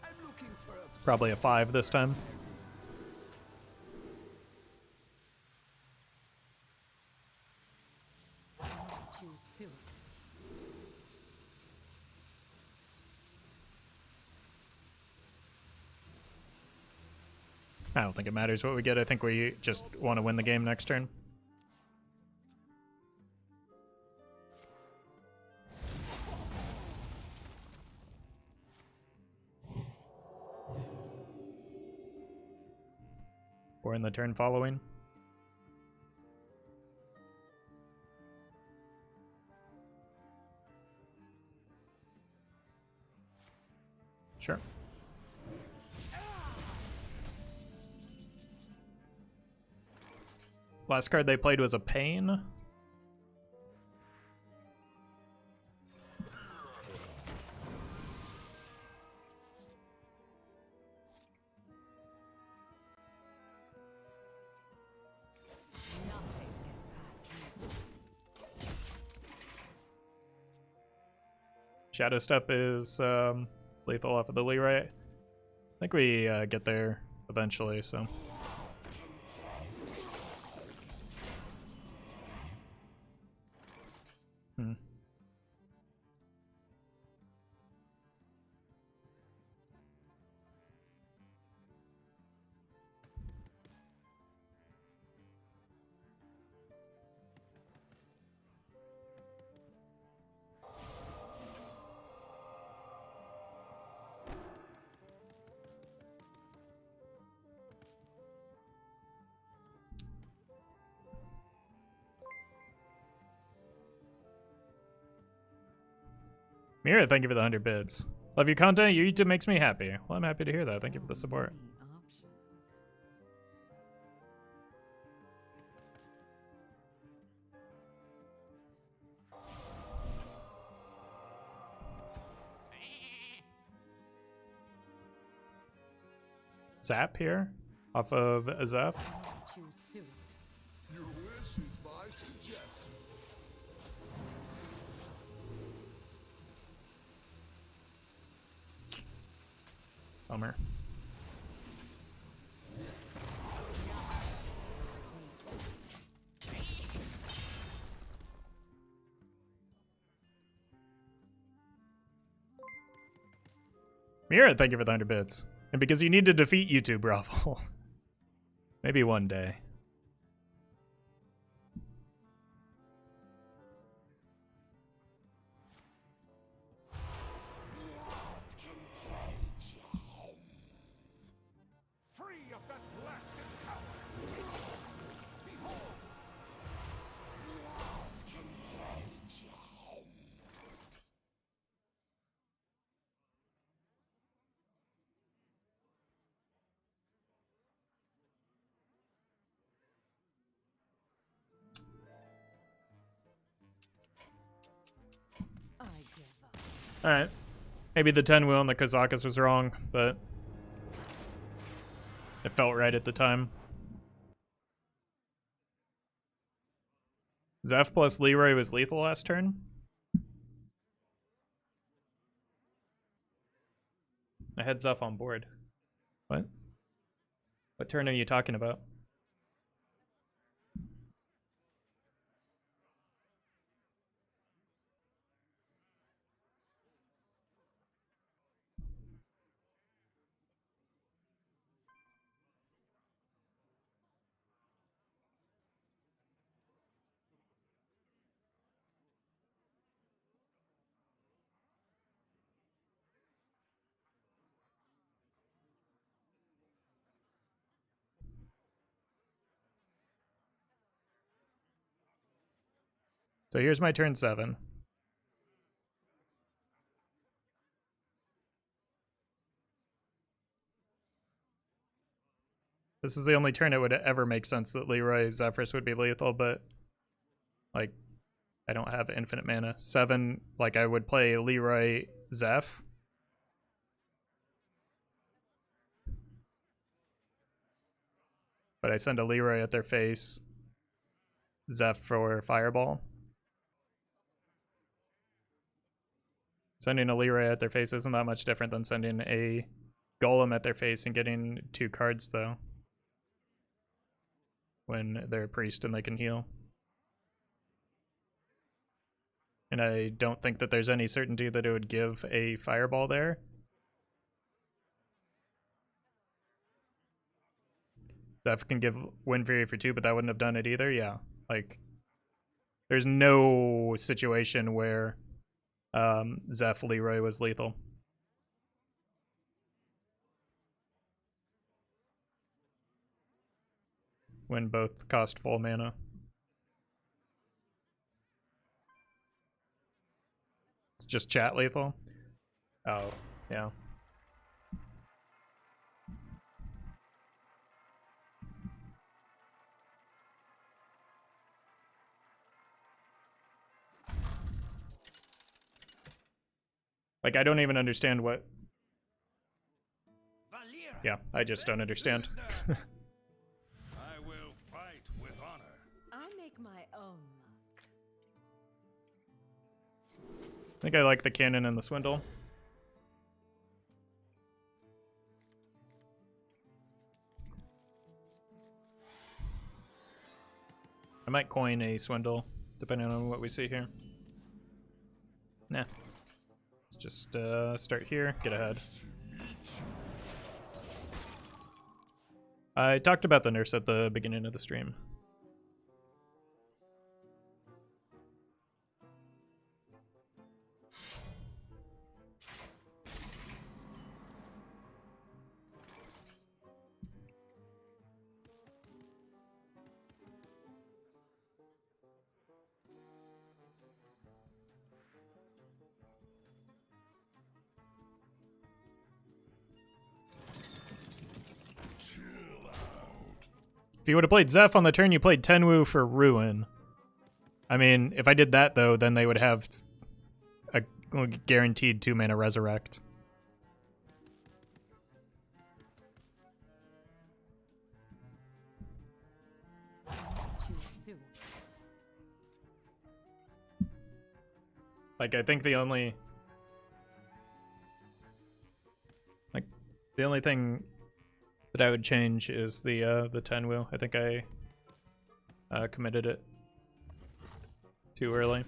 E: I'm looking for a
A: Probably a 5 this time.
C: Too soon.
A: I don't think it matters what we get. I think we just want to win the game next turn. Or in the turn following. Sure. Last card they played was a Pain.
C: Nothing gets past me.
A: Shadow Step is lethal off of the Leroy. I think we get there eventually, so. Mira, thank you for the 100 bits. Love your content. Your YouTube makes me happy. Well, I'm happy to hear that. Thank you for the support.
C: Many options.
A: Zap here off of Zeph.
C: Too soon.
D: Your wish is my suggestion.
A: Bummer. Mira, thank you for the 100 bits. And because you need to defeat YouTube, Roffle. Maybe one day.
B: Free of that blasted tower! Behold!
C: I give up.
A: Alright. Maybe the 10 wheel on the Kazakas was wrong, but it felt right at the time. Zeph plus Leroy was lethal last turn? I had Zeph on board. What? What turn are you talking about? So here's my turn 7. This is the only turn it would ever make sense that Leroy Zephyrus would be lethal, but like I don't have infinite mana. 7, like I would play Leroy Zeph. But I send a Leroy at their face. Zeph for Fireball. Sending a Leroy at their face isn't that much different than sending a Golem at their face and getting 2 cards, though. When they're a priest and they can heal. And I don't think that there's any certainty that it would give a Fireball there. Zeph can give Wind Fury for 2, but that wouldn't have done it either. Yeah, like there's no situation where Zeph Leroy was lethal. When both cost full mana. It's just chat lethal? Oh, yeah. Like, I don't even understand what... Yeah, I just don't understand.
B: I will fight with honor.
C: I make my own luck.
A: I think I like the cannon and the swindle. I might coin a swindle, depending on what we see here. Nah. Let's just start here, get ahead. I talked about the nurse at the beginning of the stream. If you would have played Zeph on the turn, you played Tenwu for Ruin. I mean, if I did that, though, then they would have a guaranteed 2-mana Resurrect.
C: Too soon.
A: Like, I think the only... Like, The only thing that I would change is the 10 wheel. I think I committed it too early.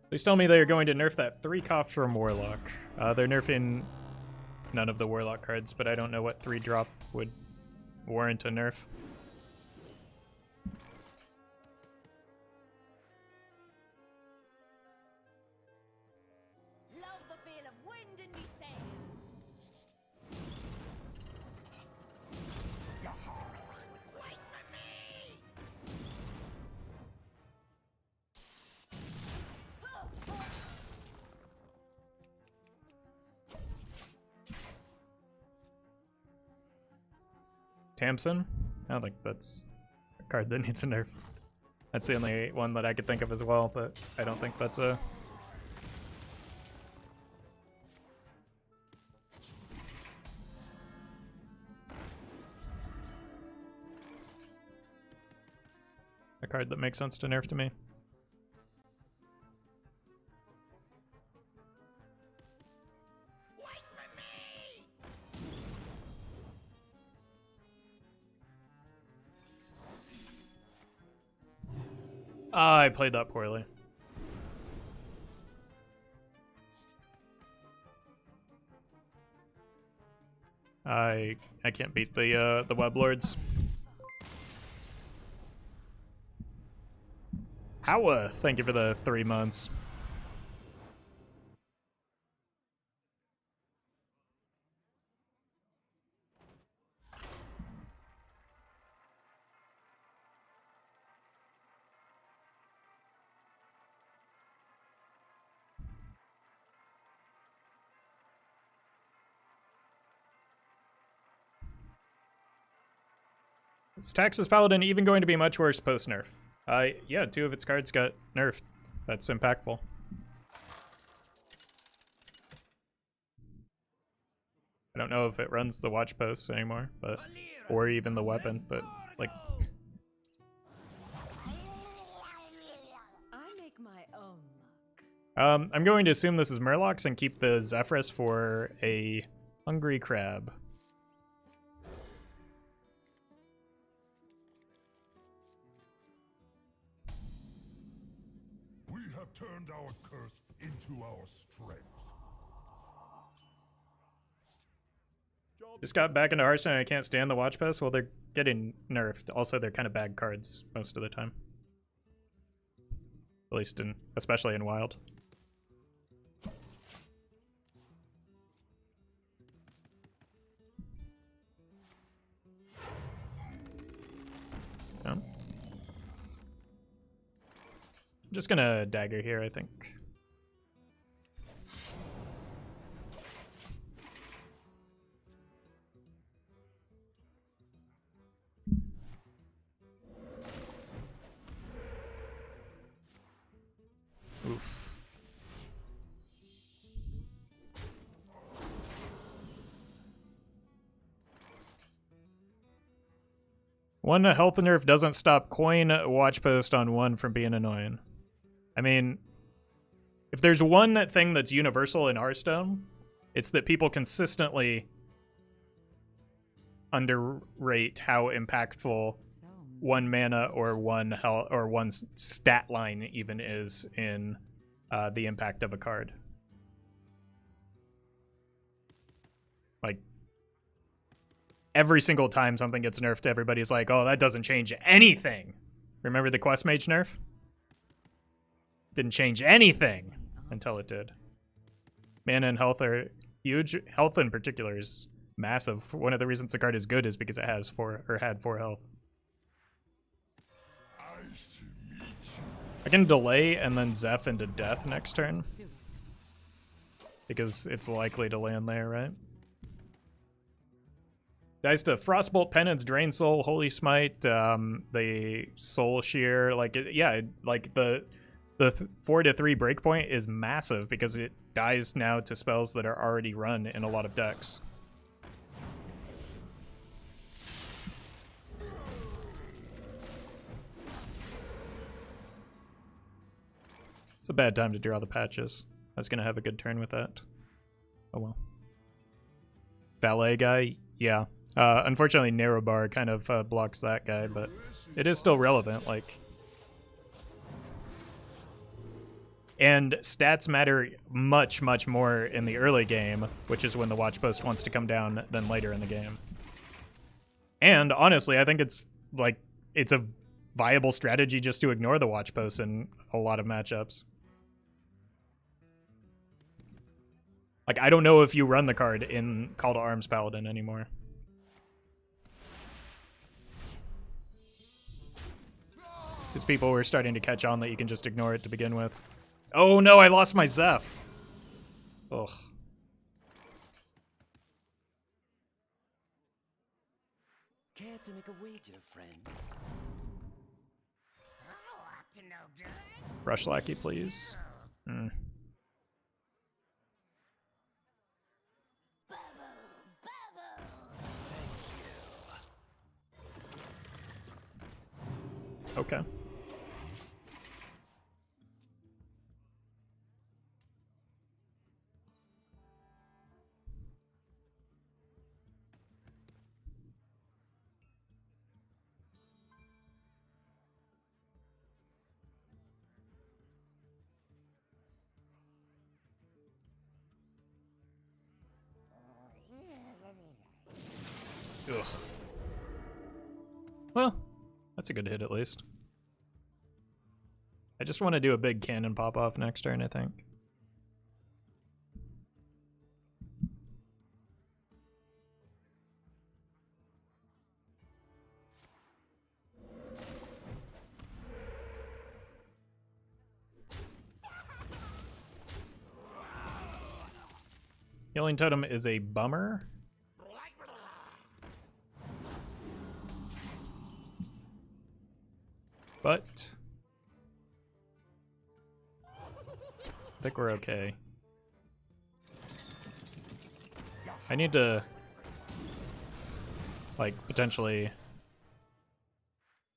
A: Please tell me they're going to nerf that 3 cough from Warlock. They're nerfing none of the Warlock cards, but I don't know what 3 drop would warrant a nerf.
C: Love the feel of wind in me sails.
A: Tamsin? I don't think that's a card that needs a nerf. That's the only one that I could think of as well, but I don't think that's a... a card that makes sense to nerf to me. I played that poorly. I can't beat the web lords. Howa, thank you for the 3 months. Is Tax's Paladin even going to be much worse post-nerf? Yeah, 2 of its cards got nerfed. That's impactful. I don't know if it runs the watch posts anymore, but or even the weapon, but like
C: I make my own luck.
A: I'm going to assume this is Murlocs and keep the Zephrys for a hungry crab.
D: We have turned our curse into our strength.
A: Just got back into Hearthstone and I can't stand the watch posts. Well, they're getting nerfed. Also, they're kind of bad cards most of the time. At least especially in Wild. No. I'm just gonna dagger here, I think. Oof. One health nerf doesn't stop coin watch post on 1 from being annoying. I mean, if there's one thing that's universal in Hearthstone, it's that people consistently underrate how impactful 1 mana or 1 health or 1 stat line even is in the impact of a card. Like every single time something gets nerfed, everybody's like, "Oh, that doesn't change anything." Remember the Quest Mage nerf? Didn't change anything until it did. Mana and health are huge. Health in particular is massive. One of the reasons the card is good is because it has 4 or had 4 health. I can delay and then Zeph into death next turn. Because it's likely to land there, right? Dies to Frostbolt, Penance, Drain Soul, Holy Smite, the Soul Shear. Like, like the 4-3 breakpoint is massive because it dies now to spells that are already run in a lot of decks. It's a bad time to draw the patches. I was gonna have a good turn with that. Oh well. Ballet guy, yeah. Unfortunately, narrow bar kind of blocks that guy, but it is still relevant. Like, and stats matter much, much more in the early game, which is when the watch post wants to come down, than later in the game. And honestly, I think it's like it's a viable strategy just to ignore the watch post in a lot of matchups. Like, I don't know if you run the card in Call to Arms Paladin anymore. Because people were starting to catch on that you can just ignore it to begin with. Oh no, I lost my Zeph. Ugh.
G: Care to make a wager, friend?
A: Rush Lackey, please. Mm. Okay. Ugh. Well, that's a good hit at least. I just want to do a big cannon pop off next turn, I think. Healing Totem is a bummer. But I think we're okay. I need to, like, potentially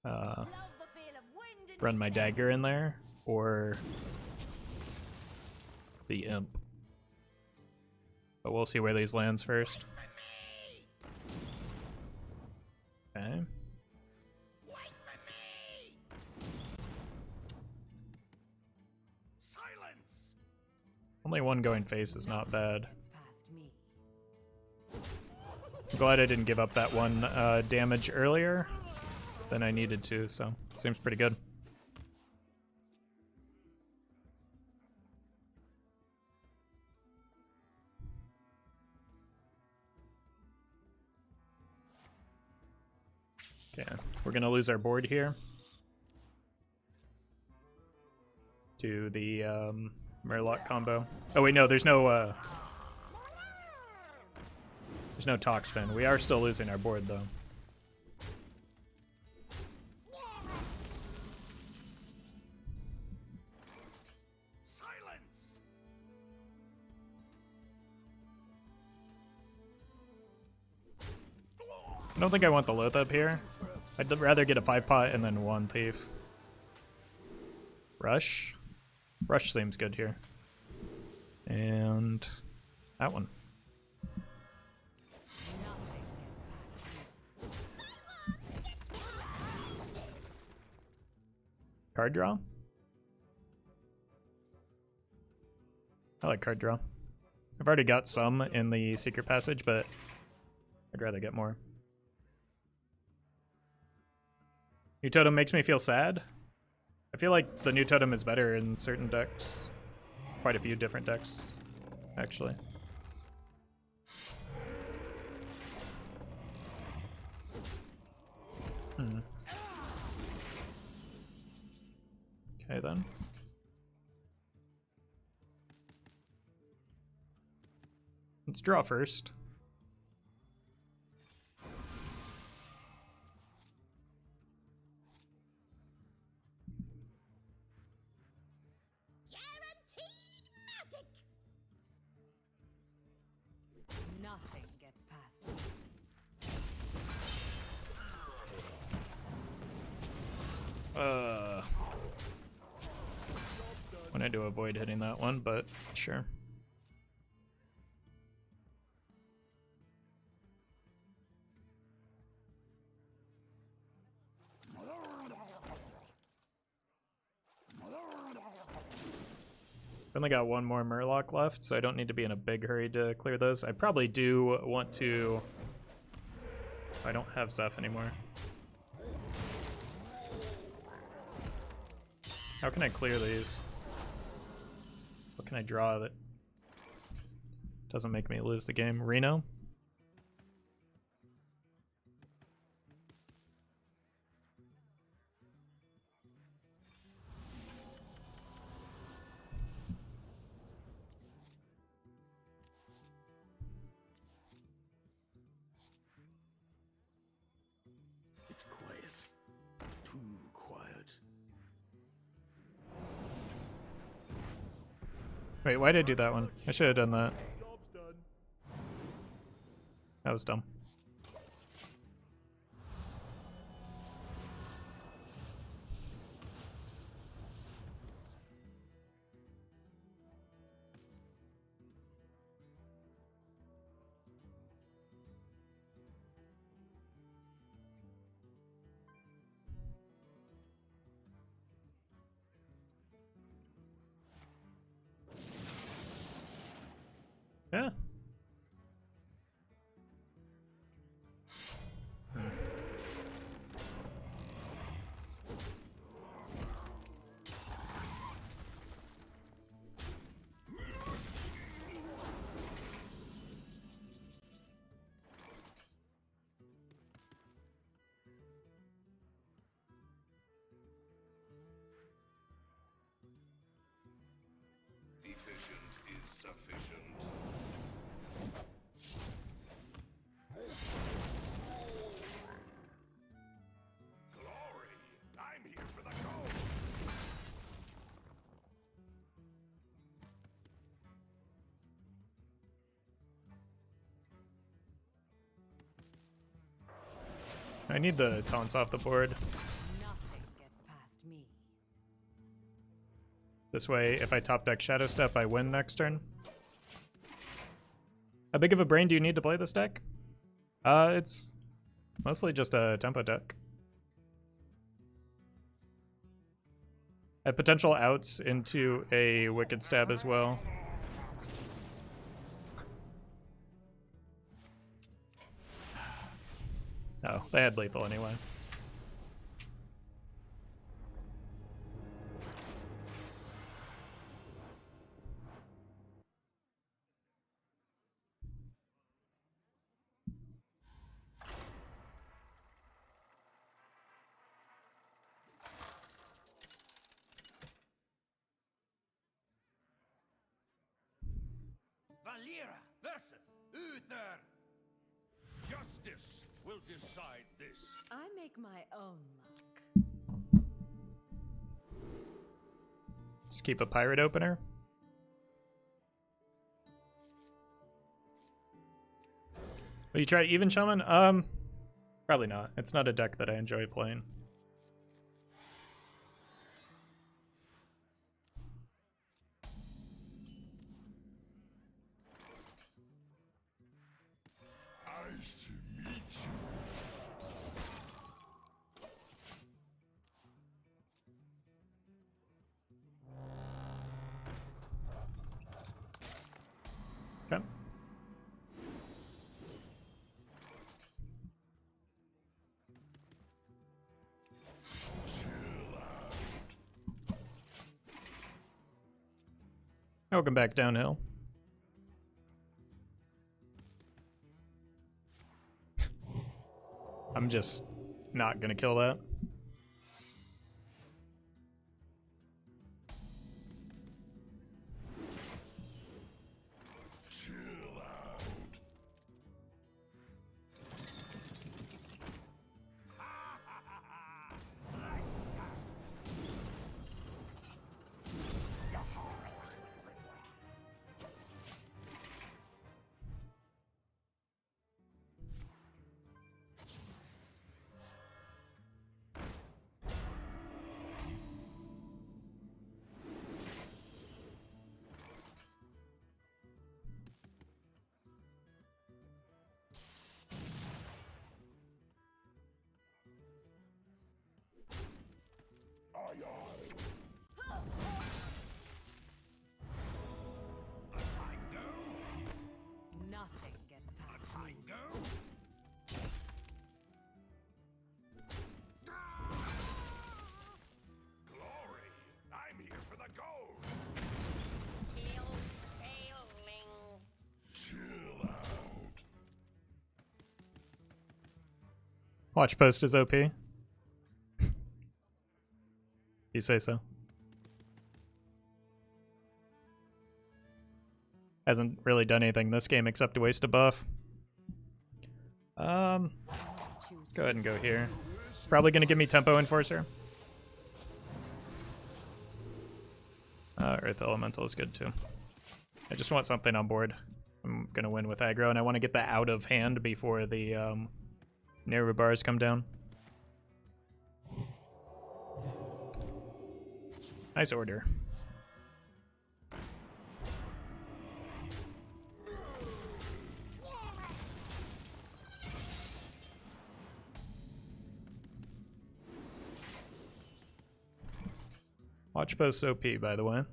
A: run my dagger in there, or the imp. But we'll see where these lands first. Okay. Only one going face is not bad. I'm glad I didn't give up that one damage earlier than I needed to, so seems pretty good. Okay, we're gonna lose our board here to the Murloc combo. Oh wait, no, there's no Toxfin. We are still losing our board though. I don't think I want the Loath up here. I'd rather get a 5-pot and then 1 thief. Rush? Rush seems good here. And that one. Card draw? I like card draw. I've already got some in the secret passage, but I'd rather get more. New Totem makes me feel sad. I feel like the new Totem is better in certain decks. Quite a few different decks, actually. Okay then. Let's draw first.
F: Guaranteed magic.
C: Nothing gets past me.
A: Wanted to avoid hitting that one, but sure. Only got one more Murloc left, so I don't need to be in a big hurry to clear those. I probably do want to... I don't have Zeph anymore. How can I clear these? What can I draw that doesn't make me lose the game? Reno?
E: It's quiet. Too quiet.
A: Wait, why did I do that one? I should have done that.
D: Job's done.
A: That was dumb. Yeah.
B: Efficient is sufficient. Glory! I'm here for the gold!
A: I need the taunts off the board.
C: Nothing gets past me.
A: This way, if I top deck Shadow Step, I win next turn. How big of a brain do you need to play this deck? It's mostly just a tempo deck. I have potential outs into a Wicked Stab as well. Oh, they had lethal anyway.
H: Valera versus Uther.
B: Justice will decide this.
C: I make my own luck.
A: Just keep a pirate opener. Will you try Even Shaman? Probably not. It's not a deck that I enjoy playing.
B: Nice to meet you.
A: Okay. Welcome back downhill. I'm just not gonna kill that. Watch post is OP. You say so. Hasn't really done anything this game except to waste a buff. Let's go ahead and go here. It's probably going to give me Tempo Enforcer. Earth Elemental is good too. I just want something on board. I'm going to win with aggro, and I want to get that out of hand before the Neru bars come down. Nice order. Watch post OP, by the way.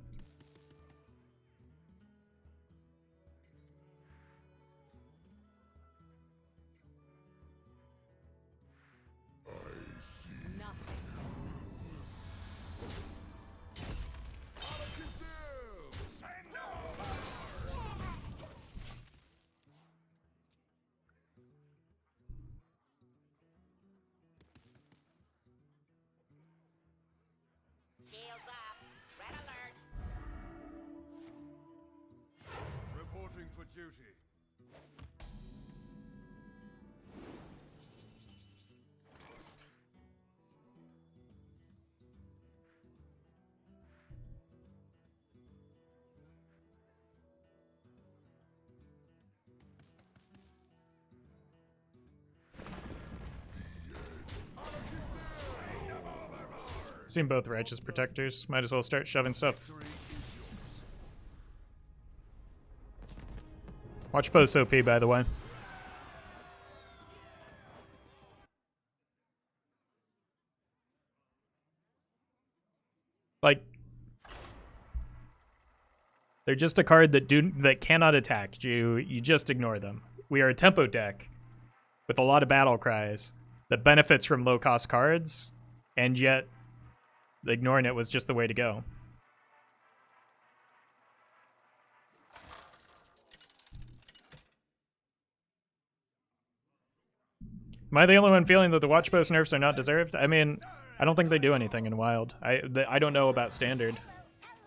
B: Reporting for duty.
A: Seen both Righteous Protectors. Might as well start shoving stuff.
B: Victory is yours.
A: Watch post OP, by the way. Like, they're just a card that cannot attack. You just ignore them. We are a tempo deck with a lot of battle cries that benefits from low cost cards, and yet ignoring it was just the way to go. Am I the only one feeling that the watch post nerfs are not deserved? I mean, I don't think they do anything in Wild. I don't know about Standard,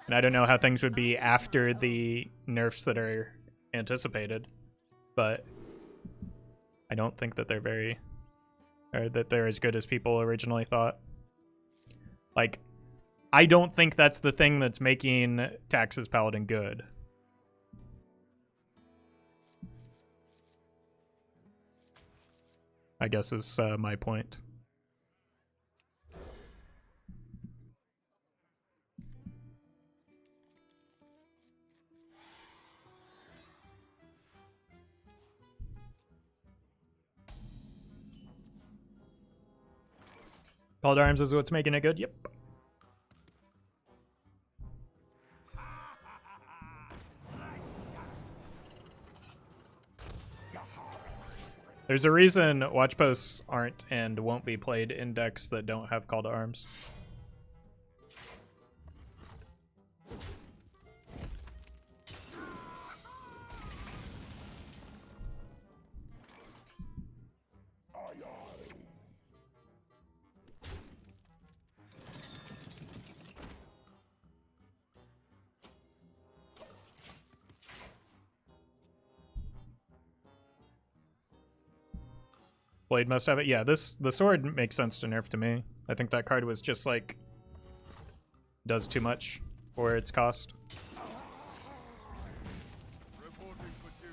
A: and I don't know how things would be after the nerfs that are anticipated, but I don't think that that they're as good as people originally thought. Like, I don't think that's the thing that's making Tax's Paladin good. I guess is my point. Called Arms is what's making it good? Yep. There's a reason watch posts aren't and won't be played in decks that don't have Call to Arms. Blade must have it. Yeah, the sword makes sense to nerf to me. I think that card was just like does too much for its cost.
B: Reporting for duty.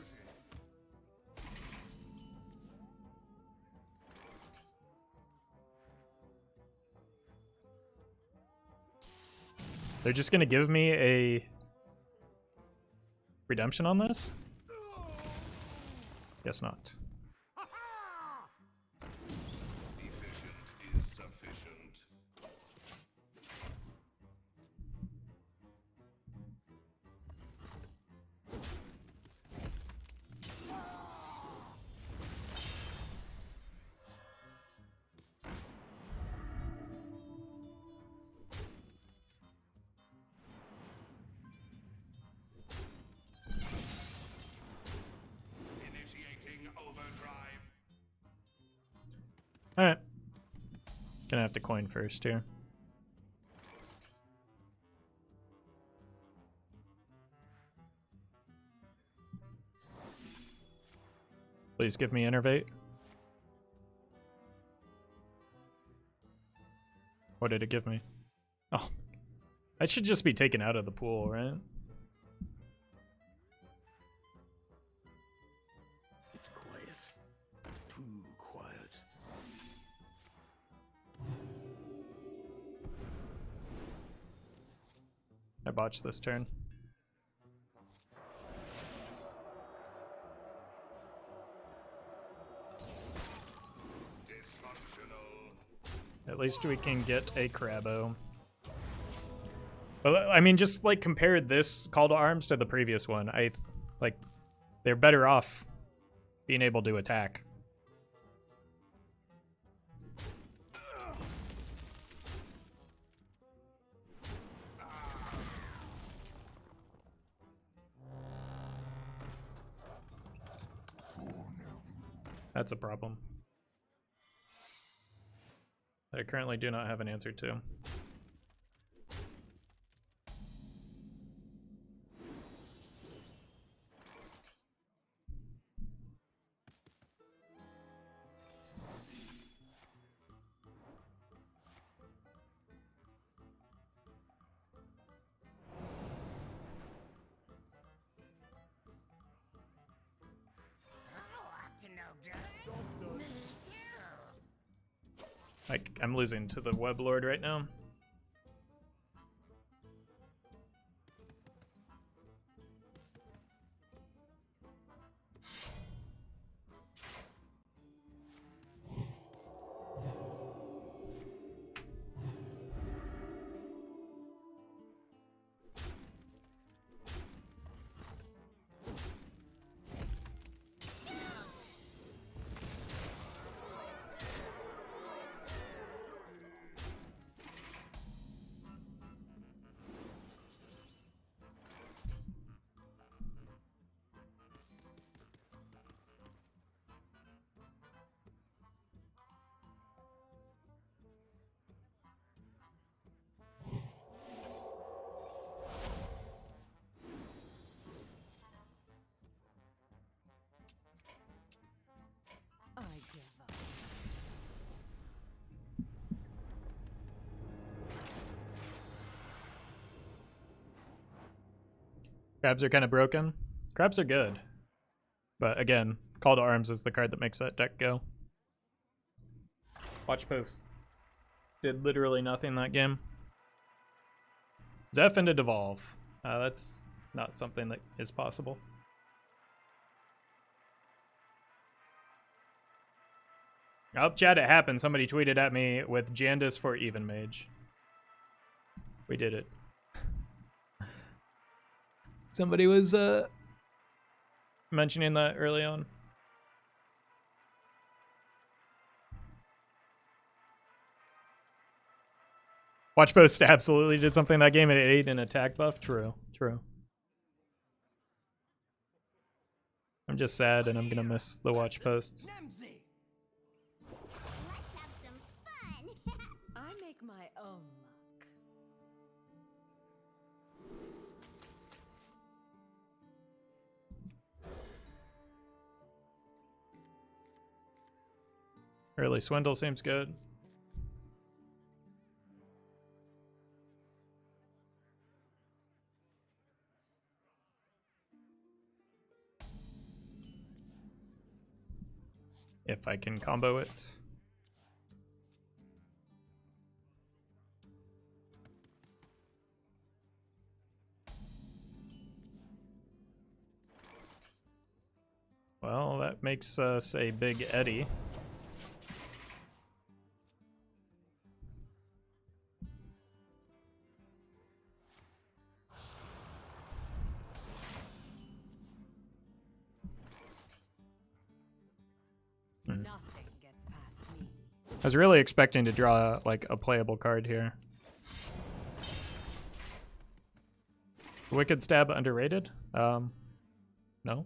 A: They're just gonna give me a redemption on this? Guess not.
B: Efficient is sufficient. Initiating override.
A: Gonna have to coin first here. Please give me Innervate. What did it give me? Oh, I should just be taken out of the pool, right?
B: It's quiet. Too quiet.
A: I botched this turn. At least we can get a Crabbo. But I mean, just like compare this Call to Arms to the previous one. Like they're better off being able to attack. That's a problem that I currently do not have an answer to. Like, I'm losing to the Web Lord right now.
C: I give up.
A: Crabs are kind of broken. Crabs are good. But again, Call to Arms is the card that makes that deck go. Watch Post did literally nothing that game. Zeph into Devolve. That's not something that is possible. Oh, chat, it happened. Somebody tweeted at me with Jandis for Even Mage. We did it. Somebody was mentioning that early on. Watch Post absolutely did something that game. It ate an attack buff. True, true. I'm just sad and I'm gonna miss the Watch Posts.
F: Let's have some fun.
C: I make my own luck.
A: Early Swindle seems good. If I can combo it. Well, that makes us a big Eddie.
C: Nothing gets past me.
A: I was really expecting to draw like a playable card here. Wicked Stab underrated? No.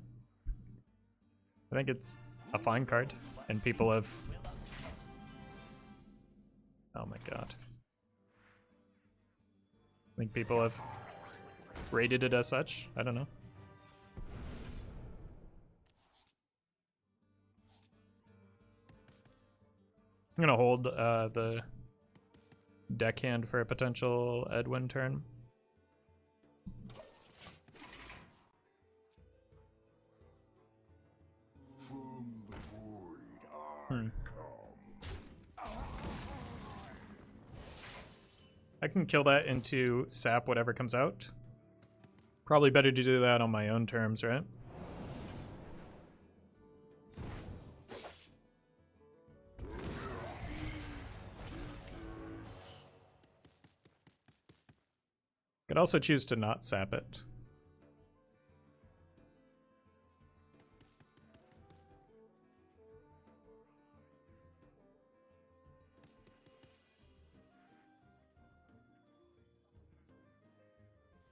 A: I think it's a fine card, and people have Oh my god. I think people have rated it as such. I don't know. I'm gonna hold the deckhand for a potential Edwin turn.
B: From the void,
A: I can kill that into sap whatever comes out. Probably better to do that on my own terms, right? Could also choose to not sap it.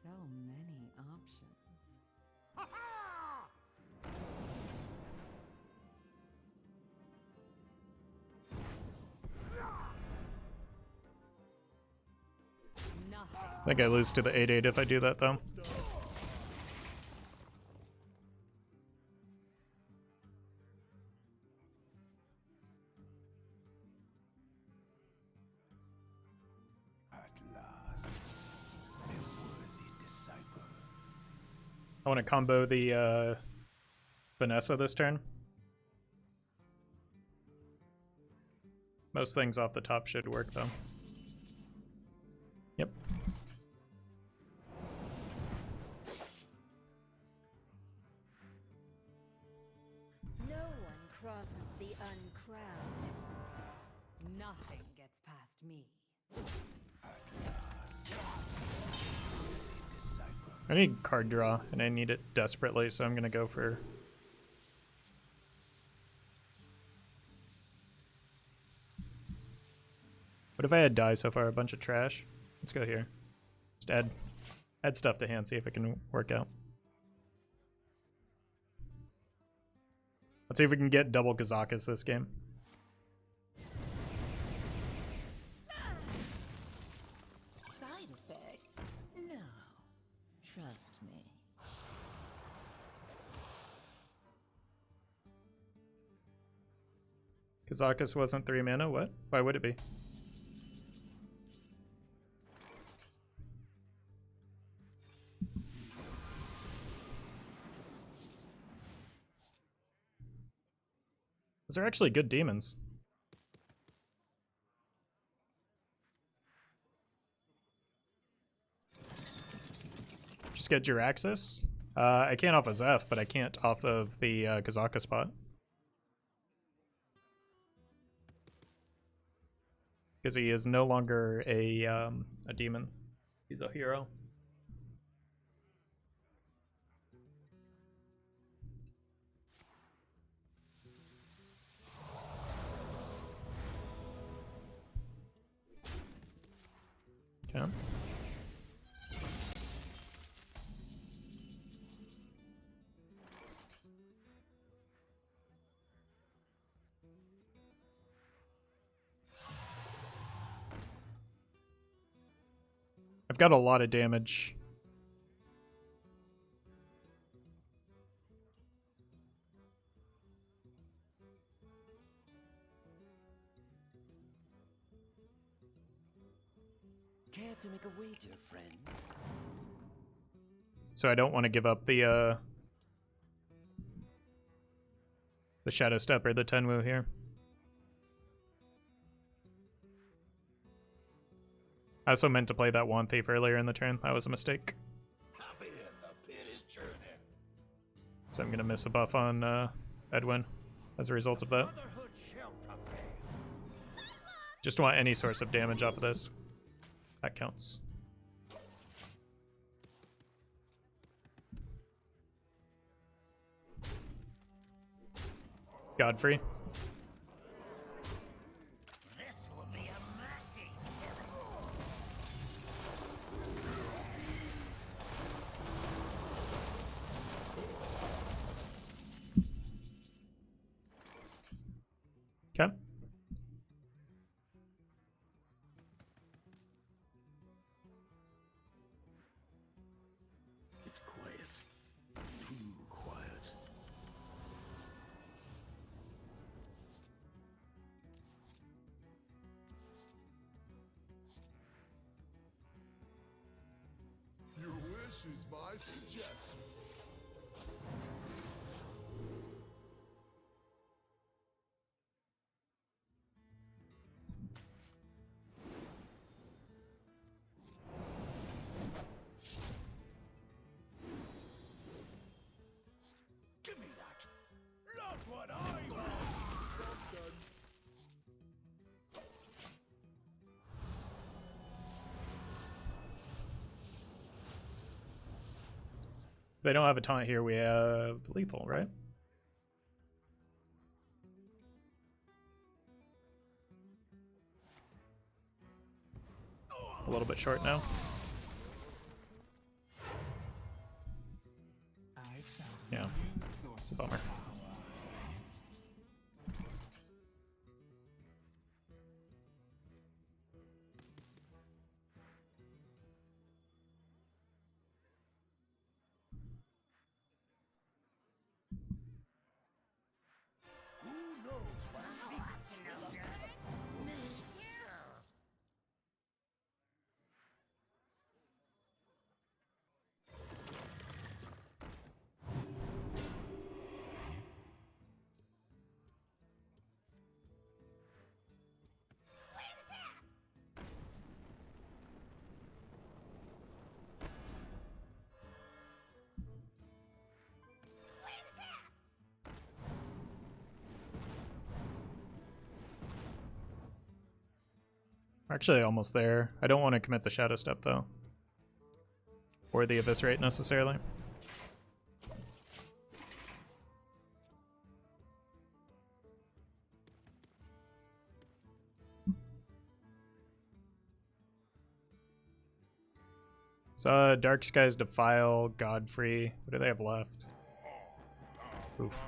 C: So many options. Nothing.
A: I think I lose to the 8/8 if I do that though.
B: at last, a worthy disciple.
A: I want to combo the Vanessa this turn. Most things off the top should work though. Yep.
C: No one crosses the uncrowned. Nothing gets past me.
A: I need card draw, and I need it desperately, so I'm gonna go for... What if I had die so far? A bunch of trash? Let's go here. Just add stuff to hand, see if it can work out. Let's see if we can get double Kazakus this game.
C: Side effects? No. Trust me.
A: Kazakus wasn't 3 mana? What? Why would it be? Those are actually good demons. Just get Jiraxis. I can't off of Zeph, but I can't off of the Kazaka spot. Because he is no longer a demon. He's a hero. Okay. I've got a lot of damage.
G: Care to make a wager, friend?
A: So I don't want to give up the Shadow Step or the Tenwu here. I also meant to play that Wand Thief earlier in the turn. That was a mistake. So I'm going to miss a buff on Edwin as a result of that. Just want any source of damage off of this. That counts. Godfrey.
G: This will be a mercy.
A: Okay.
D: This is my suggestion.
B: Give me that! Look what I want!
A: If they don't have a taunt here, we have lethal, right? A little bit short now. Yeah, it's a bummer.
B: Who knows what secrets will uncover?
F: Me too.
A: We're actually almost there. I don't want to commit the Shadow Step though. Or the Eviscerate necessarily. So Dark Skies Defile, Godfrey. What do they have left? Oof.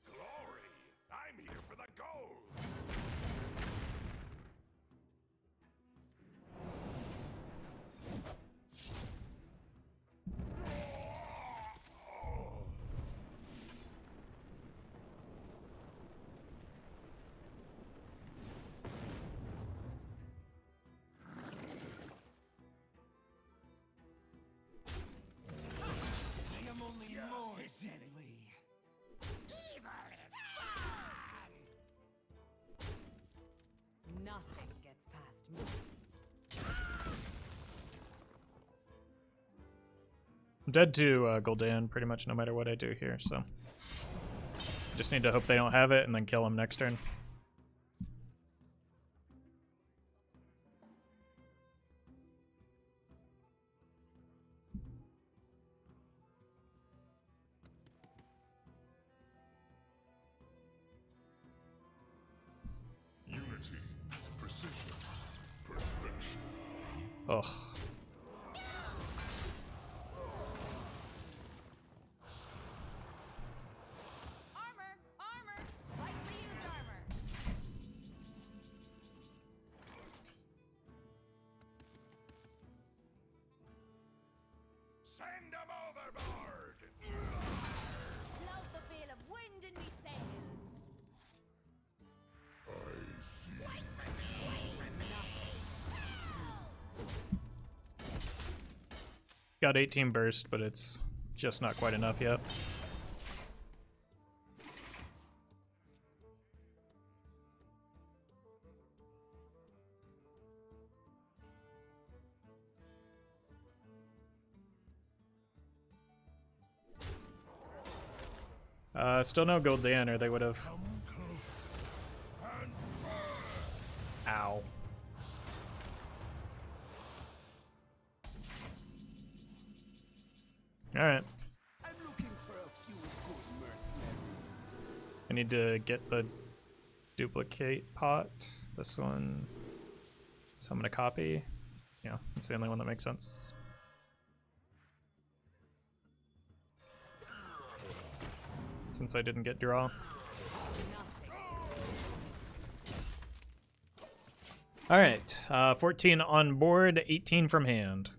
B: Glory! I'm here for the gold! I am only more deadly.
F: Evil is fun.
C: Nothing gets past me.
A: I'm dead to Gul'dan pretty much no matter what I do here, so just need to hope they don't have it and then kill him next turn.
D: Unity, precision, perfection.
A: Ugh.
C: Armor! Armor! Lightly used armor!
B: Send them overboard!
C: Blow the veil of wind in me sails!
A: Got 18 burst, but it's just not quite enough yet. Still no Gul'dan, or they would have. Ow. Alright.
E: I'm looking for a few good mercenaries.
A: I need to get the duplicate pot. This one. So I'm gonna copy. Yeah, that's the only one that makes sense. Since I didn't get draw. Alright, 14 on board, 18 from hand.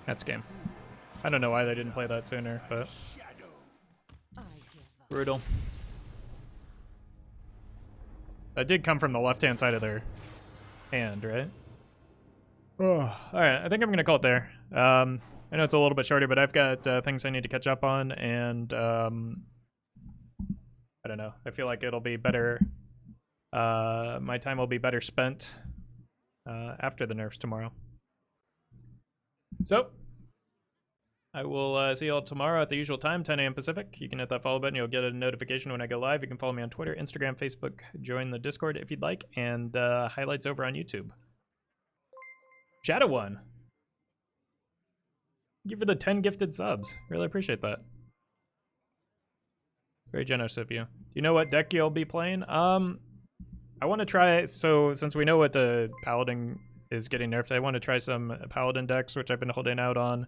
A: That's game. I don't know why they didn't play that sooner, but brutal. That did come from the left-hand side of their hand, right? Oh, all right. I think I'm gonna call it there. I know it's a little bit shorter, but I've got things I need to catch up on, and I don't know. I feel like it'll be better. My time will be better spent after the nerfs tomorrow. So I will see you all tomorrow at the usual time, 10 a.m. Pacific. You can hit that follow button. You'll get a notification when I go live. You can follow me on Twitter, Instagram, Facebook. Join the Discord if you'd like, and highlights over on YouTube. Shadow1. Thank you for the 10 gifted subs. Really appreciate that. Very generous of you. Do you know what deck you'll be playing? I want to try, so since we know what the Paladin is getting nerfed, I want to try some Paladin decks, which I've been holding out on.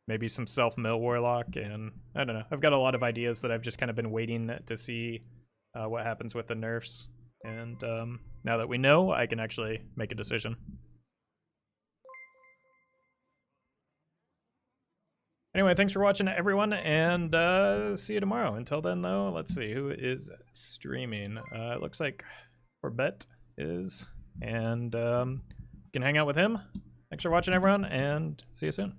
A: Maybe some self-mill Warlock, and I don't know. I've got a lot of ideas that I've just kind of been waiting to see what happens with the nerfs. And now that we know, I can actually make a decision. Anyway, thanks for watching, everyone, and see you tomorrow. Until then, though, let's see who is streaming. It looks like Corbett is, and you can hang out with him. Thanks for watching, everyone, and see you soon.